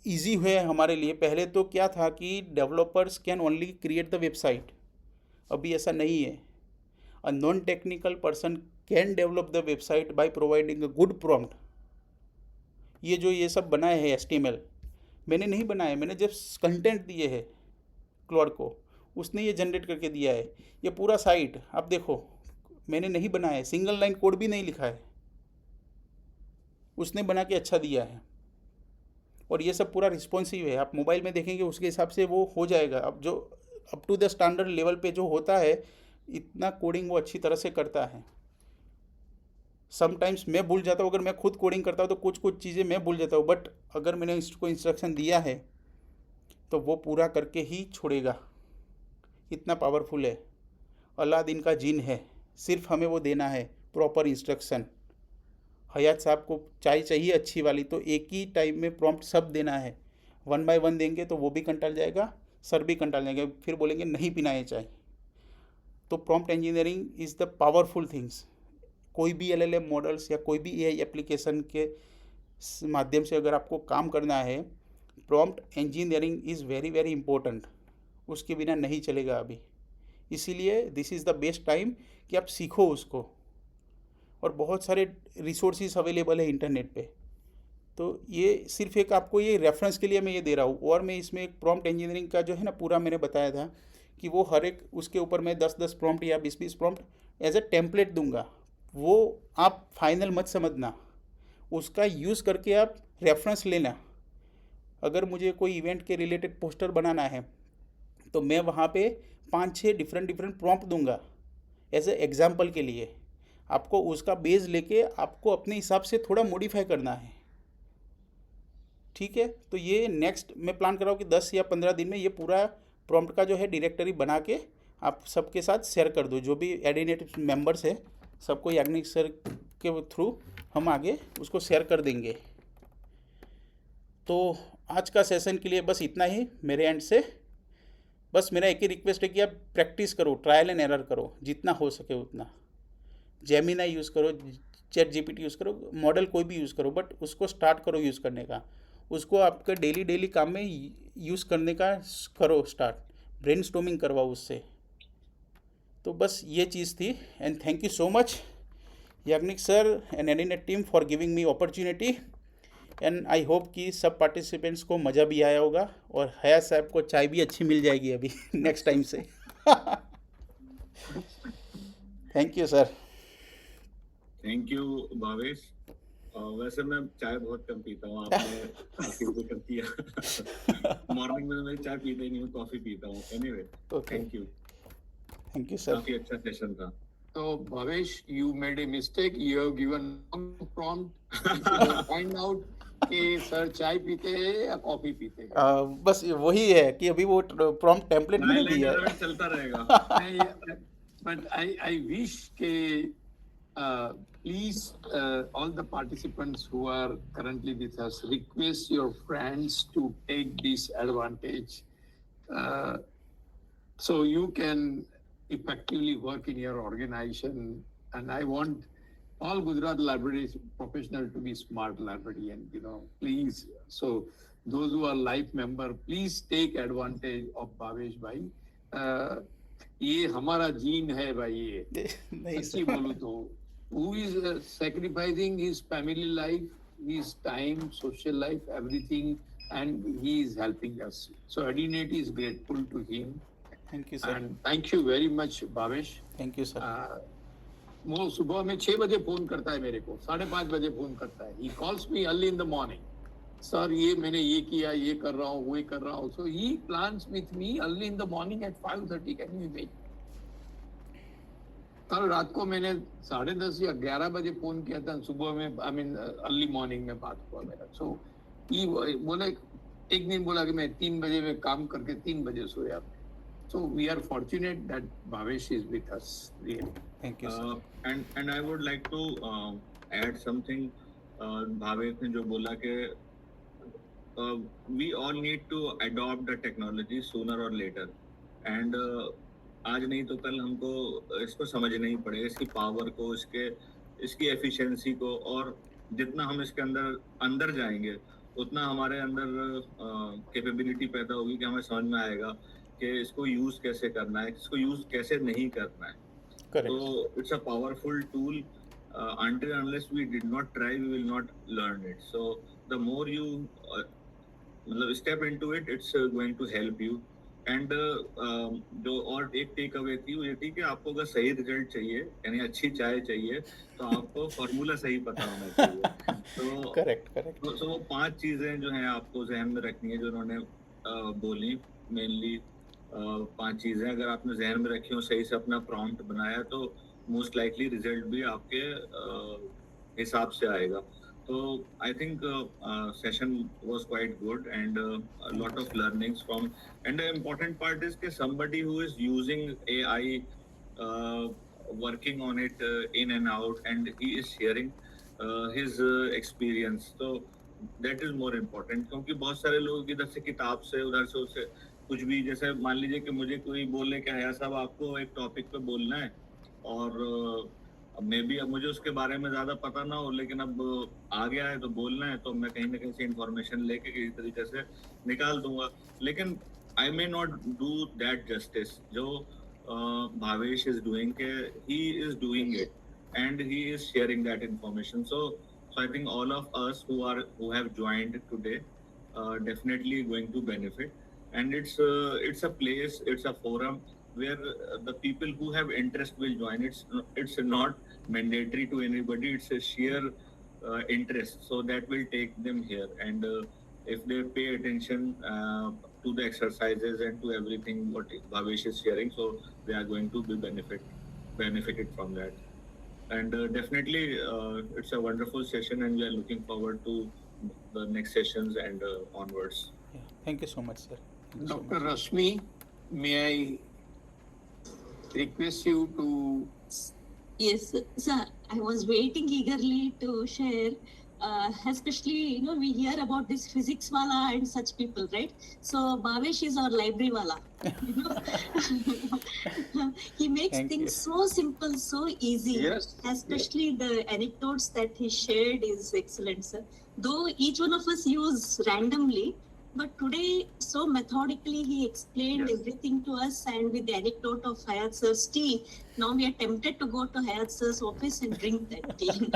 Speaker 1: इजी हुए हैं हमारे लिए। पहले तो क्या था कि developers can only create the website, अभी ऐसा नहीं है। A non technical person can develop the website by providing a good prompt. ये जो ये सब बनाए हैं HTML मैंने नहीं बनाए, मैंने जब कंटेंट दिए हैं क्लॉड को, उसने ये जनरेट करके दिया है। ये पूरा साइट आप देखो मैंने नहीं बनाया है, सिंगल लाइन कोड भी नहीं लिखा है, उसने बना के अच्छा दिया है। और ये सब पूरा रिस्पॉन्सिव है, आप मोबाइल में देखेंगे उसके हिसाब से वो हो जाएगा। अब जो up to the standard level पे जो होता है, इतना कोडिंग वो अच्छी तरह से करता है। समटाइम्स मैं भूल जाता हूँ, अगर मैं खुद कोडिंग करता हूँ तो कुछ कुछ चीज़ें मैं भूल जाता हूँ, बट अगर मैंने इसको इंस्ट्रक्शन दिया है तो वो पूरा करके ही छोड़ेगा। इतना पावरफुल है, अलादीन का जिन है, सिर्फ हमें वो देना है प्रॉपर इंस्ट्रक्शन। हयात साहब को चाय चाहिए अच्छी वाली, तो एक ही टाइम में प्रॉम्प्ट सब देना है। 1 बाय 1 देंगे तो वो भी कंटाल जाएगा, सर भी कंटाल जाएंगे, फिर बोलेंगे नहीं पीना है चाय। तो prompt engineering is the powerful things. कोई भी LLM मॉडल्स या कोई भी AI एप्लीकेशन के माध्यम से अगर आपको काम करना है, prompt engineering is very very important, उसके बिना नहीं चलेगा अभी। इसीलिए this is the best time कि आप सीखो उसको। और बहुत सारे रिसोर्सेज अवेलेबल है इंटरनेट पे। तो ये सिर्फ एक आपको ये रेफरेंस के लिए मैं ये दे रहा हूँ। और मैं इसमें एक प्रॉम्प्ट इंजीनियरिंग का जो है ना पूरा मैंने बताया था कि वो हर एक उसके ऊपर मैं 10-10 प्रॉम्प्ट या 20-20 प्रॉम्प्ट एज ए टेम्पलेट दूंगा। वो आप फाइनल मत समझना, उसका यूज़ करके आप रेफरेंस लेना। अगर मुझे कोई इवेंट के रिलेटेड पोस्टर बनाना है तो मैं वहाँ पे 5-6 डिफरेंट डिफरेंट प्रॉम्प्ट दूंगा एज ए एग्जाम्पल के लिए। आपको उसका बेस लेके आपको अपने हिसाब से थोड़ा मॉडिफाई करना है, ठीक है। तो ये नेक्स्ट मैं प्लान कर रहा हूँ कि 10 या 15 दिन में ये पूरा प्रॉम्प्ट का जो है डायरेक्टरी बना के आप सबके साथ शेयर कर दो। जो भी एडिनेटिव मेंबर्स है सबको याग्निक सर के थ्रू हम आगे उसको शेयर कर देंगे। तो आज का सेशन के लिए बस इतना ही मेरे एंड से। बस मेरा एक ही रिक्वेस्ट है कि आप प्रैक्टिस करो, ट्रायल एंड एरर करो जितना हो सके उतना। जेमिनाई यूज़ करो, चैट GPT यूज़ करो, मॉडल कोई भी यूज़ करो, बट उसको स्टार्ट करो यूज़ करने का। उसको आपके डेली काम में यूज़ करने का करो स्टार्ट, ब्रेनस्टॉर्मिंग करवाओ उससे। तो बस ये चीज़ थी। And thank you so much Yagnik sir and एडिनेट team for giving me opportunity. And I hope कि सब पार्टिसिपेंट्स को मज़ा भी आया होगा और हयात साहब को चाय भी अच्छी मिल जाएगी अभी नेक्स्ट टाइम से। Thank you sir.
Speaker 3: Thank you Bhavesh. वैसे मैं चाय बहुत कम पीता हूँ, आपने काफी जिक्र किया। मॉर्निंग में मैं चाय पीता ही नहीं हूँ, कॉफी पीता हूँ। एनीवे थैंक यू सर, काफी अच्छा सेशन था।
Speaker 4: So Bhavesh, you made a mistake. You have given wrong prompt. Find out कि सर चाय पीते हैं या कॉफी पीते हैं।
Speaker 1: बस वही है कि अभी वो प्रॉम्प्ट टेम्पलेट मैंने दिया है।
Speaker 3: चलता रहेगा।
Speaker 4: But I wish के please all the participants who are currently with us request your friends to take this advantage, so you can effectively work in your organization. And I want all Gujarat library professionals to be smart librarian, please. So those who are life member, please take advantage of Bhavesh bhai. ये हमारा gene है भाई, ये
Speaker 1: नहीं
Speaker 4: सच्ची
Speaker 1: sir,
Speaker 4: बोलूं तो who is sacrificing his family life, his time, social life, everything, and he is helping us. So Adinate is grateful to him,
Speaker 1: thank you sir,
Speaker 4: and thank you very much, Bhavesh.
Speaker 1: Thank you sir.
Speaker 4: वो सुबह में 6 बजे phone करता है मेरे को, 5:30 बजे phone करता है. He calls me early in the morning. Sir ये मैंने ये किया, ये कर रहा हूँ, वो कर रहा हूँ. So he plans with me early in the morning at 5:30. Can you imagine? कल रात को मैंने 10:30 या 11 बजे फोन किया था, सुबह में आई मीन अर्ली मॉर्निंग में बात हुआ मेरा. सो ये बोले, एक दिन बोला कि मैं 3 बजे में काम करके 3 बजे सोया. So we are fortunate that Bhavesh is with us. Really.
Speaker 1: Thank you sir.
Speaker 3: And I would like to add something. Bhavesh ने जो बोला कि we all need to adopt the technology sooner or later. And आज नहीं तो कल हमको इसको समझना ही पड़ेगा, इसकी पावर को, इसकी एफिशिएंसी को. और जितना हम इसके अंदर जाएंगे उतना हमारे अंदर कैपेबिलिटी पैदा होगी कि हमें समझ में आएगा कि इसको यूज कैसे करना है, इसको यूज कैसे नहीं करना है.
Speaker 1: Correct.
Speaker 3: So it's a powerful tool. Until unless we did not try, we will not learn it. So the more you step into it, it's going to help you. And जो और एक take away थी वो ये थी कि आपको अगर सही रिजल्ट चाहिए, यानी अच्छी चाय चाहिए, तो आपको फॉर्मूला सही पता होना चाहिए. तो
Speaker 1: करेक्ट.
Speaker 3: तो वो 5 चीजें जो हैं आपको जहन में रखनी है, जो उन्होंने बोली. मेनली 5 चीजें अगर आपने जहन में रखी हो, सही से अपना प्रॉम्प्ट बनाया, तो मोस्ट लाइकली रिजल्ट भी आपके हिसाब से आएगा. तो I think session was quite good and a lot of learnings from. And the important part is that somebody who is using AI, working on it in and out, and he is sharing his experience. So that is more important. क्योंकि बहुत सारे लोग इधर से किताब से, उधर से उसे कुछ भी, जैसे मान लीजिए कि मुझे कोई बोले कि हया साहब आपको एक टॉपिक पे बोलना है, और अब मे बी अब मुझे उसके बारे में ज्यादा पता ना हो, लेकिन अब आ गया है तो बोलना है, तो मैं कहीं ना कहीं से इंफॉर्मेशन लेके किसी तरीके से निकाल दूंगा. लेकिन I may not do that justice जो भावेश इज डूइंग, के he is doing it and he is sharing that information. So I think all of us who have joined today definitely going to benefit. And it's a place, it's a forum where the people who have interest will join. It's not mandatory to anybody. It's a sheer interest, so that will take them here. And if they pay attention to the exercises and to everything what Bhavesh is sharing, so they are going to be benefited from that. And definitely it's a wonderful session, and we are looking forward to the next sessions and onwards.
Speaker 1: Thank you so much sir.
Speaker 4: Dr. Rashmi, may I request you to
Speaker 5: Yes, sir. I was waiting eagerly to share. Especially, we hear about this physics wala and such people, right? So Bhavesh is our library wala. He makes
Speaker 1: Thank
Speaker 5: things
Speaker 1: you.
Speaker 5: so simple, so easy.
Speaker 4: Yes.
Speaker 5: Especially the anecdotes that he shared is excellent, sir. Though each one of us use randomly, but today so methodically he explained
Speaker 4: Yes.
Speaker 5: everything to us, and with the anecdote of Hayat sir's tea, now we are tempted to go to Hayat sir's office and drink that tea.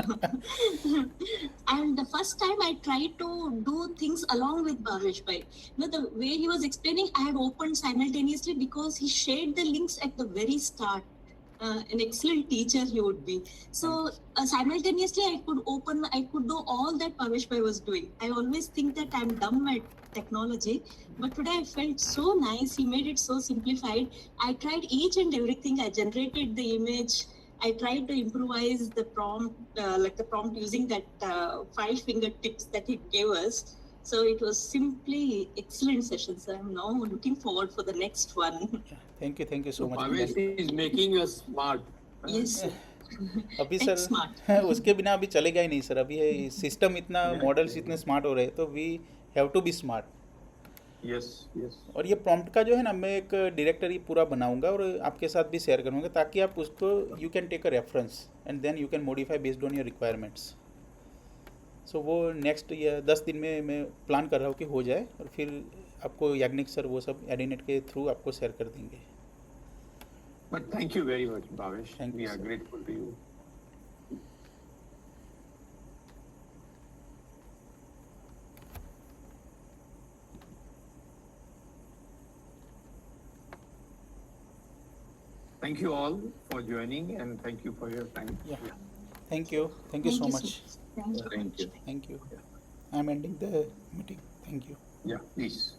Speaker 5: And the first time I tried to do things along with Bhavesh bhai, the way he was explaining, I had opened simultaneously because he shared the links at the very start. An excellent teacher he would be. So simultaneously I could do all that Bhavesh bhai was doing. I always think that I'm dumb at technology, but today I felt so nice. He made it so simplified. I tried each and everything. I generated the image. I tried to improvise the prompt, using that 5-finger tips that he gave us. So it was simply excellent session. So I'm now looking forward for the next one.
Speaker 1: Thank you so much.
Speaker 4: Bhavesh is making us smart.
Speaker 5: Yes.
Speaker 1: अभी
Speaker 5: Tech
Speaker 1: sir
Speaker 5: smart.
Speaker 1: उसके बिना अभी चलेगा ही नहीं sir. अभी system इतना, models इतने smart हो रहे हैं, तो we have to be smart.
Speaker 4: Yes, yes.
Speaker 1: और ये प्रॉम्प्ट का जो है ना, मैं एक डायरेक्टरी पूरा बनाऊंगा और आपके साथ भी शेयर करूंगा, ताकि आप उसको you can take a reference and then you can modify based on your requirements. So वो नेक्स्ट या 10 दिन में मैं प्लान कर रहा हूँ कि हो जाए, और फिर आपको याग्निक सर वो सब एडिनेट के थ्रू आपको शेयर कर देंगे.
Speaker 4: But thank you very much, Bhavesh.
Speaker 1: Thank
Speaker 4: We
Speaker 1: you,
Speaker 4: are
Speaker 1: sir.
Speaker 4: grateful to you. Thank you all for joining and thank you for your time.
Speaker 1: Yeah. Thank you. Thank you so much.
Speaker 5: Thank you.
Speaker 3: Thank you.
Speaker 1: Thank you. I'm ending the meeting. Thank you.
Speaker 4: Yeah, please.